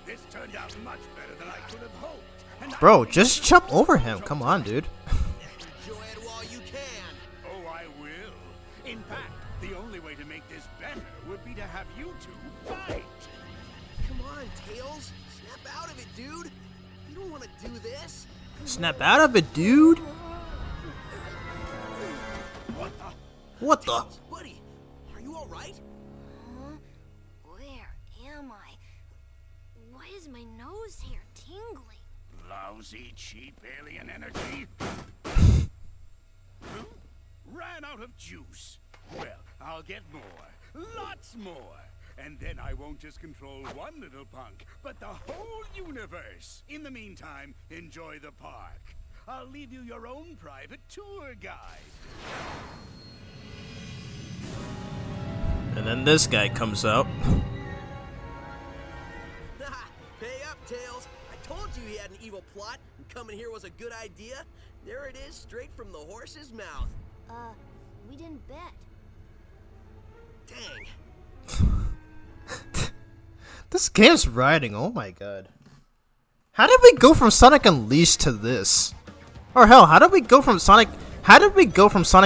This turned out much better than I could have hoped. And Bro, just jump over him. Come on, dude. Enjoy it while you can. Oh, I will. In fact, the only way to make this better would be to have you two fight. Come on, Tails. Snap out of it, dude. You don't want to do this. Snap out of it, dude. What the? What the? Tails, buddy, are you all right? Huh? Where am I? Why is my nose hair tingling? Lousy, cheap alien energy. Ran out of juice. Well, I'll get more. Lots more. And then I won't just control one little punk, but the whole universe. In the meantime, enjoy the park. I'll leave you your own private tour guide. And then this guy comes out. Pay up, Tails. I told you he had an evil plot, and coming here was a good idea. There it is, straight from the horse's mouth. We didn't bet. Dang. This game's riding. Oh my god. How did we go from Sonic Unleashed to this? Or hell, how did we go from Sonic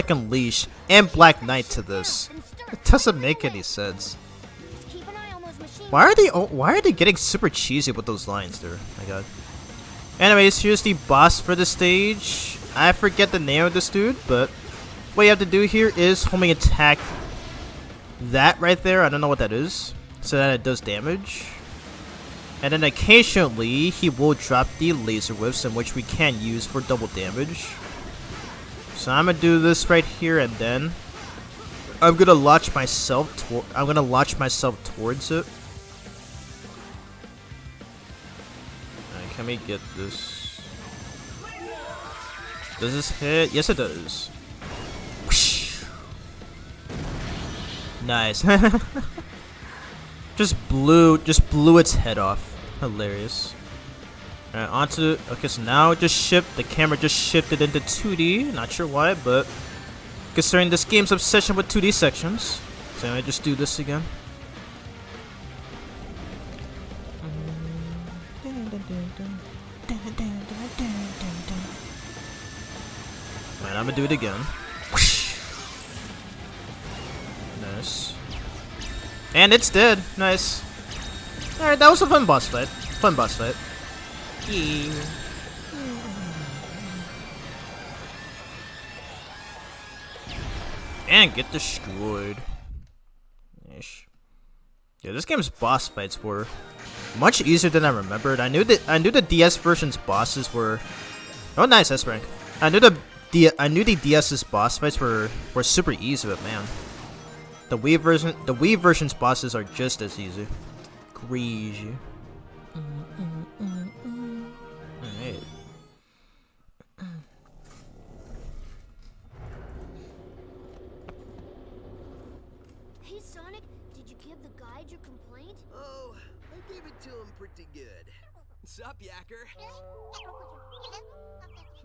Unleashed and Black Knight to this? It doesn't make any sense. Just keep an eye on those machines. Why are they getting super cheesy with those lines there? My god. Anyways, here's the boss for the stage. I forget the name of this dude, but what you have to do here is homing attack that right there. I don't know what that is. So that it does damage. And then occasionally he will drop the laser whiffs, in which we can use for double damage. So I'm gonna do this right here, and then I'm gonna launch myself towards it. Alright, can we get this? Does this hit? Yes, it does. Whoosh. Nice. just blew its head off. Hilarious. Alright, onto. Okay, so now it just shipped. The camera just shifted into 2D. Not sure why, but considering this game's obsession with 2D sections, so I just do this again. Alright, I'm gonna do it again. Nice. And it's dead. Nice. Alright, that was a fun boss fight. Yeah. And get destroyed. Ish. Yeah, this game's boss fights were much easier than I remembered. I knew the DS version's bosses were. Oh, nice S rank. I knew the DS's boss fights were super easy, but man, the Wii version's bosses are just as easy. Crazy. Alright. Hey, Sonic, did you give the guide your complaint? Oh, I gave it to him pretty good. Sup, Yacker?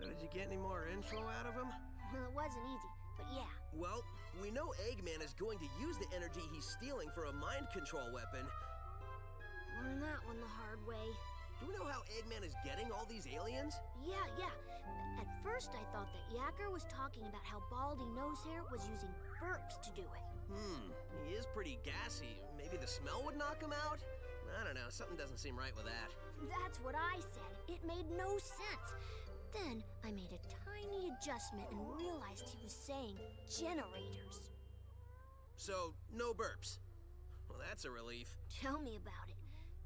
So did you get any more info out of him? Well, it wasn't easy, but yeah. Well, we know Eggman is going to use the energy he's stealing for a mind control weapon. Learned that one the hard way. Do we know how Eggman is getting all these aliens? Yeah. At first, I thought that Yacker was talking about how Baldy Nosehair was using burps to do it. He is pretty gassy. Maybe the smell would knock him out? I don't know, something doesn't seem right with that. That's what I said. It made no sense. Then I made a tiny adjustment and realized he was saying generators. So, no burps. Well, that's a relief. Tell me about it.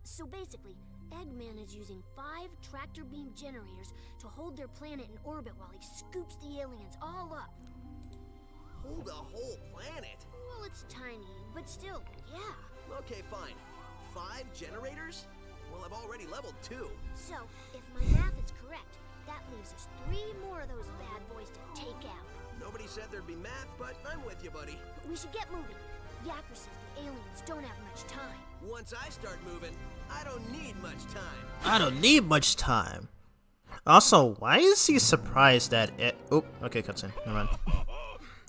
So basically, Eggman is using 5 tractor beam generators to hold their planet in orbit while he scoops the aliens all up. Hold a whole planet? Well, it's tiny, but still, yeah. Okay, fine. 5 generators? Well, I've already leveled 2. So, if my math is correct, that leaves us 3 more of those bad boys to take out. Nobody said there'd be math, but I'm with you, buddy. We should get moving. Yacker says the aliens don't have much time. Once I start moving, I don't need much time. Also, why is he surprised that oh, okay, cutscene. Never mind.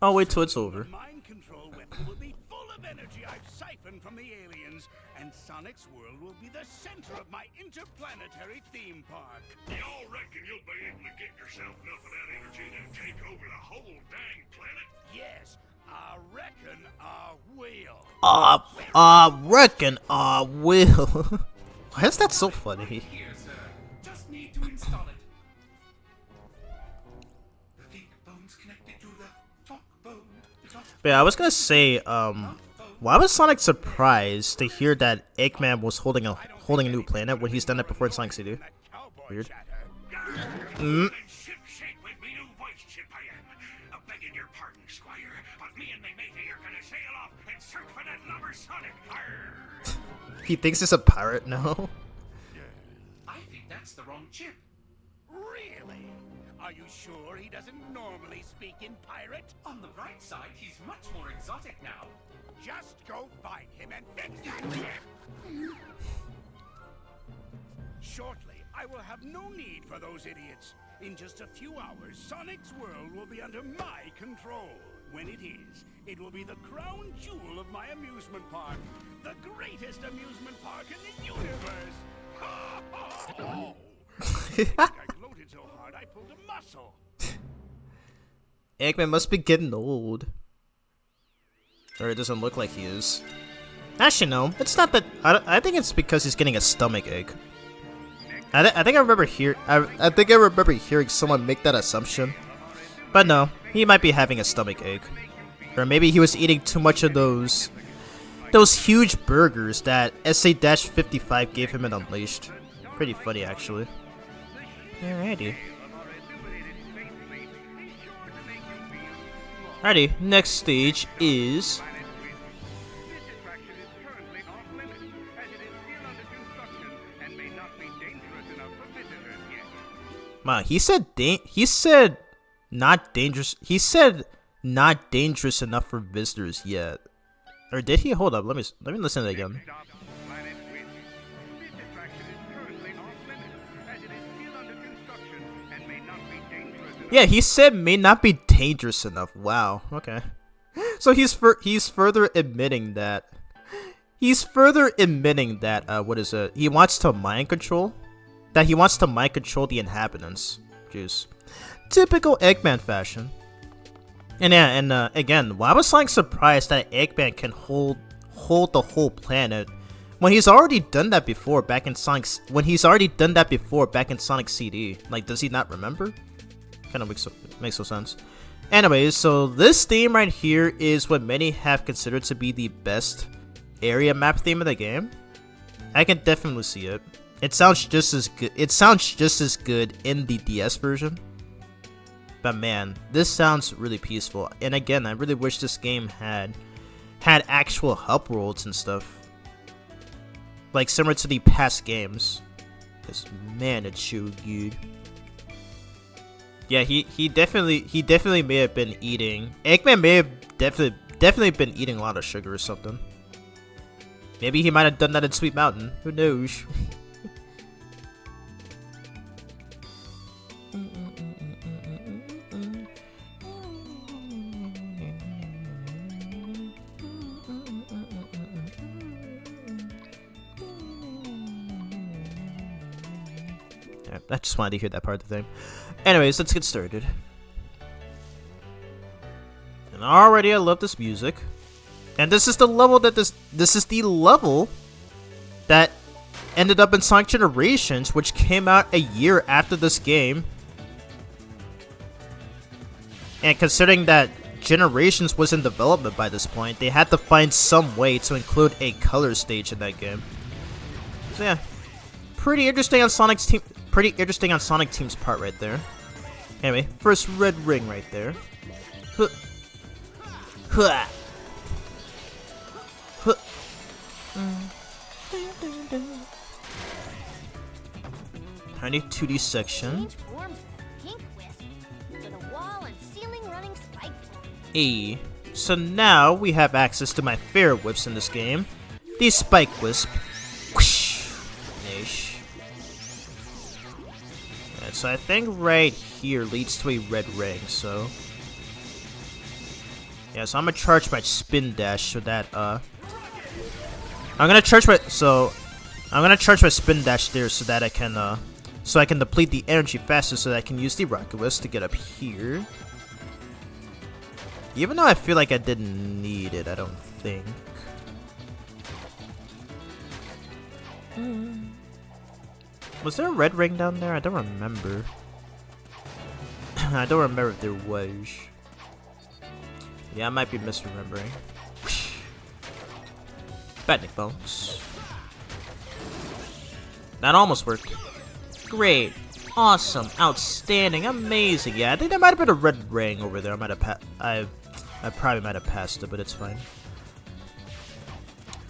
I'll wait till it's over. The mind control weapon will be full of energy I've siphoned from the aliens, and Sonic's world will be the center of my interplanetary theme park. Y'all reckon you'll be able to get yourself enough of that energy to take over the whole dang planet? Yes, I reckon I will. Reckon I will. Why is that so funny? Here, sir. Just need to install it. The think bone's connected to the talk bone. But yeah, I was gonna say, why was Sonic surprised to hear that Eggman was holding a new planet when he's done it before in Sonic CD? Weird. Ship shape with me new voice chip I am. Begging your pardon, Squire, but me and me matey are gonna sail off and search for that lubber Sonic. Arr! He thinks he's a pirate now. I think that's the wrong chip. Really? Are you sure he doesn't normally speak in pirate? On the bright side, he's much more exotic now. Just go find him and fix that chip! Shortly, I will have no need for those idiots. In just a few hours, Sonic's world will be under my control. When it is, it will be the crown jewel of my amusement park. The greatest amusement park in the universe! I gloated so hard I pulled a muscle. Eggman must be getting old. Or it doesn't look like he is. Actually, no. It's not that. I think it's because he's getting a stomach ache. I think I remember hearing someone make that assumption. But no, he might be having a stomach ache. Or maybe he was eating too much of those huge burgers that SA-55 gave him in Unleashed. Pretty funny, actually. Alrighty. Alrighty, next stage is... Wow, he said not dangerous. He said not dangerous enough for visitors yet. Or did he? Hold up, let me listen to it again. Yeah, he said may not be dangerous enough. Wow. Okay. So he's further admitting that. What is it? He wants to mind control. That he wants to mind control the inhabitants. Jeez. Typical Eggman fashion. And yeah, and again, why was Sonic surprised that Eggman can hold the whole planet when he's already done that before back in Sonic CD? Like, does he not remember? Kind of makes no sense. Anyways, so this theme right here is what many have considered to be the best area map theme of the game. I can definitely see it. It sounds just as good. It sounds just as good in the DS version. But man, this sounds really peaceful. And again, I really wish this game had actual hub worlds and stuff, like similar to the past games. Cause man, it's so good. Yeah, he definitely may have been eating. Eggman may have definitely been eating a lot of sugar or something. Maybe he might have done that in Sweet Mountain. Who knows? I just wanted to hear that part of the thing. Anyways, let's get started. And already I love this music. And this is the level that this is the level that ended up in Sonic Generations, which came out a year after this game. And considering that Generations was in development by this point, they had to find some way to include a color stage in that game. So yeah, pretty interesting on Sonic Team's part right there. Anyway, first red ring right there. Huh. Huh. Huh. Tiny 2D section. E. So now we have access to my favorite whips in this game, the Spike Wisp. Whoosh. Nice. And so I think right here leads to a red ring. So yeah, so I'm gonna charge my spin dash so that I'm gonna charge my spin dash there so that I can deplete the energy faster so that I can use the Rocket Wisp to get up here. Even though I feel like I didn't need it, I don't think. Was there a red ring down there? I don't remember. I don't remember if there was. Yeah, I might be misremembering. Batnik Bones. That almost worked. Great. Awesome. Outstanding. Amazing. Yeah, I think there might have been a red ring over there. I probably might have passed it, but it's fine.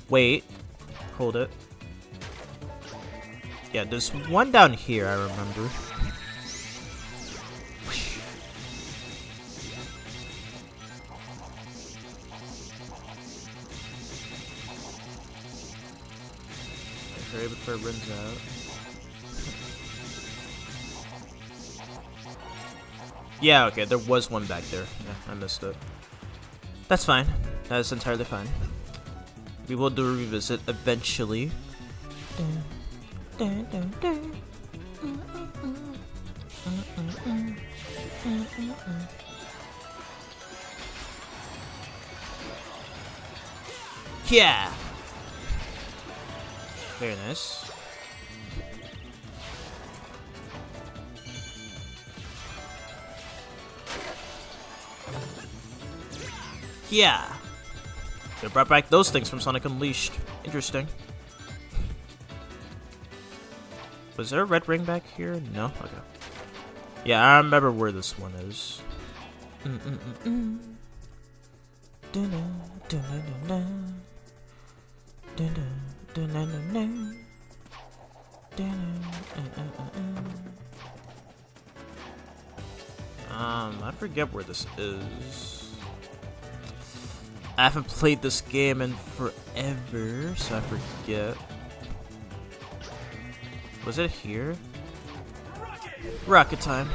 Wait. Hold it. Yeah, there's one down here, I remember. Hurry before it runs out. Yeah, okay, there was one back there. Yeah, I missed it. That's fine. That is entirely fine. We will do a revisit eventually. Yeah. Very nice. Yeah. They brought back those things from Sonic Unleashed. Interesting. Was there a red ring back here? No? Okay. Yeah, I remember where this one is. I forget where this is. I haven't played this game in forever, so I forget. Was it here? Rocket time.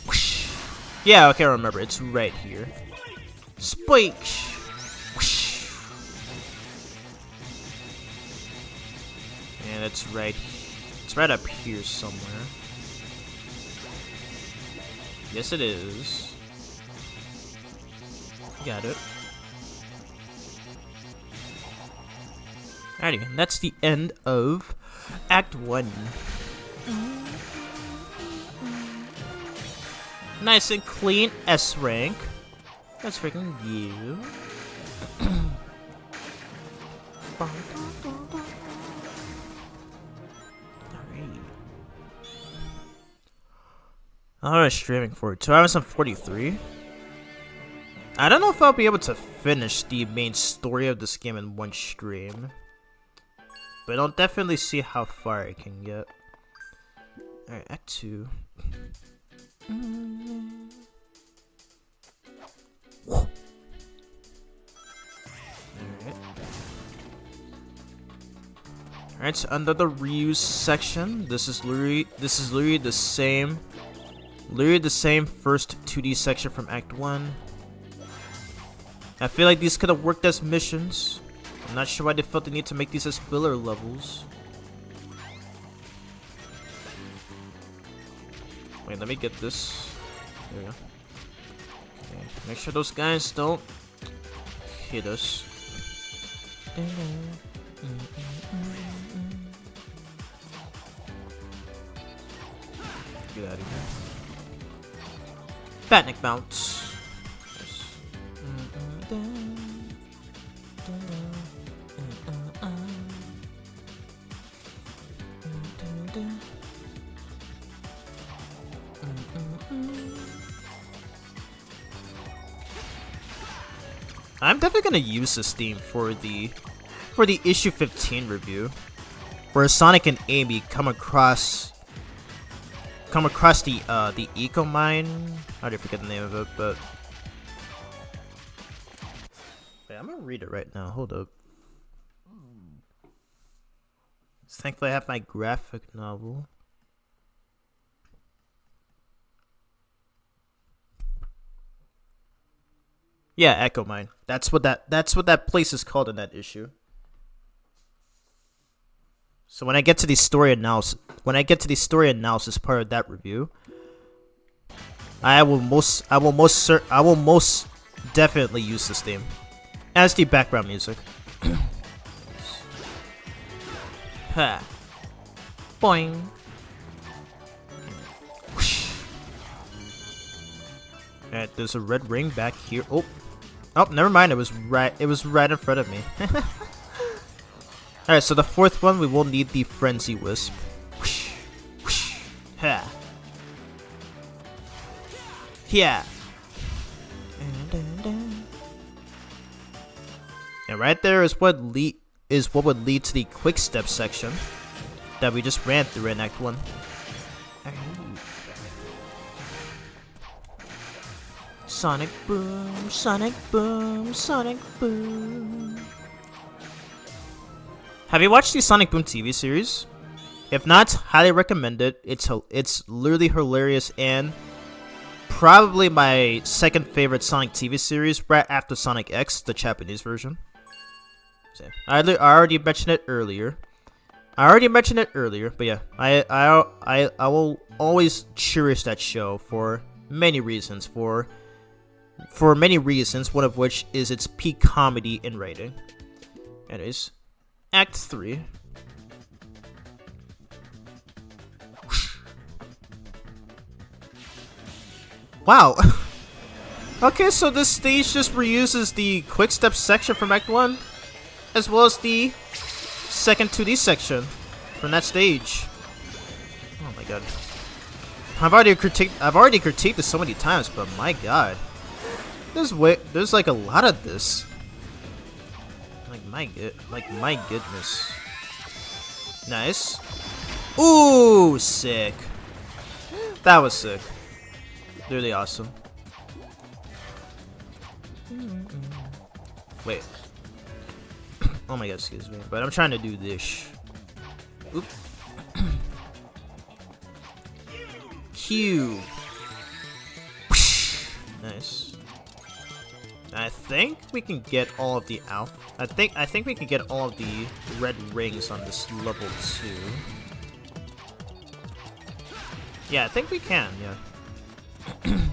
Whoosh. Yeah, okay, I remember. It's right here. Spike. Whoosh. And it's right up here somewhere. Yes, it is. Got it. Alrighty, and that's the end of Act 1. Nice and clean S rank. That's freaking you. Alright, streaming for 2 hours and 43. I don't know if I'll be able to finish the main story of this game in one stream, but I'll definitely see how far I can get. Alright, Act 2. Alright, so under the reuse section, this is literally the same first 2D section from Act 1. I feel like these could have worked as missions. I'm not sure why they felt the need to make these as filler levels. Wait, let me get this. There we go. Okay, make sure those guys don't hit us. Get out of here. Batnik bounce. I'm definitely gonna use this theme for the issue 15 review, where Sonic and Amy come across the eco mine. I already forget the name of it, but wait, I'm gonna read it right now. Hold up. Thankfully, I have my graphic novel. Yeah, Echo Mine. That's what that place is called in that issue. So when I get to the story analysis part of that review, I will most definitely use this theme as the background music. Ha. Boing. Alright, there's a red ring back here. Oh, never mind. It was right in front of me. Alright, so the fourth one, we will need the Frenzy Wisp. Ha. Yeah. And right there is what would lead to the quick step section that we just ran through in Act 1. Sonic boom, Sonic boom, Sonic boom. Have you watched the Sonic Boom TV series? If not, highly recommend it. It's literally hilarious and probably my second favorite Sonic TV series, right after Sonic X, the Japanese version. So, I already mentioned it earlier. I already mentioned it earlier, but yeah, I will always cherish that show for many reasons. For many reasons, one of which is its peak comedy and writing. Anyways, Act 3. Wow. Okay, so this stage just reuses the quick step section from Act 1, as well as the second 2D section from that stage. Oh my god. I've already critiqued this so many times, but my god. There's like a lot of this. Like my goodness. Nice. Ooh, sick. That was sick. Really awesome. Wait. Oh my god, excuse me. But I'm trying to do this. Oop. Q. Nice. I think we can get all of the I think we can get all of the red rings on this level 2. Yeah, I think we can, yeah. Can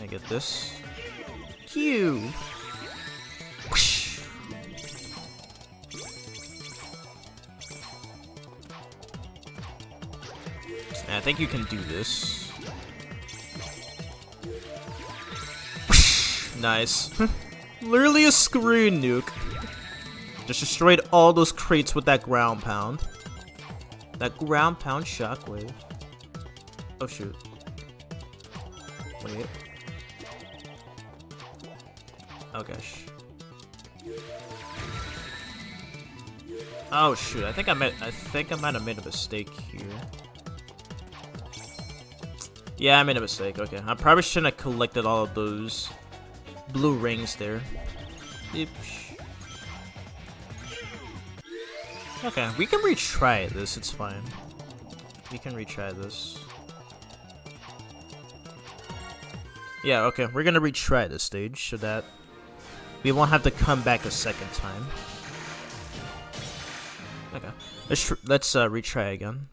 I get this? Q. I think you can do this. Nice. Literally a screen nuke. Just destroyed all those crates with that ground pound. That ground pound shockwave. Oh shoot. Wait. Oh gosh. Oh shoot, I think I might have made a mistake here. Yeah, I made a mistake. Okay, I probably shouldn't have collected all of those blue rings there. Oops. Okay, we can retry this. It's fine. We can retry this. Yeah, okay, we're gonna retry this stage so that we won't have to come back a second time. Okay, let's retry again.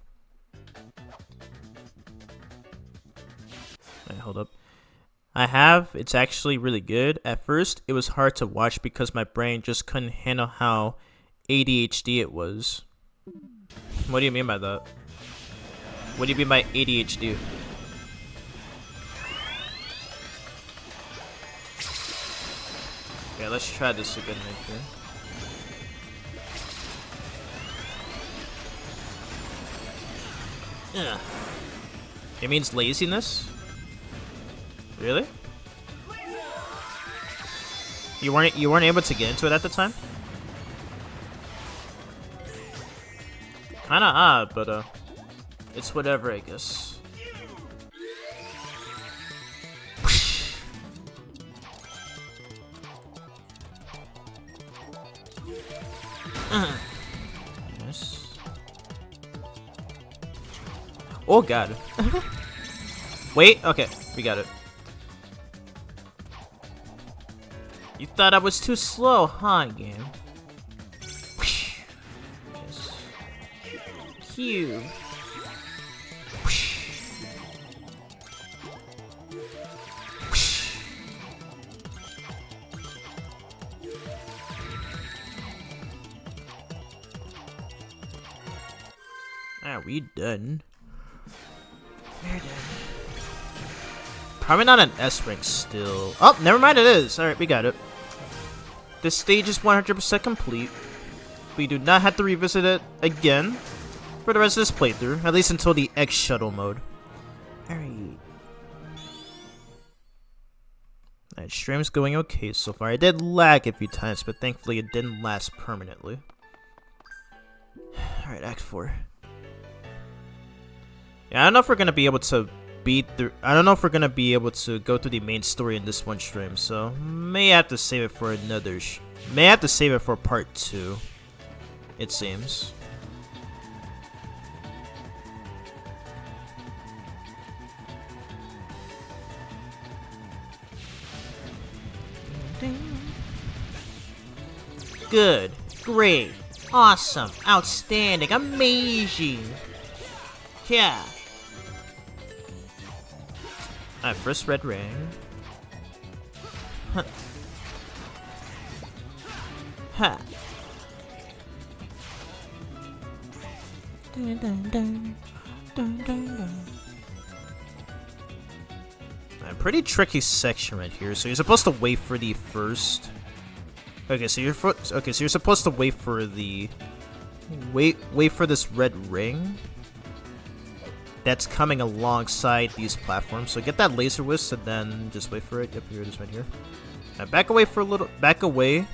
Wait, hold up. It's actually really good. At first, it was hard to watch because my brain just couldn't handle how ADHD it was. What do you mean by that? What do you mean by ADHD? Okay, let's try this again right here. Yeah. It means laziness? Really? You weren't able to get into it at the time? Kinda odd, but it's whatever, I guess. Yes. Oh god. Wait, okay, we got it. You thought I was too slow, huh, game? Yes. Q. Are we done? We're done. Probably not an S rank still. Oh, never mind, it is. Alright, we got it. This stage is 100% complete. We do not have to revisit it again for the rest of this playthrough, at least until the X shuttle mode. Alright. Alright, stream's going okay so far. I did lag a few times, but thankfully it didn't last permanently. Alright, Act 4. Yeah, I don't know if we're gonna be able to I don't know if we're gonna be able to go through the main story in this one stream, so may have to save it for may have to save it for part 2. It seems. Good, great, Awesome, outstanding, amazing. Yeah. Alright, first red ring. Huh. Ha. Dun, dun, dun. Dun, dun, dun. Alright, pretty tricky section right here. So you're supposed to wait for the first. Okay, so you're supposed to wait for the wait for this red ring that's coming alongside these platforms. So get that laser wisp and then just wait for it. Yep, here it is right here. Back away for a little. Back away a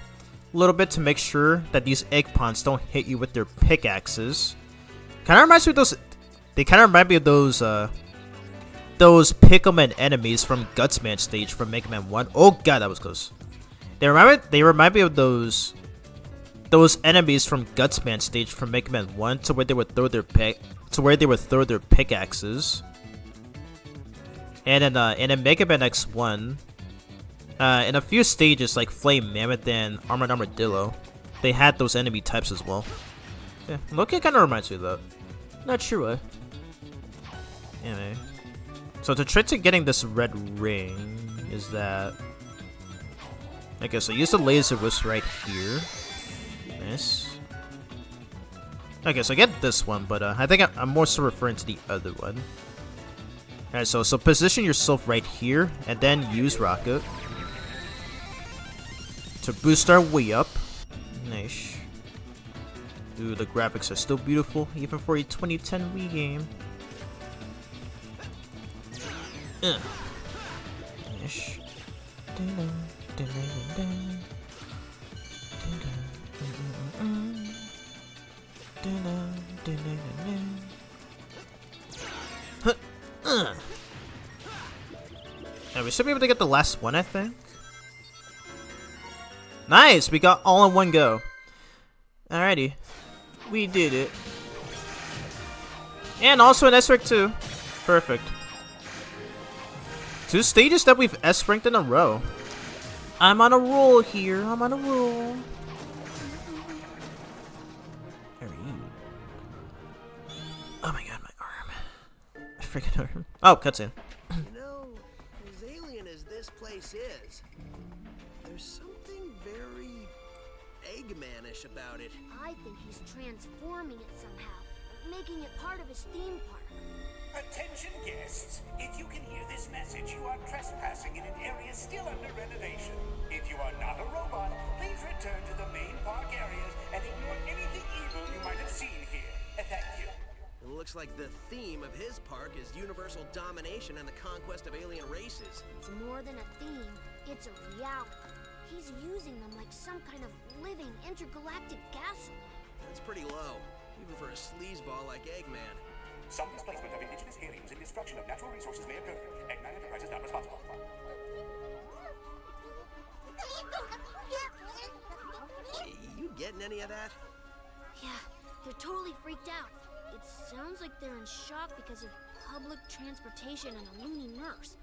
little bit to make sure that these egg pawns don't hit you with their pickaxes. Kind of reminds me of those. They kind of remind me of those Pickleman enemies from Gutsman stage from Mega Man 1. Oh god, that was close. They remind me of those enemies from Gutsman stage from Mega Man 1 to where they would throw their pickaxes. And in Mega Man X1, in a few stages like Flame Mammoth and Armored Armadillo, they had those enemy types as well. Yeah, Loki kind of reminds me of that. Not sure why. Anyway, so the trick to getting this red ring is that. Okay, so use the laser wisp right here. Nice. Okay, so get this one, but I think I'm more so referring to the other one. Alright, so position yourself right here, and then use Rocket to boost our way up. Nice. Ooh, the graphics are still beautiful, even for a 2010 Wii game. Nice. And we should be able to get the last one, I think. Nice! We got all in one go. Alrighty. We did it. And also an S-rank too. Perfect. 2 stages that we've S-ranked in a row. I'm on a roll here. I'm on a roll. Where are you? Oh my god, my arm. I freaking arm. Oh, cutscene. You know, as alien as this place is, there's something very Eggman-ish about it. I think he's transforming it somehow, making it part of his theme park. Attention guests, if you can hear this message, you are trespassing in an area still under renovation. If you are not a robot, please return to the main park areas and ignore anything evil you might have seen here. Thank you. It looks like the theme of his park is universal domination and the conquest of alien races. It's more than a theme, it's a reality. He's using them like some kind of living intergalactic gasoline. That's pretty low, even for a sleazeball like Eggman. Some displacement of indigenous aliens and destruction of natural resources may occur. Eggman Enterprises not responsible. You getting any of that? Yeah, they're totally freaked out. It sounds like they're in shock because of public transportation and a loony nurse.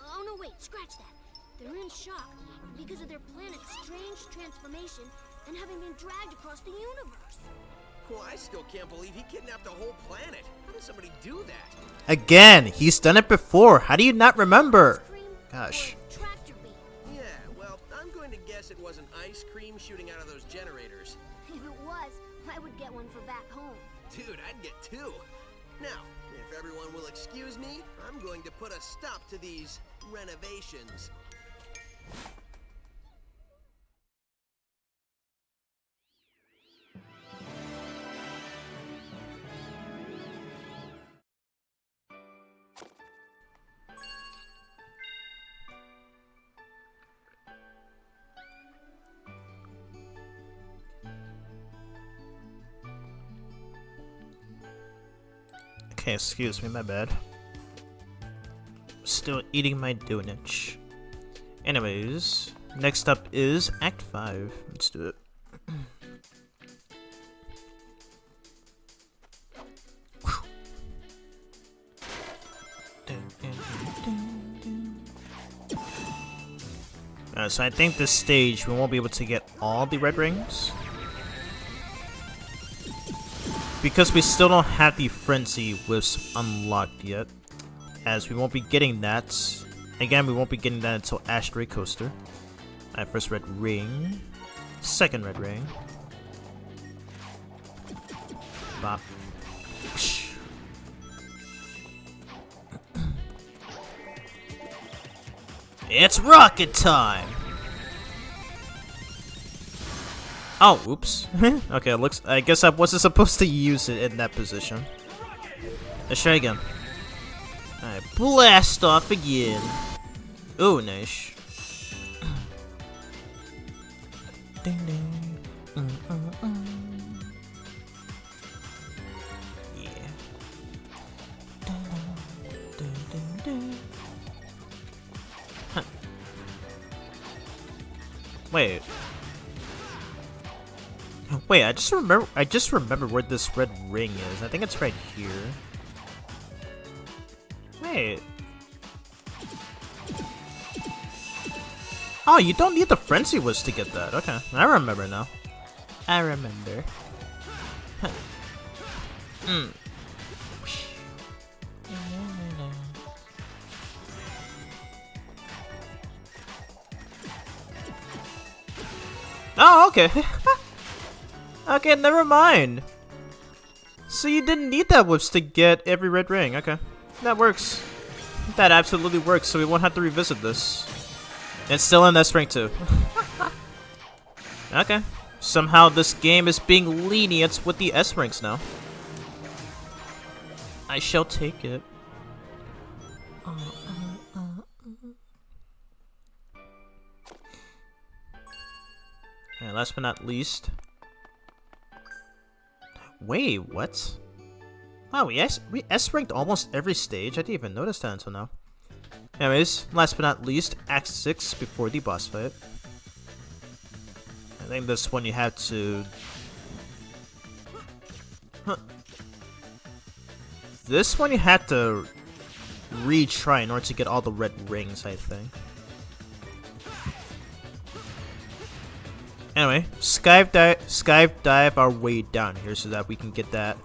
Oh no, wait, scratch that. They're in shock because of their planet's strange transformation and having been dragged across the universe. Well, I still can't believe he kidnapped a whole planet. How does somebody do that? Again, he's done it before. How do you not remember? Gosh. Tractor beam. Yeah, well, I'm going to guess it wasn't ice cream shooting out of those generators. If it was, I would get one for back home. Dude, I'd get 2. Now, if everyone will excuse me, I'm going to put a stop to these renovations. Okay, excuse me, my bad. Still eating my donut. Anyways, next up is Act 5. Let's do it. So I think this stage we won't be able to get all the red rings. because we still don't have the Frenzy Wisp unlocked yet, as we won't be getting that. Again, we won't be getting that until Asteroid Coaster. Alright, first red ring. Second red ring. Bop. It's rocket time! Oh, oops. Okay, it looks. I guess I wasn't supposed to use it in that position. Let's try again. Alright, blast off again. Ooh, nice. Ding ding. Yeah. Huh. Wait. Wait, I just remember where this red ring is. I think it's right here. Wait. Oh, you don't need the Frenzy Wisp to get that. Okay, I remember now. I remember. Hmm. Oh, okay. Okay, never mind. So you didn't need that Wisp to get every red ring. Okay, that works. That absolutely works, so we won't have to revisit this. It's still in S rank too. Okay. Somehow this game is being lenient with the S ranks now. I shall take it. And last but not least. Wait, what? Wow, we S ranked almost every stage. I didn't even notice that until now. Anyways, last but not least, Act 6 before the boss fight. I think this one you have to... Huh. This one you had to retry in order to get all the red rings, I think. Anyway, skydive our way down here so that we can get that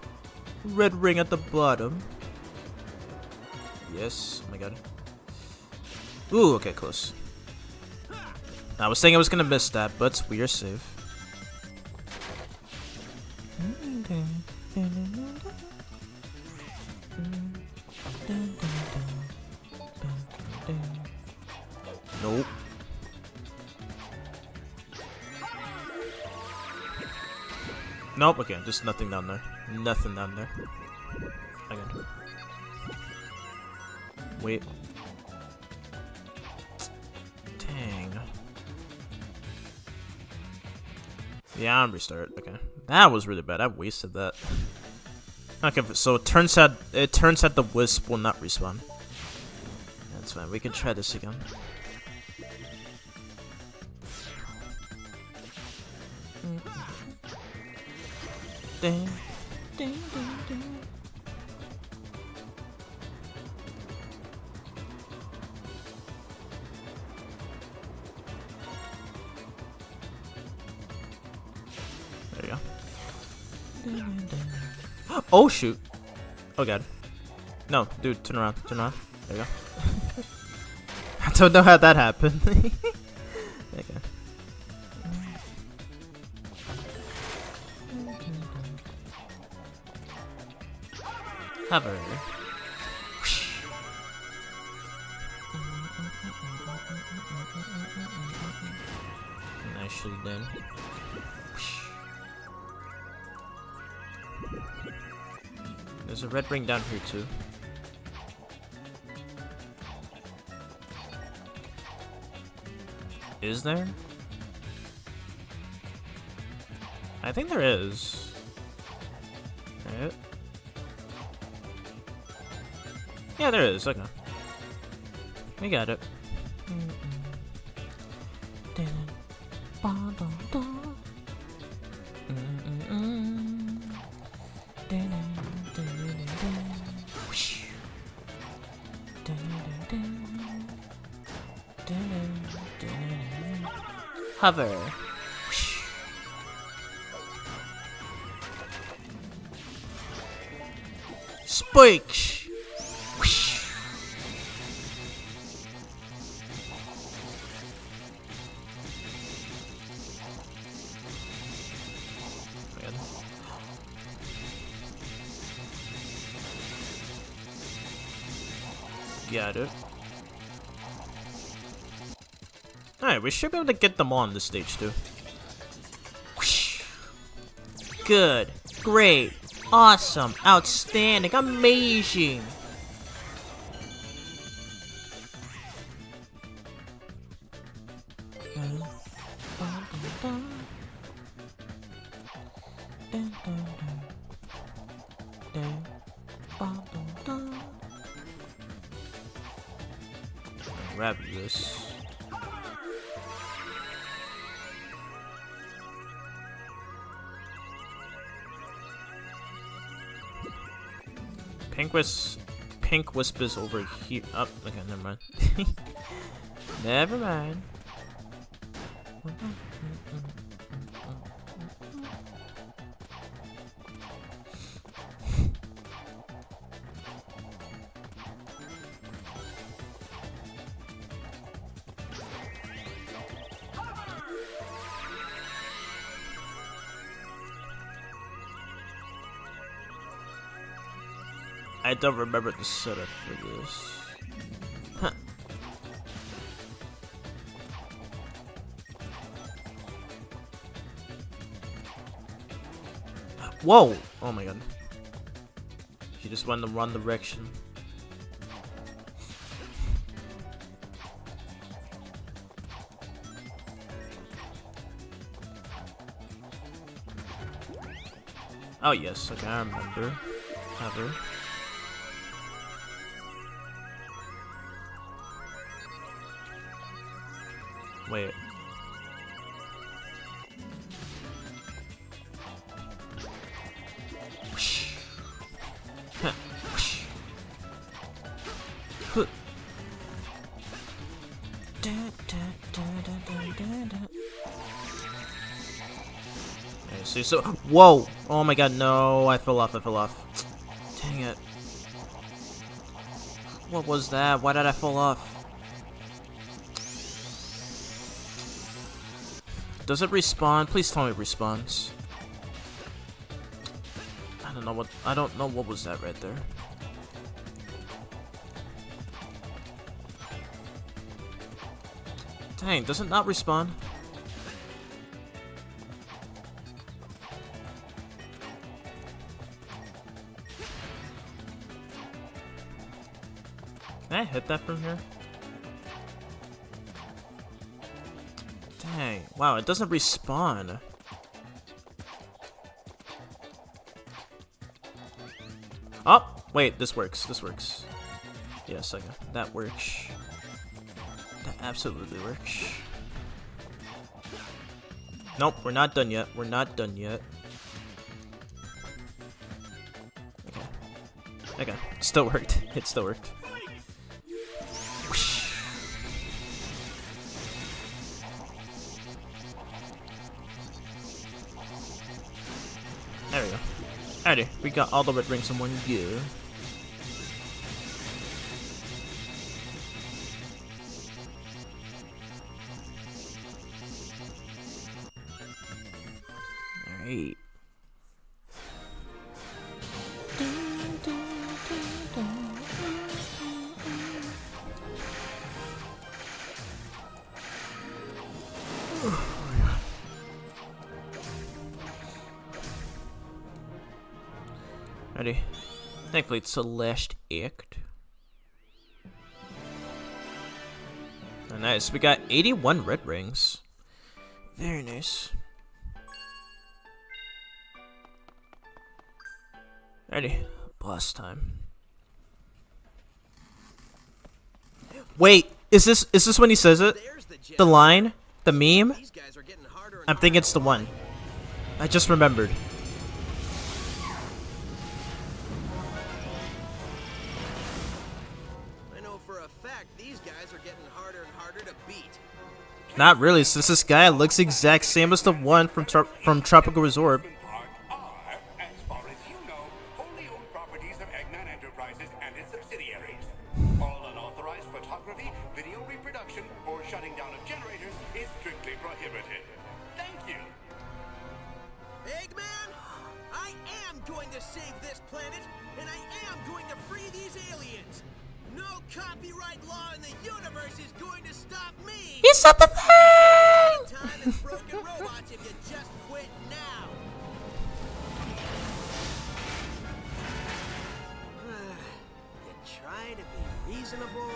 red ring at the bottom. Yes, oh my god. Ooh, okay, close. I was thinking I was gonna miss that, but we are safe. Nope. Nope, okay, just nothing down there. Nothing down there. Okay. Wait. Dang. Yeah, I'm restart. Okay. That was really bad. I wasted that. Okay, so it turns out the Wisp will not respawn. That's fine. We can try this again. Ding, ding, ding, ding. There you go. Oh shoot! Oh god. No, dude, turn around, turn around. There you go. I don't know how that happened. Okay. Hover. Nicely done. There's a red ring down here too. Is there? I think there is. Right. Yeah, there is. Okay. We got it. Hover. Spikes. Whoosh. Man. Got it. Alright, we should be able to get them all on this stage too. Whoosh. Good. Great. Awesome. Outstanding. Amazing. Grab this. Pink Wisp is over here. Oh, okay, never mind. Never mind. I don't remember the setup for this. Huh. Whoa! Oh my god. She just went the wrong direction. Oh yes, okay, I remember. Have her. Wait. Whoosh. Huh. Whoosh. Huh. Da, da, da, da, da, da. Okay, so whoa! Oh my god, no! I fell off. Dang it! What was that? Why did I fall off? Does it respawn? Please tell me it respawns. I don't know what was that right there. Dang, does it not respawn? Can I hit that from here? Dang, wow, it doesn't respawn. Oh, wait, this works. Yes, okay, that works. That absolutely works. Nope, we're not done yet. Okay, it still worked. There we go. Alrighty, we got all the red rings in one go. Alright. Ready? Thankfully, it's the last act. Oh, nice. We got 81 red rings. Very nice. Ready? Boss time. Wait, is this when he says it? The line? The meme? I'm thinking it's the one. I just remembered. Not really, since this guy looks exact same as the one from Tropical Resort. As far as you know, wholly owned properties of Agnan Enterprises and its subsidiaries. All unauthorized photography, video reproduction, or shutting down of generators is strictly prohibited. Thank you. Eggman, I am going to save this planet, and I am going to free these aliens. No copyright law in the universe is going to stop me. He said the thing! Time and broken robots if you just quit now. You try to be reasonable.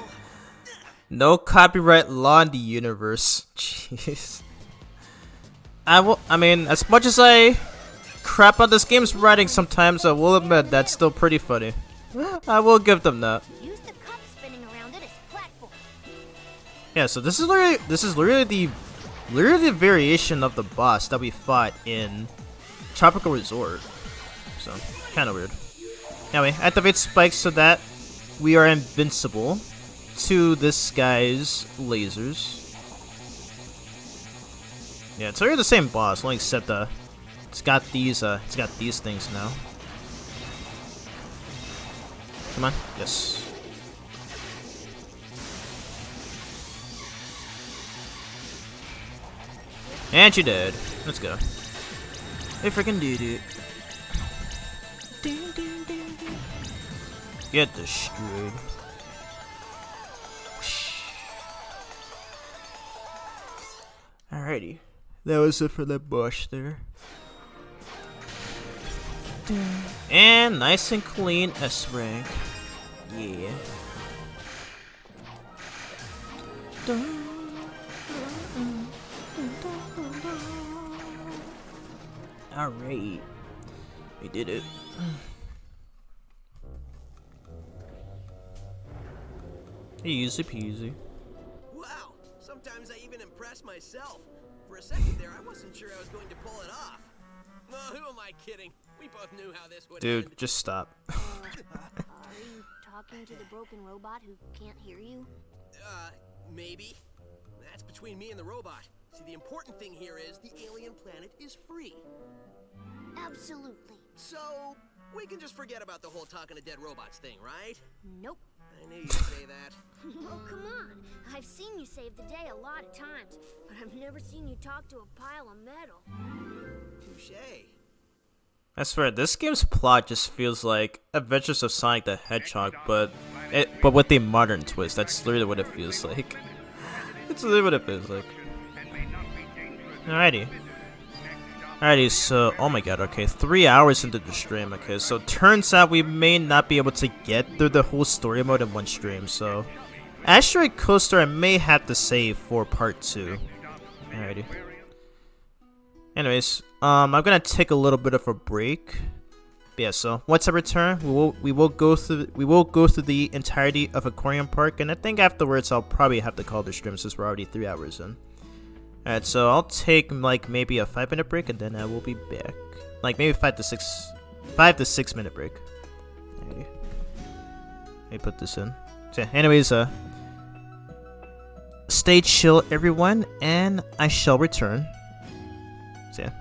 No copyright law in the universe. Jeez. I mean, as much as I crap on this game's writing sometimes, I will admit that's still pretty funny. I will give them that. Use the cup spinning around it as platform. Yeah, so this is literally the variation of the boss that we fought in Tropical Resort. So, kind of weird. Anyway, activate spikes so that we are invincible to this guy's lasers. Yeah, it's literally the same boss, only except it's got these things now. Come on, yes. And you did. Let's go. Hey, freaking did it. Get destroyed. Alrighty. That was it for the bush there. And nice and clean S rank. Yeah. Alright. We did it. Easy peasy. Wow, sometimes I even impress myself. For a second there, I wasn't sure I was going to pull it off. No, who am I kidding? We both knew how this would end. Dude, just stop. Are you talking to the broken robot who can't hear you? Maybe. That's between me and the robot. See, the important thing here is the alien planet is free. Absolutely. So, we can just forget about the whole talking to dead robots thing, right? Nope. I knew you'd say that. Oh, come on. I've seen you save the day a lot of times, but I've never seen you talk to a pile of metal. Touché. I swear, this game's plot just feels like Adventures of Sonic the Hedgehog, but with a modern twist. That's literally what it feels like. It's literally what it feels like. Alrighty. Alrighty, so, oh my god, okay, 3 hours into the stream, okay, so turns out we may not be able to get through the whole story mode in one stream, so Asteroid Coaster I may have to save for part 2. Alrighty. Anyways, I'm gonna take a little bit of a break. But yeah, so once I return, we will go through the entirety of Aquarium Park, and I think afterwards I'll probably have to call the stream since we're already 3 hours in. Alright, so I'll take like maybe a 5-minute break and then I will be back. Like maybe 5 to 6 minute break. Alrighty. Let me put this in. So anyways, stay chill everyone, and I shall return. So yeah.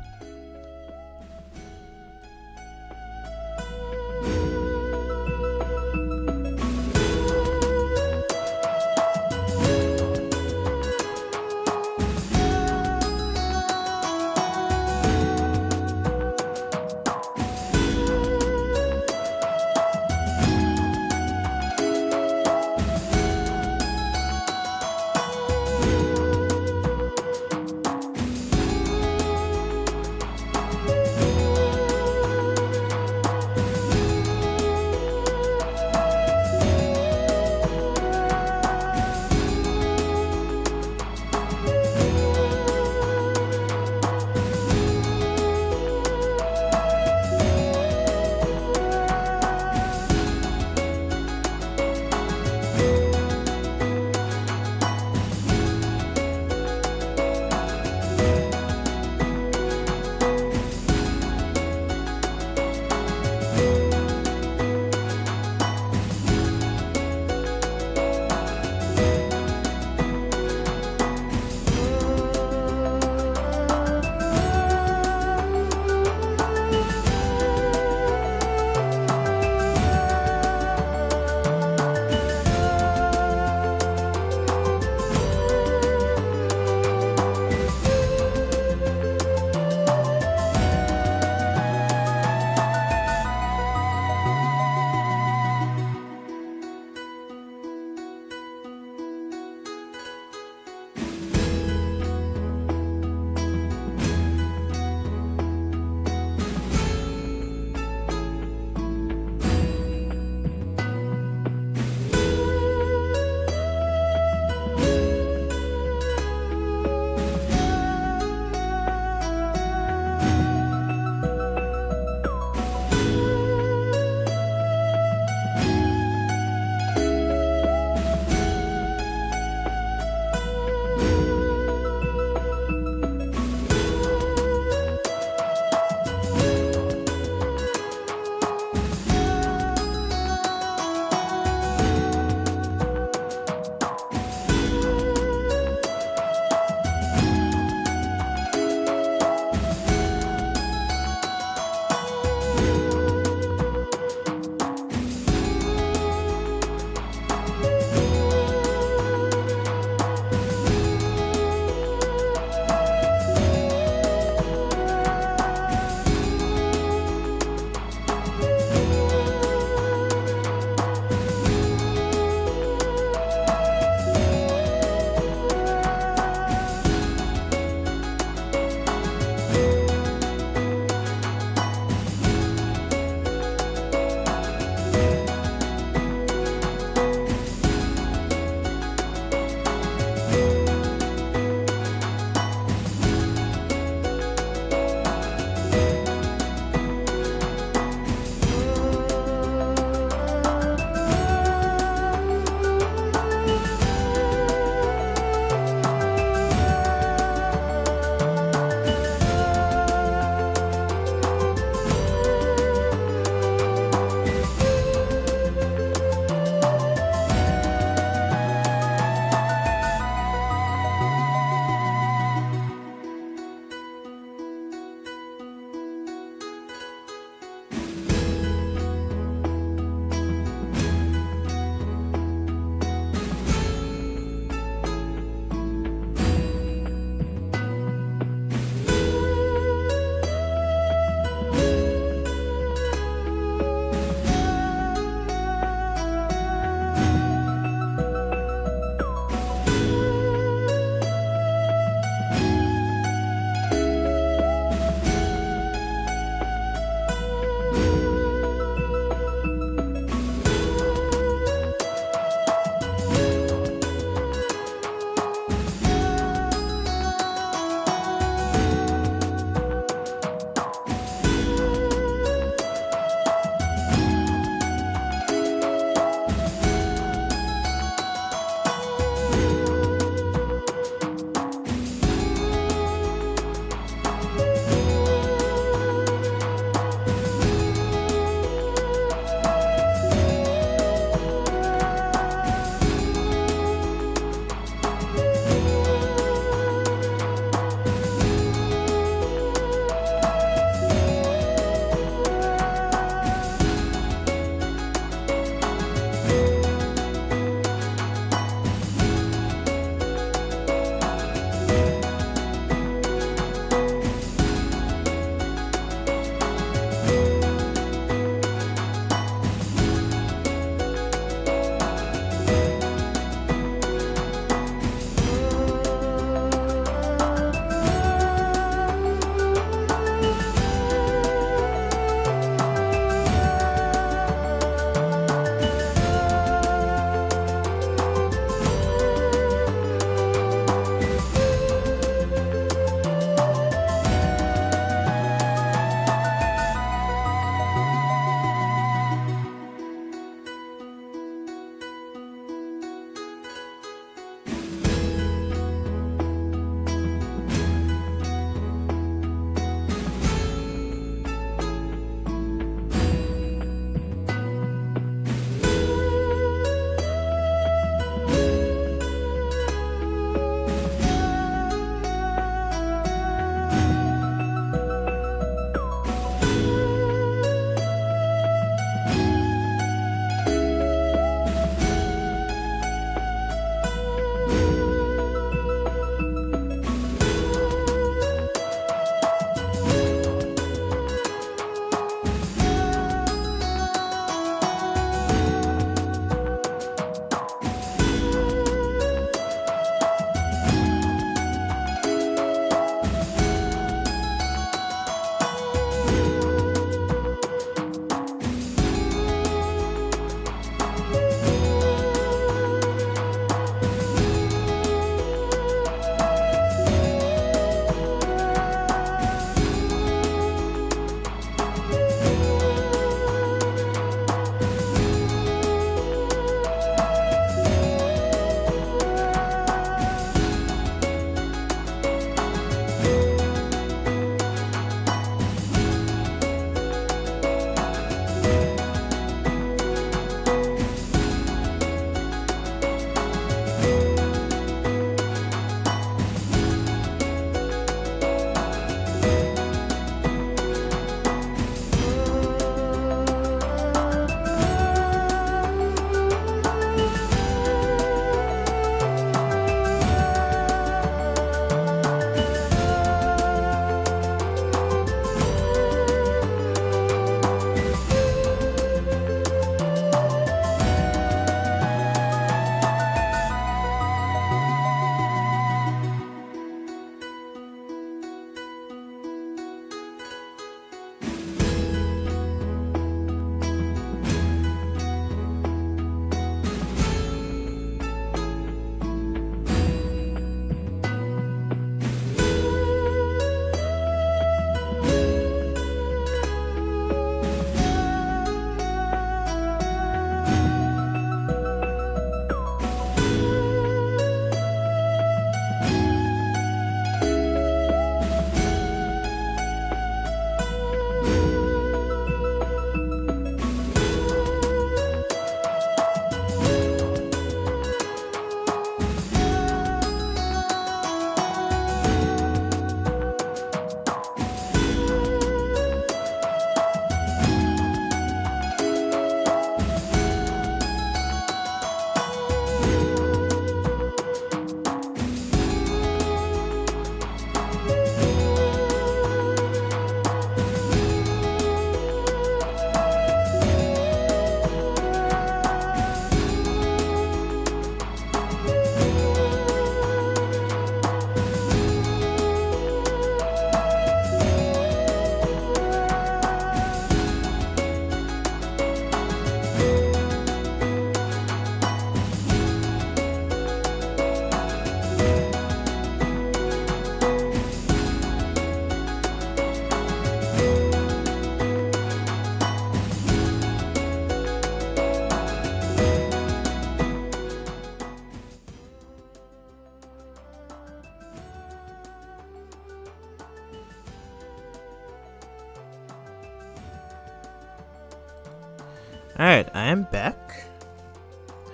back.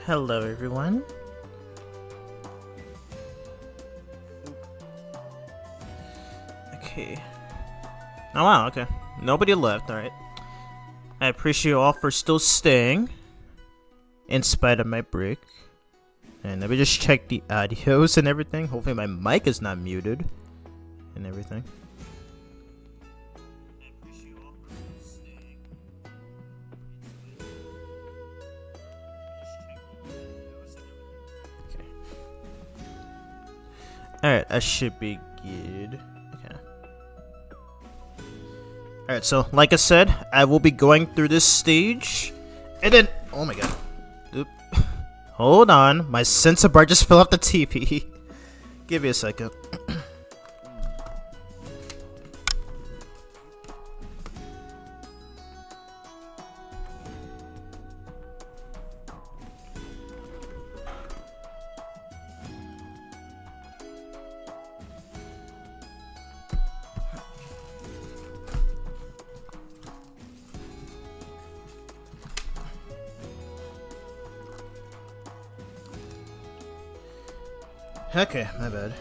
Hello, everyone. Okay. Oh, wow, okay. Nobody left, alright. I appreciate you all for still staying, in spite of my break. And let me just check the audios and everything. Hopefully my mic is not muted and everything. Alright, that should be good. Okay. Alright, so like I said, I will be going through this stage. And then, oh my god. Oop. Hold on, my sensor bar just fell off the TV. Give me a second. Okay, my bad.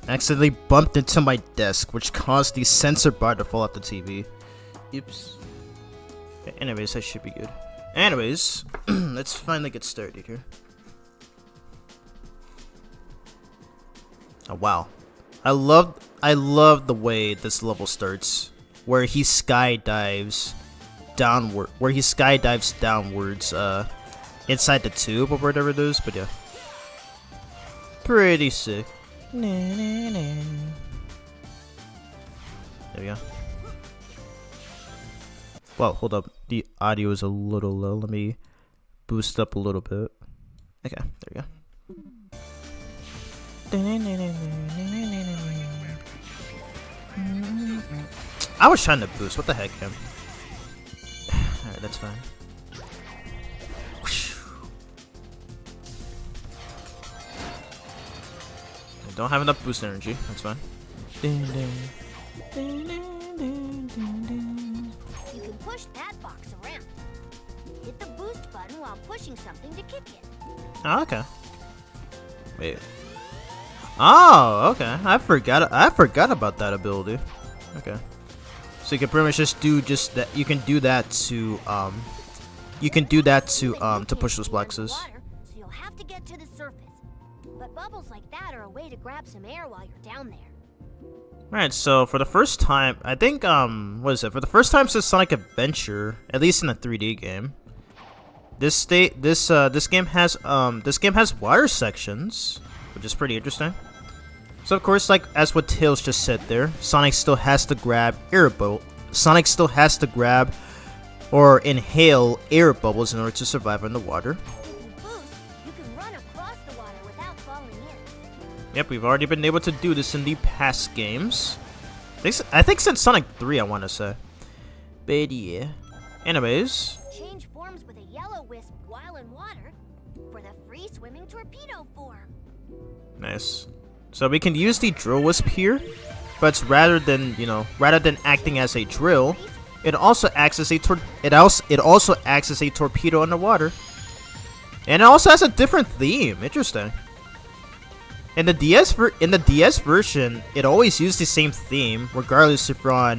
Accidentally bumped into my desk, which caused the sensor bar to fall off the TV. Oops. Okay, anyways, that should be good. Anyways, let's finally get started here. Oh wow. I love the way this level starts. Where he skydives downwards, inside the tube or whatever it is, but yeah. Pretty sick. There we go. Well, hold up. The audio is a little low. Let me boost up a little bit. Okay, there we go. I was trying to boost. What the heck, him? Alright, that's fine. I don't have enough boost energy. That's fine. You can push that box around. Hit the boost button while pushing something to kick it. Oh, okay. Wait. Oh, okay. I forgot about that ability. Okay. So you can pretty much just do that. You can do that to push those boxes. So you'll have to get to the surface. But bubbles like that are a way to grab some air while you're down there. Alright, so for the first time, I think what is it? For the first time since Sonic Adventure, at least in a 3D game, this game has water sections, which is pretty interesting. So of course, like as what Tails just said there, Sonic still has to grab or inhale air bubbles in order to survive underwater. Yep, we've already been able to do this in the past games. I think since Sonic 3, I want to say. But yeah. Anyways. Change forms with a yellow wisp while in water for the free swimming torpedo form. Nice. So we can use the drill wisp here, but rather than acting as a drill, it also acts as a torpedo underwater. And it also has a different theme. Interesting. In the DS version, it always used the same theme, regardless if you're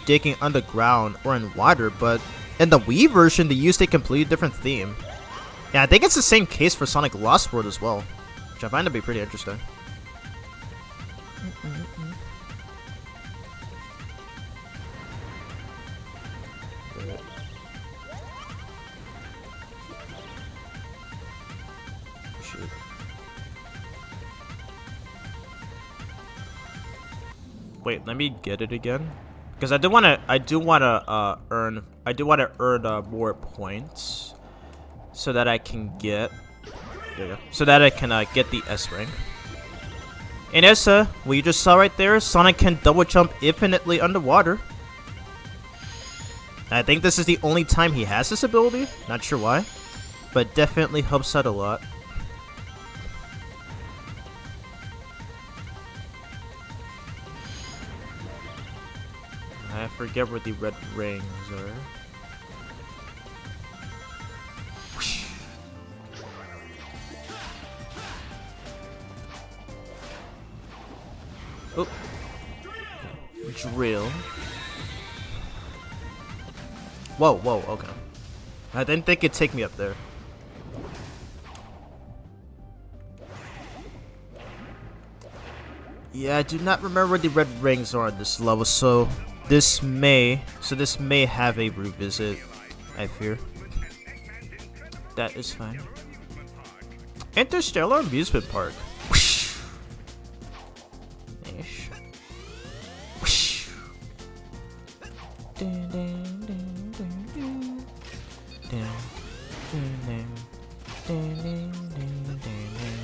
digging underground or in water. But in the Wii version, they used a completely different theme. Yeah, I think it's the same case for Sonic Lost World as well, which I find to be pretty interesting. Wait, let me get it again, because I do want to earn more points, so that I can get get the S rank. And as what you just saw right there, Sonic can double jump infinitely underwater. I think this is the only time he has this ability. Not sure why, but definitely helps out a lot. I forget where the red rings are. Oh. Drill. Whoa, whoa, okay. I didn't think it'd take me up there. Yeah, I do not remember where the red rings are on this level, so this may have a revisit, I fear. That is fine. Interstellar Amusement Park. Whoosh. Ish. Whoosh. Dun, dun, dun, dun, dun. Dun, dun, dun. Dun, dun, dun, dun, dun.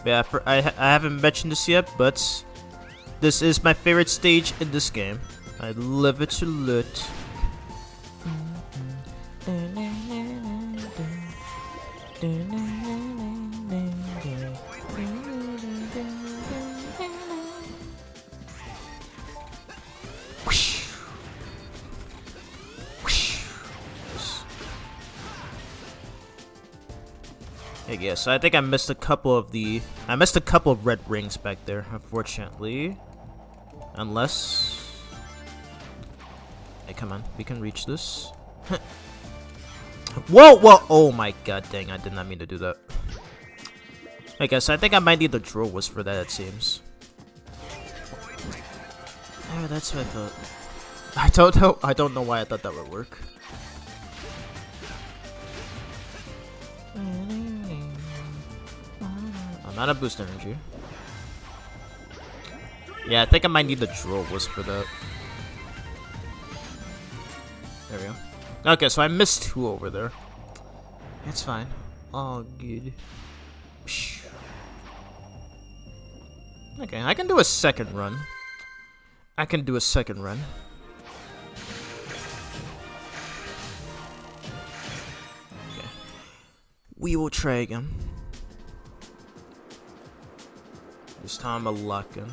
Yeah, I haven't mentioned this yet, but this is my favorite stage in this game. I love it a lot. Yeah, so I think I missed a couple of red rings back there, unfortunately. Unless, hey, come on, we can reach this. Whoa, whoa! Oh my god, dang! I did not mean to do that. I guess I think I might need the drill whisk for that. It seems. Oh, that's what I thought. I don't know why I thought that would work. I'm out of boost energy. Yeah, I think I might need the drill whisk for that. There we go. Okay, so I missed 2 over there. It's fine. Oh, good. Okay, I can do a second run. Okay. We will try again. This time I'm locking.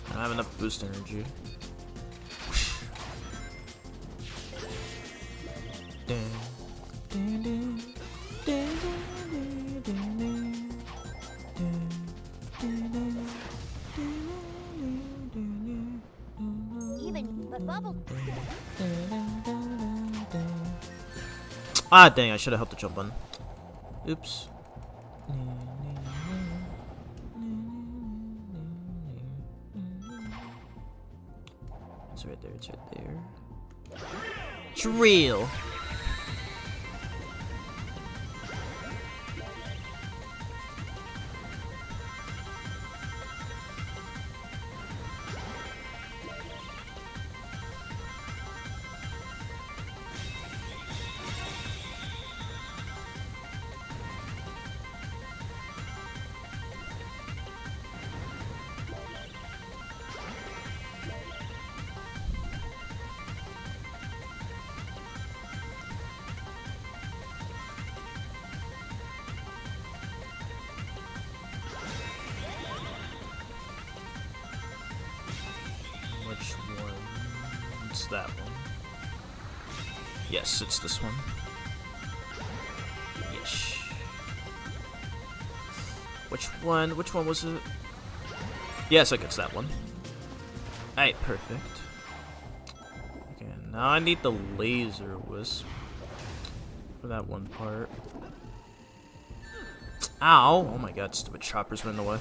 I don't have enough boost energy. Even but bubble. Ah, dang! I should have helped the jump button. Oops. It's right there. It's right there. Drill. Which one? It's that one. Yes, it's this one. Yes. Which one? Which one was it? Yes, I it's that one. Alright, perfect. Okay, now I need the laser wisp for that one part. Ow! Oh my god, stupid choppers went away.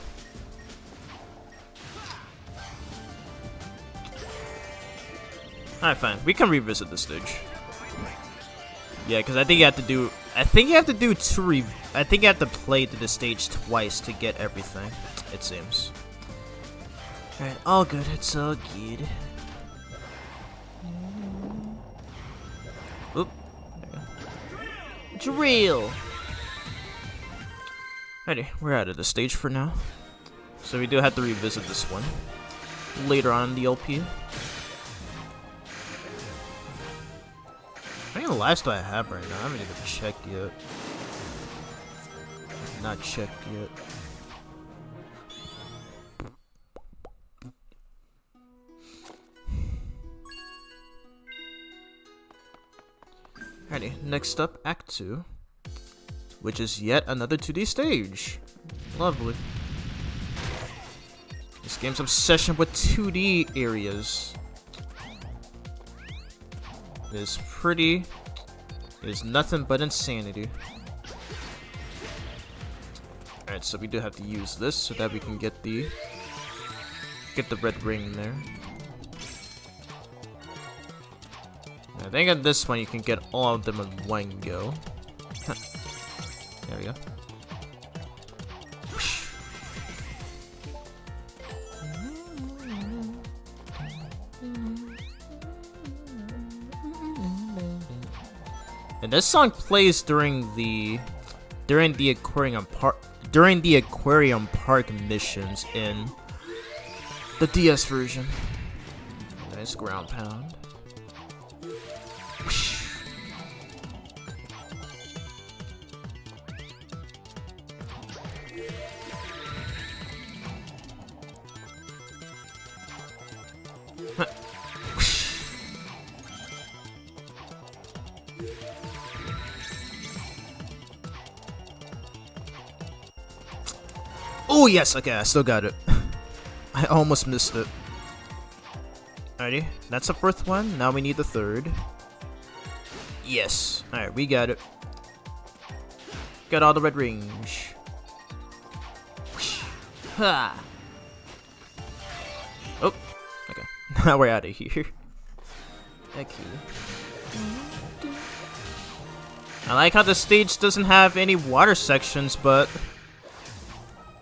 Alright, fine. We can revisit this stage. Yeah, because I think you have to do. I think you have to play to the stage twice to get everything. It seems. Alright, all good. It's all good. Oop. There we go. Drill. Alrighty, we're out of the stage for now. So we do have to revisit this one later on in the LP. How many lives do I have right now? I haven't even checked yet. Not checked yet. Alrighty, next up, Act 2. Which is yet another 2D stage. Lovely. This game's obsession with 2D areas is pretty. It is nothing but insanity. Alright, so we do have to use this so that we can get the red ring there. I think at this one you can get all of them in one go. There we go. And this song plays during the aquarium park missions in the DS version. Nice ground pound. Oh yes, okay, I still got it. I almost missed it. Alrighty, that's the fourth one. Now we need the third. Yes. Alright, we got it. Got all the red rings. Ha! Oh, okay. Now we're out of here. Okay. I like how the stage doesn't have any water sections, but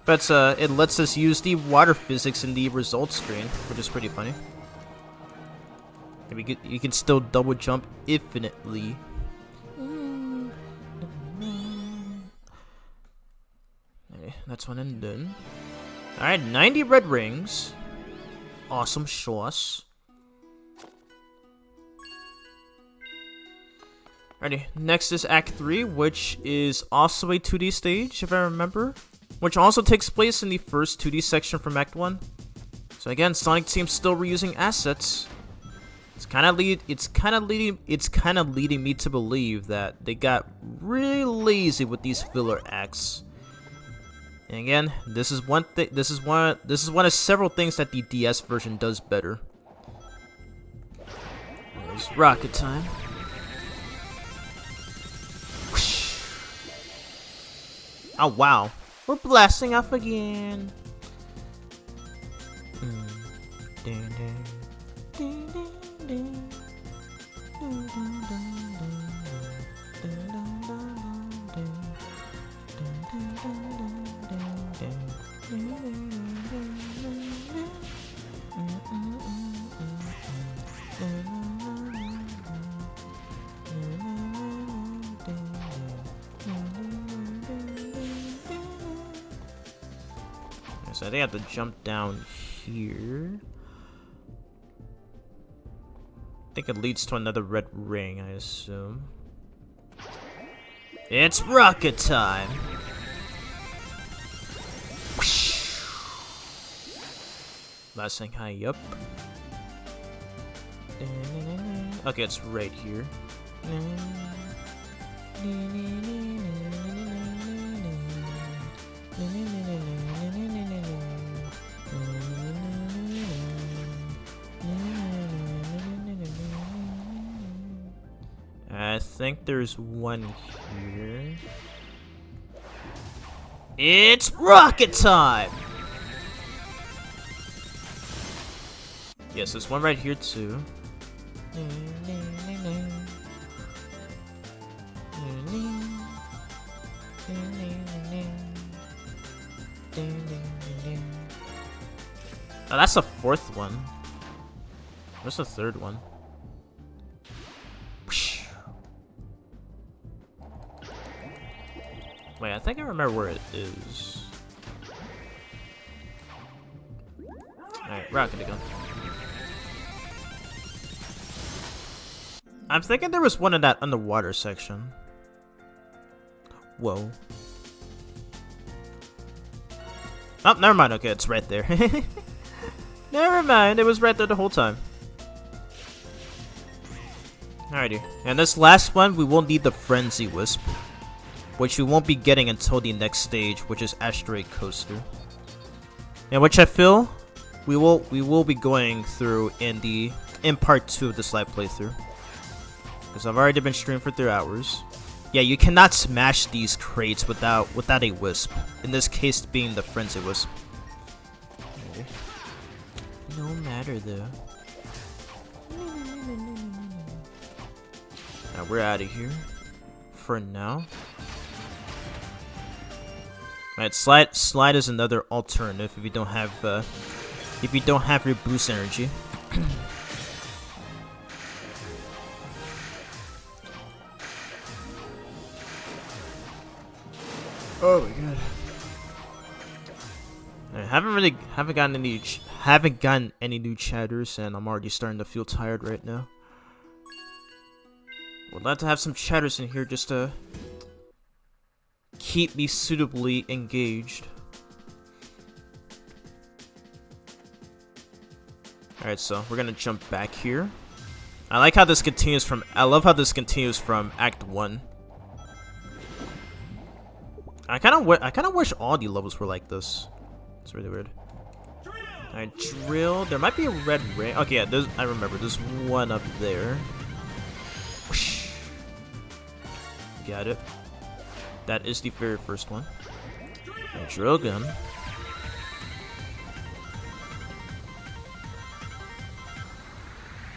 it lets us use the water physics in the results screen, which is pretty funny. And you can still double jump infinitely. Okay, that's one and done. Alright, 90 red rings. Awesome sauce. Alrighty, next is Act 3, which is also a 2D stage, if I remember. Which also takes place in the first 2D section from Act 1. So again, Sonic Team's still reusing assets. It's kind of leading me to believe that they got really lazy with these filler acts. And again, this is one of several things that the DS version does better. There's rocket time. Oh wow. We're blasting off again. So I think I have to jump down here. I think it leads to another red ring, I assume. It's rocket time! Last thing high up. Okay, it's right here. I think there's one here. It's rocket time! Yes, there's one right here too. Oh, that's the fourth one. Where's the third one? Wait, I think I remember where it is. Alright, rocket again. I'm thinking there was one in that underwater section. Whoa. Oh, never mind. Okay, it's right there. Never mind. It was right there the whole time. Alrighty. And this last one, we will need the Frenzy Wisp, which we won't be getting until the next stage, which is Asteroid Coaster. And which I feel we will be going through in part 2 of this live playthrough. Because I've already been streaming for 3 hours. Yeah, you cannot smash these crates without a wisp. In this case, being the Frenzy Wisp. Okay. No matter though. Now we're out of here for now. Alright, slide is another alternative if you don't have your boost energy. Oh my god. I haven't gotten any new chatters, and I'm already starting to feel tired right now. Would like to have some chatters in here just to keep me suitably engaged. Alright, so we're gonna jump back here. I love how this continues from Act 1. I kind of wish all the levels were like this. It's really weird. Alright, drill. There might be a red ring. Okay, yeah, I remember. There's one up there. Whoosh. Got it. That is the very first one. Alright, drill gun.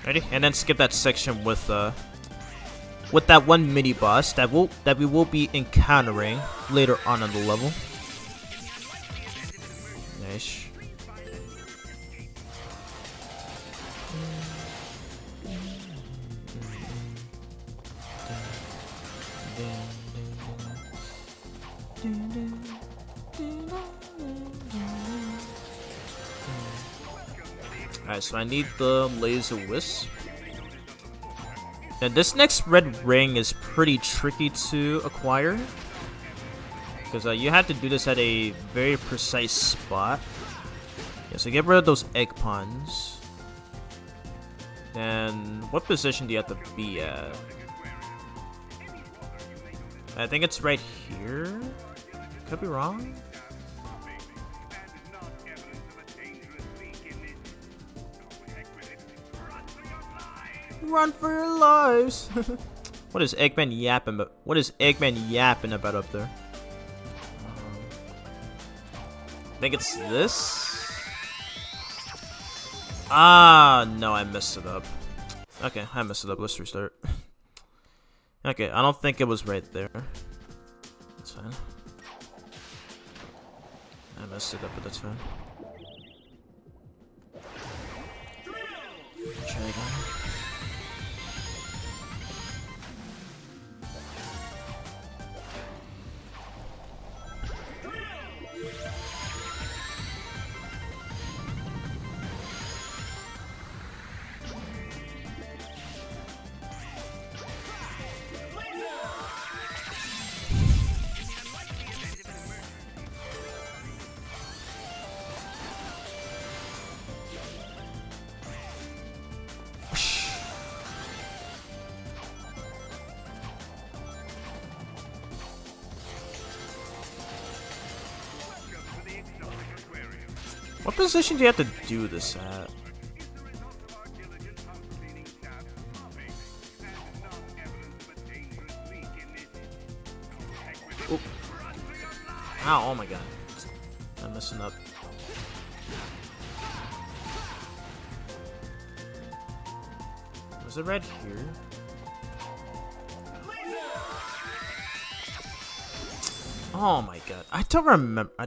Ready? And then skip that section with that one mini boss that we will be encountering later on in the level. Nice. Alright, so I need the laser wisp. And this next red ring is pretty tricky to acquire, because you have to do this at a very precise spot. Yeah, so get rid of those egg pawns. And what position do you have to be at? I think it's right here. Could be wrong. Run for your lives! What is Eggman yapping about? What is Eggman yapping about up there? I think it's this. Ah, no, I messed it up. Okay, I messed it up. Let's restart. Okay, I don't think it was right there. That's fine. I messed it up, but that's fine. Try again. What position do you have to do this at? Oop. Ow, oh my god. I'm messing up. Was it right here? Oh my god. I don't remember. I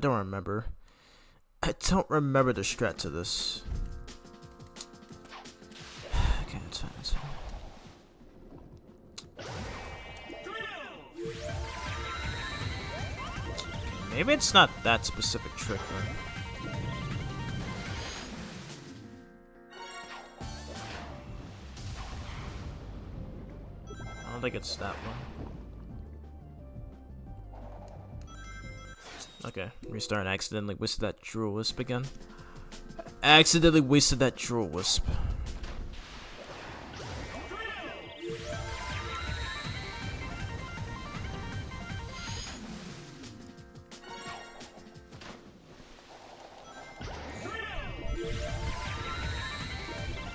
don't remember the strat to this. Okay, it's fine, it's fine. Maybe it's not that specific trick, though. I don't think it's that one. Okay, restart and accidentally wasted that Jewel Wisp again. Accidentally wasted that Jewel Wisp.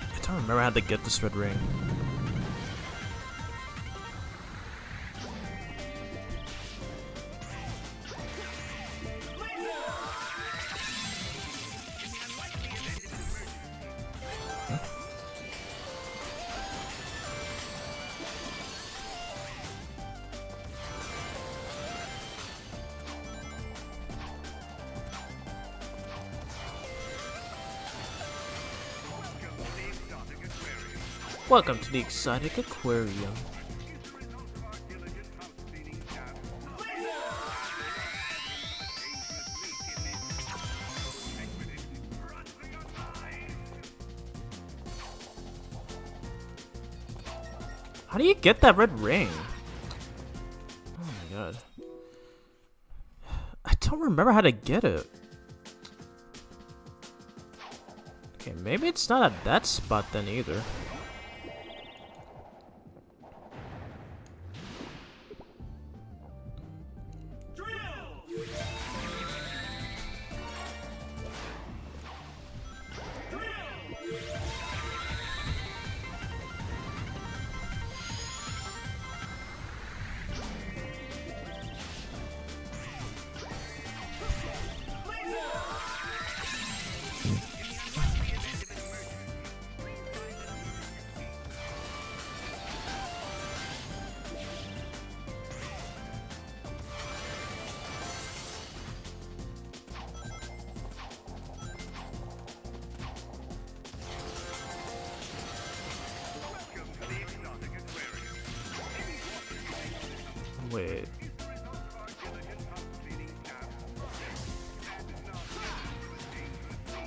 I don't remember how to get this red ring. Welcome to the Exotic Aquarium. How do you get that red ring? Oh my god. I don't remember how to get it. Okay, maybe it's not at that spot then either. Wait.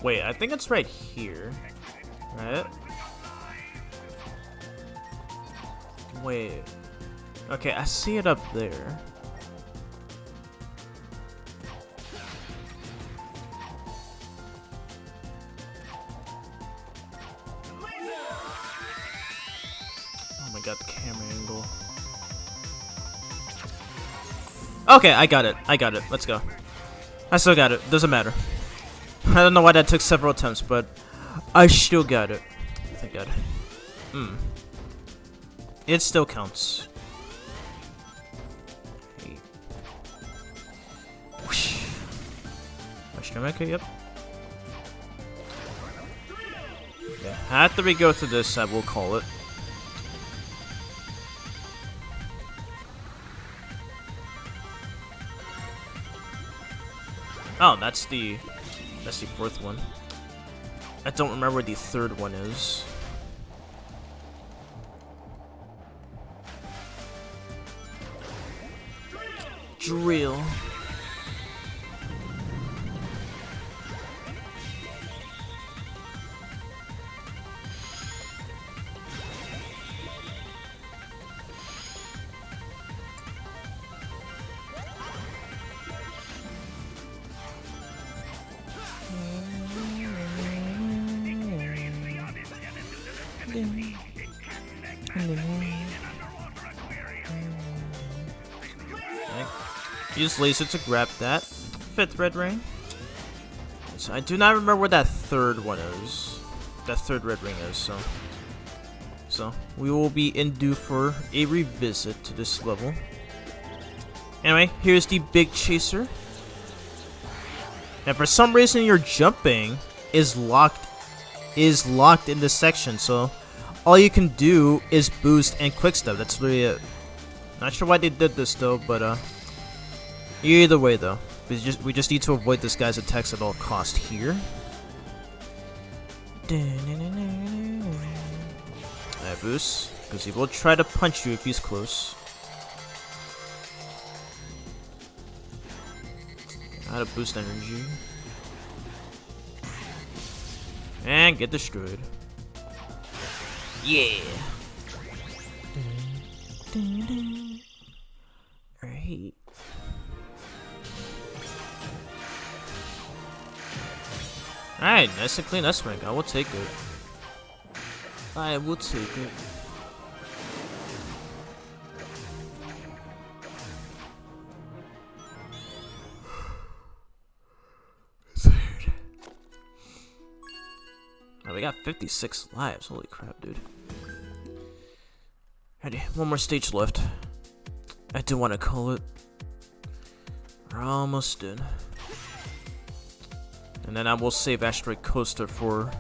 Wait, I think it's right here. Right? Wait. Okay, I see it up there. Oh my god, the camera angle. Okay, I got it. I got it. Let's go. I still got it. Doesn't matter. I don't know why that took several attempts, but I still got it. Thank God. It still counts. Hey. Whoosh. Okay, yep. Yeah, after we go through this, I will call it. Oh, that's the fourth one. I don't remember where the third one is. Drill. Use laser to grab that fifth red ring. So I do not remember where that third one is. That third red ring is, so we will be in due for a revisit to this level. Anyway, here's the big chaser. And for some reason your jumping is locked in this section, so all you can do is boost and quick step. That's really it. Not sure why they did this though, but either way though, we just need to avoid this guy's attacks at all cost here. I boost, because he will try to punch you if he's close. How to boost energy. And get destroyed. Yeah. Alright. Alright, nice and clean S rank. I will take it. I will take it. Oh, we got 56 lives. Holy crap, dude. Ready, one more stage left. I do want to call it. We're almost in. And then I will save Asteroid Coaster for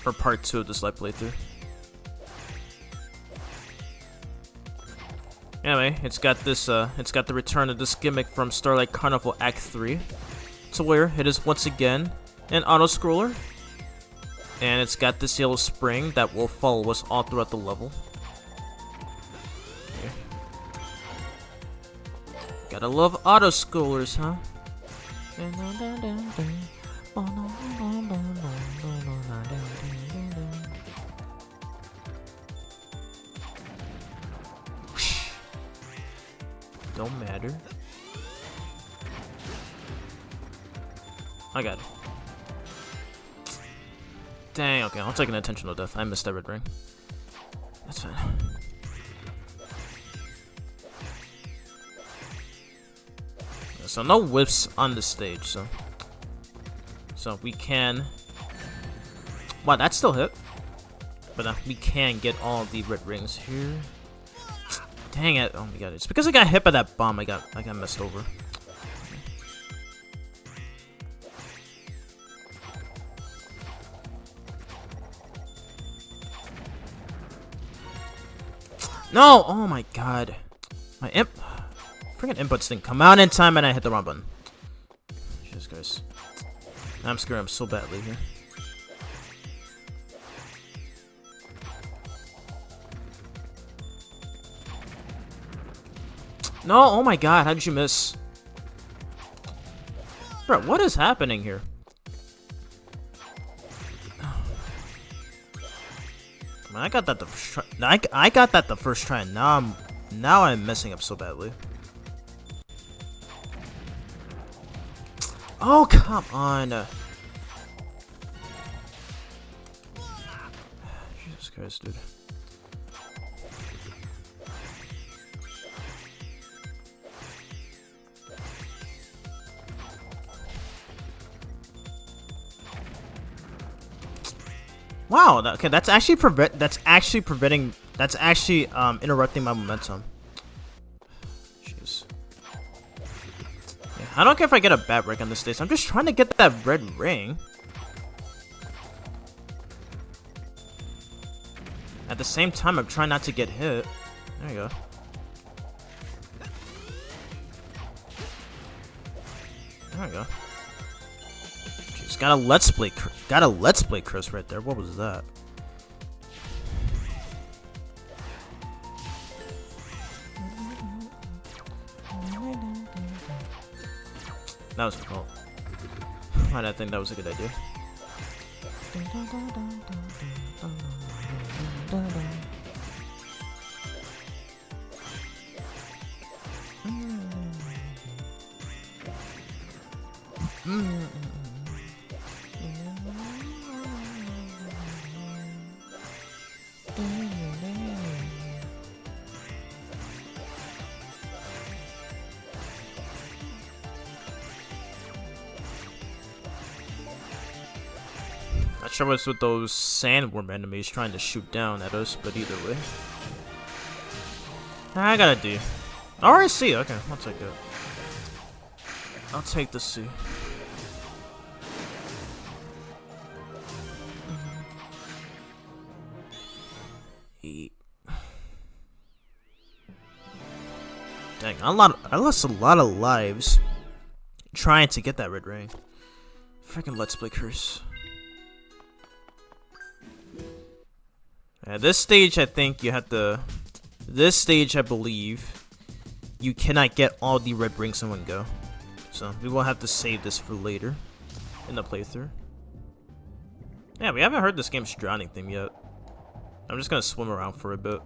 part 2 of this live playthrough. Anyway, it's got the return of this gimmick from Starlight Carnival Act 3, to where it is once again an auto-scroller. And it's got this yellow spring that will follow us all throughout the level. Okay. Gotta love auto-scrollers, huh? Don't matter. I got it. Dang, okay, I'll take an intentional death. I missed that red ring. That's fine. So no whiffs on the stage, so we can. Wow, that still hit. But we can get all the red rings here. Dang it! Oh my god, it's because I got hit by that bomb. I got messed over. No! Oh my god. My freaking inputs didn't come out in time and I hit the wrong button. Jesus Christ. I'm screwing up so badly here. No! Oh my god, how did you miss? Bro, what is happening here? I got that the first try. I got that the first try, and now I'm messing up so badly. Oh come on! Jesus Christ, dude. Wow, okay, that's actually interrupting my momentum. Jeez. Yeah, I don't care if I get a bad break on this stage. I'm just trying to get that red ring. At the same time, I'm trying not to get hit. There you go. There we go. Jeez, got a let's play Chris right there. What was that? That was my fault. Why did I think that was a good idea? Not sure what's with those sandworm enemies trying to shoot down at us, but either way. I got a D. Alright, C. Okay, I'll take it. I'll take the C. E. Dang, I lost a lot of lives trying to get that red ring. Freaking Let's Play curse. At this stage, I think you have to. This stage, I believe, you cannot get all the red rings in one go. So we will have to save this for later in the playthrough. Yeah, we haven't heard this game's drowning theme yet. I'm just gonna swim around for a bit.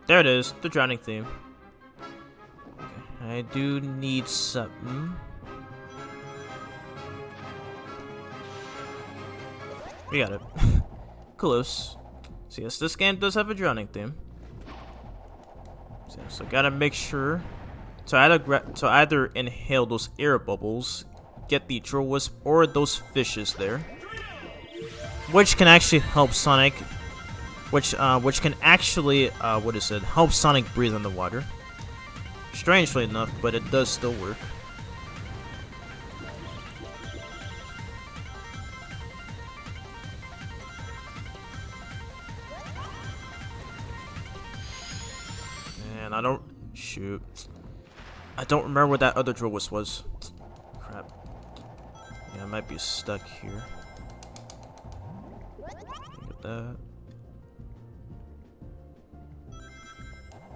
There it is, the drowning theme. Okay, I do need something. We got it. Close. So yes, this game does have a drowning theme. So gotta make sure to either inhale those air bubbles, get the drill wisp, or those fishes there, which can actually help Sonic. Which can actually help Sonic breathe in the water. Strangely enough, but it does still work. And I don't remember what that other drill was. Crap. Yeah, I might be stuck here. Get that.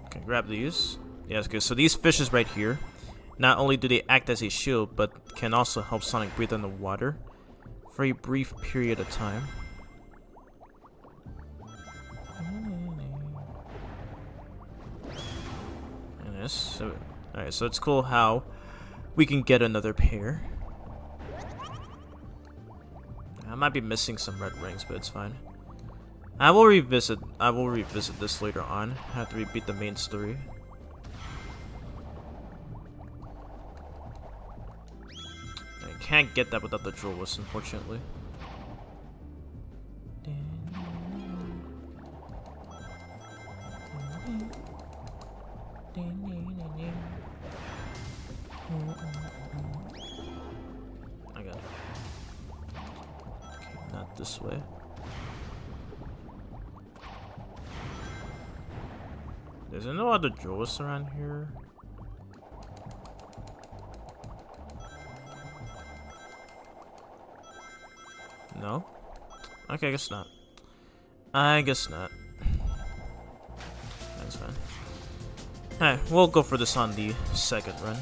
Okay, grab these. Yes, good. So these fishes right here, not only do they act as a shield, but can also help Sonic breathe in the water for a brief period of time. And this. So, alright, so it's cool how we can get another pair. I might be missing some red rings, but it's fine. I will revisit this later on after we beat the main story. I can't get that without the drill wisp, unfortunately. I got it. Okay, not this way. There's no other Joes around here. No? Okay, I guess not. I guess not. That's fine. Alright, we'll go for this on the second run.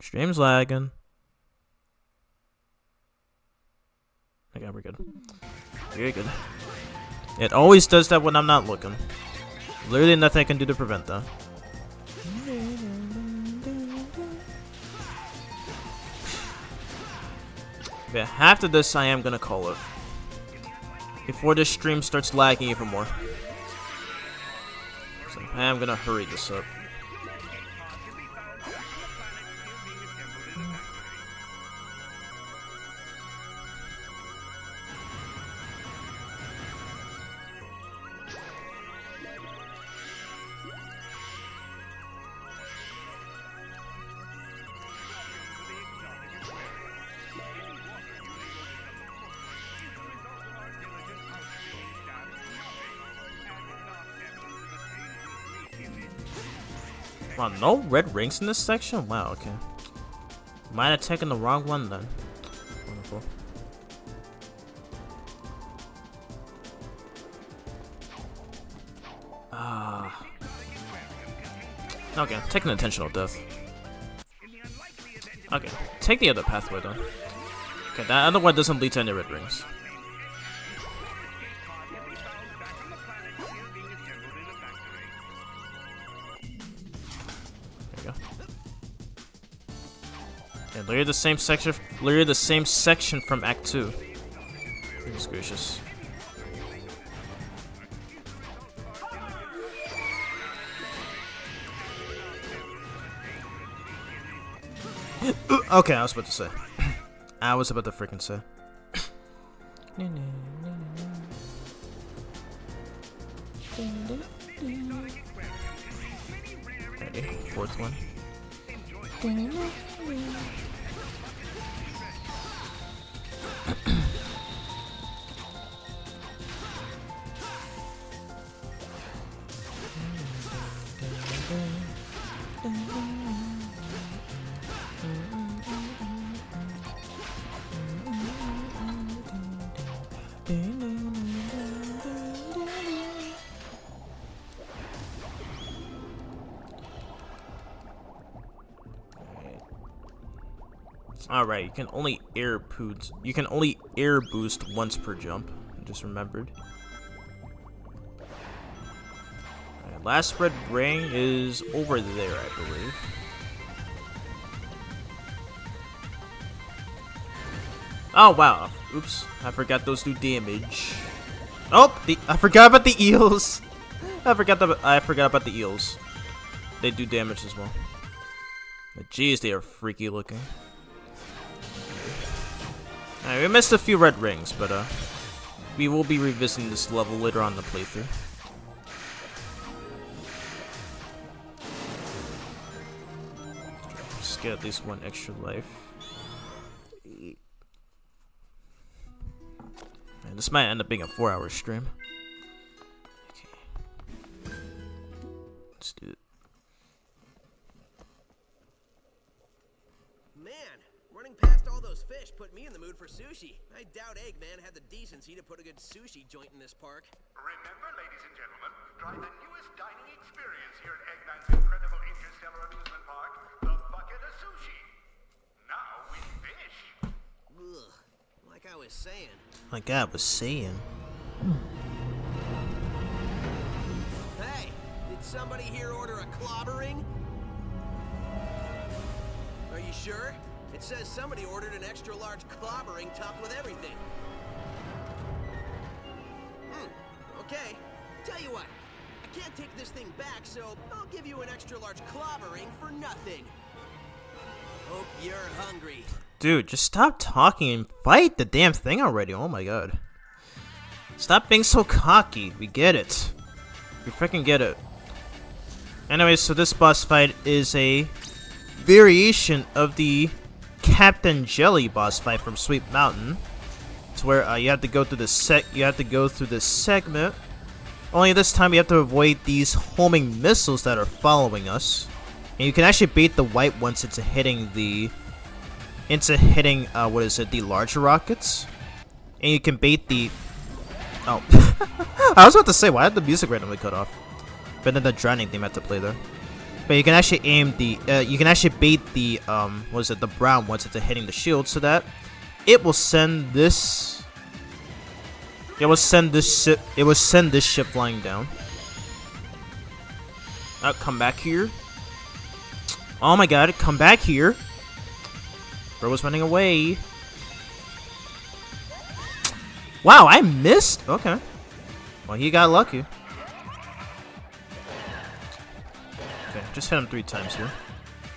Stream's lagging. Okay, we're good. Very good. It always does that when I'm not looking. Literally nothing I can do to prevent that. Yeah, after this I am gonna call it. Before this stream starts lagging even more. So I am gonna hurry this up. Wow, no red rings in this section? Wow, okay. Might have taken the wrong one then. Wonderful. Ah. Okay, take an intentional death. Okay, take the other pathway then. Okay, that other one doesn't lead to any red rings. And literally the same section from Act 2. Goodness gracious. Okay, I was about to say. I was about to freaking say. Ready, fourth one. Alright, you can only air boost once per jump. I just remembered. Alright, last red ring is over there, I believe. Oh wow. Oops. I forgot those do damage. Oh, I forgot about the eels. I forgot about the eels. They do damage as well. But jeez, they are freaky looking. Alright, we missed a few red rings, but we will be revisiting this level later on in the playthrough. Just get at least one extra life. Man, this might end up being a 4-hour stream. Okay. Let's do it. Man, running past all those fish put me in the mood for sushi. I doubt Eggman had the decency to put a good sushi joint in this park. Remember, ladies and gentlemen, try the newest dining experience here at Eggman's incredible interstellar amusement park, the bucket of sushi. Now with fish. Ugh, like I was saying. Like I was saying. Hey, did somebody here order a clobbering? Are you sure? It says somebody ordered an extra large clobbering topped with everything. Okay. Tell you what, I can't take this thing back, so I'll give you an extra large clobbering for nothing. Hope you're hungry. Dude, just stop talking and fight the damn thing already. Oh my god. Stop being so cocky. We get it. We freaking get it. Anyway, so this boss fight is a variation of the Captain Jelly boss fight from Sweet Mountain. It's where you have to go through this segment. Only this time you have to avoid these homing missiles that are following us. And you can actually bait the white ones into hitting the the larger rockets. And you can bait the oh I was about to say, why did the music randomly cut off? But then the drowning theme had to play there. But you can actually aim the you can actually bait the the brown ones into hitting the shield so that it will send this ship flying down. Come back here. Oh my god, come back here. Bro was running away. Wow, I missed? Okay. Well, he got lucky. Okay, just hit him 3 times here.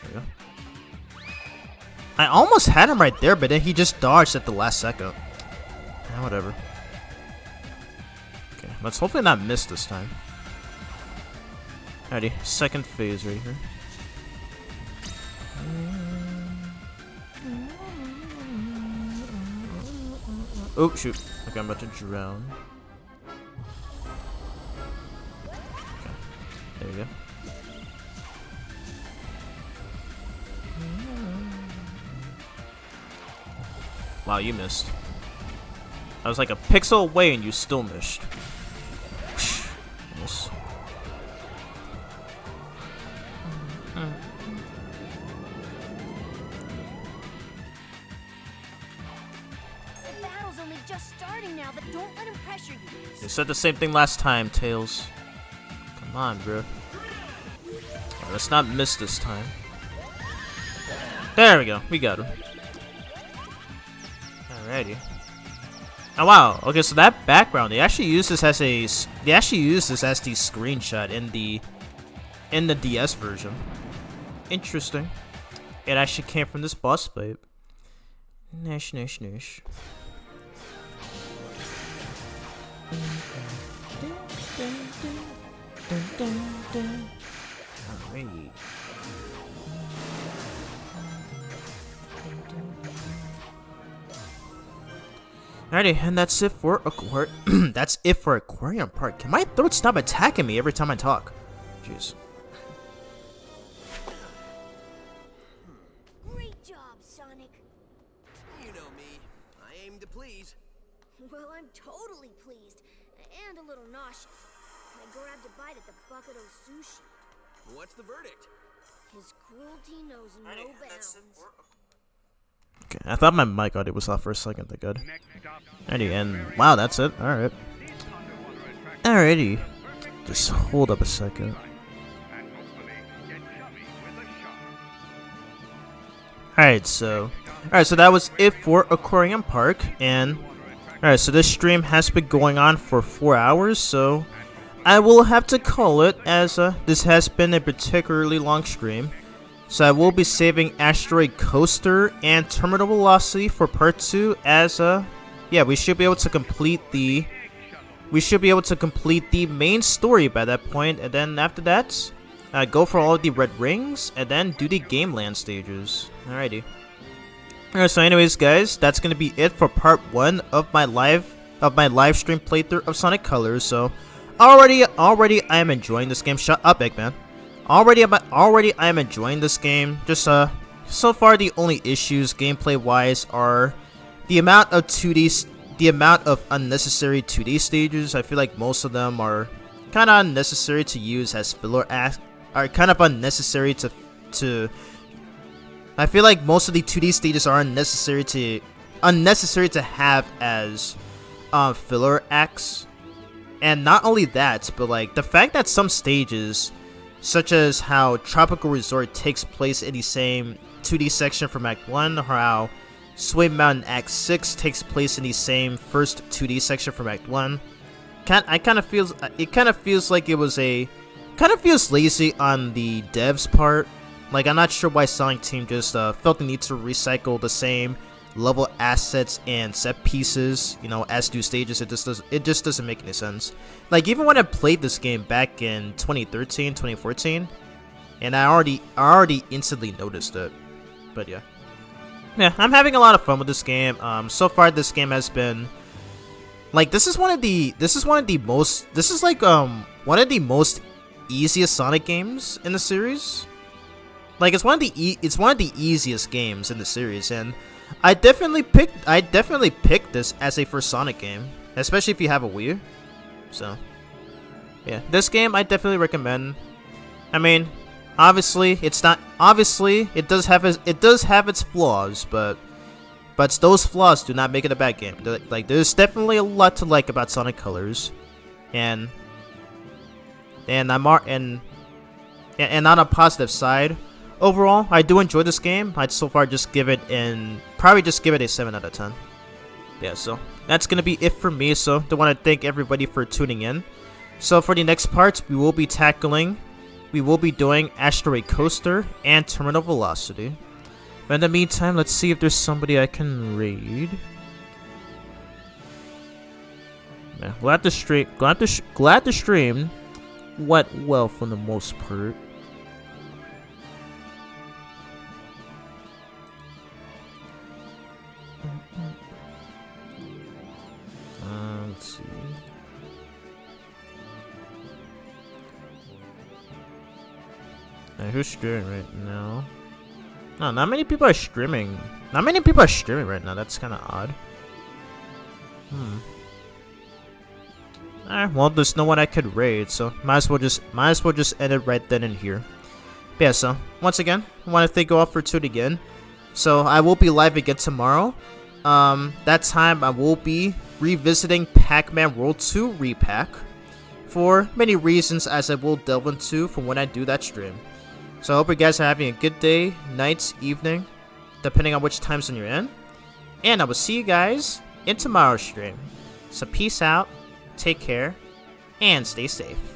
There we go. I almost had him right there, but then he just dodged at the last second. Yeah, whatever. Okay, let's hopefully not miss this time. Alrighty, second phase right here. Oh, shoot. Okay, I'm about to drown. Okay, there we go. Wow, you missed. I was like a pixel away and you still missed. Miss. The battle's only just starting now, but don't let him pressure you. You said the same thing last time, Tails. Come on, bro. Right, let's not miss this time. There we go. We got him. Alrighty. Oh wow. Okay, so that background, they actually use this as the screenshot in the DS version. Interesting. It actually came from this boss fight. Nish. Alright. Alrighty, and that's it for Aquarium Park. Can my throat stop attacking me every time I talk? Jeez. Great job, Sonic. You know me. I aim to please. Well, I'm totally pleased. And a little nauseous. I grabbed a bite at the bucket of sushi. What's the verdict? His cruelty knows no bounds. Okay, I thought my mic audio was off for a second. Thank God. Alrighty, and wow, that's it. Alright. Alrighty. Just hold up a second. Alright, so that was it for Aquarium Park, and alright, so this stream has been going on for 4 hours, so I will have to call it as this has been a particularly long stream. So I will be saving Asteroid Coaster and Terminal Velocity for part 2 as yeah, we should be able to complete the main story by that point, and then after that, go for all of the red rings, and then do the game land stages. Alrighty. Alright, so anyways, guys, that's gonna be it for part 1 of my live stream playthrough of Sonic Colors. So already I am enjoying this game. Shut up, Eggman. Already I am enjoying this game. Just so far the only issues gameplay wise are the amount of unnecessary 2D stages. I feel like most of them are kind of unnecessary to use as filler are kind of unnecessary to I feel like most of the 2D stages are unnecessary to have as filler acts. And not only that, but like the fact that some stages, such as how Tropical Resort takes place in the same 2D section from Act 1, or how Sway Mountain Act 6 takes place in the same first 2D section from Act 1, it kind of feels like it was kind of feels lazy on the devs' part. Like, I'm not sure why Sonic Team just felt the need to recycle the same level assets and set pieces, you know, as do stages. It just doesn't make any sense. Like, even when I played this game back in 2013, 2014, and I already instantly noticed it. But yeah, I'm having a lot of fun with this game. So far this game has been like this is one of the most easiest Sonic games in the series. Like, it's one of the easiest games in the series, and I definitely picked this as a first Sonic game, especially if you have a Wii. So yeah, this game I definitely recommend. I mean, obviously it does have its flaws, but those flaws do not make it a bad game. Like, there's definitely a lot to like about Sonic Colors, and on a positive side, overall, I do enjoy this game. I'd so far just give it a 7 out of 10. Yeah, so that's gonna be it for me. So I want to thank everybody for tuning in. So for the next parts, we will be doing Asteroid Coaster and Terminal Velocity. But in the meantime, let's see if there's somebody I can raid. Yeah, glad the stream went well for the most part. Let's see. Who's streaming right now? No, not many people are streaming. Not many people are streaming right now. That's kind of odd. Alright, well, there's no one I could raid, so might as well just end it right then and here. But yeah, so once again, I want to thank you all for tuning in. So I will be live again tomorrow. That time I will be revisiting Pac-Man World 2 Repack for many reasons, as I will delve into from when I do that stream. So I hope you guys are having a good day, night, evening, depending on which time zone you're in. And I will see you guys in tomorrow's stream. So peace out, take care, and stay safe.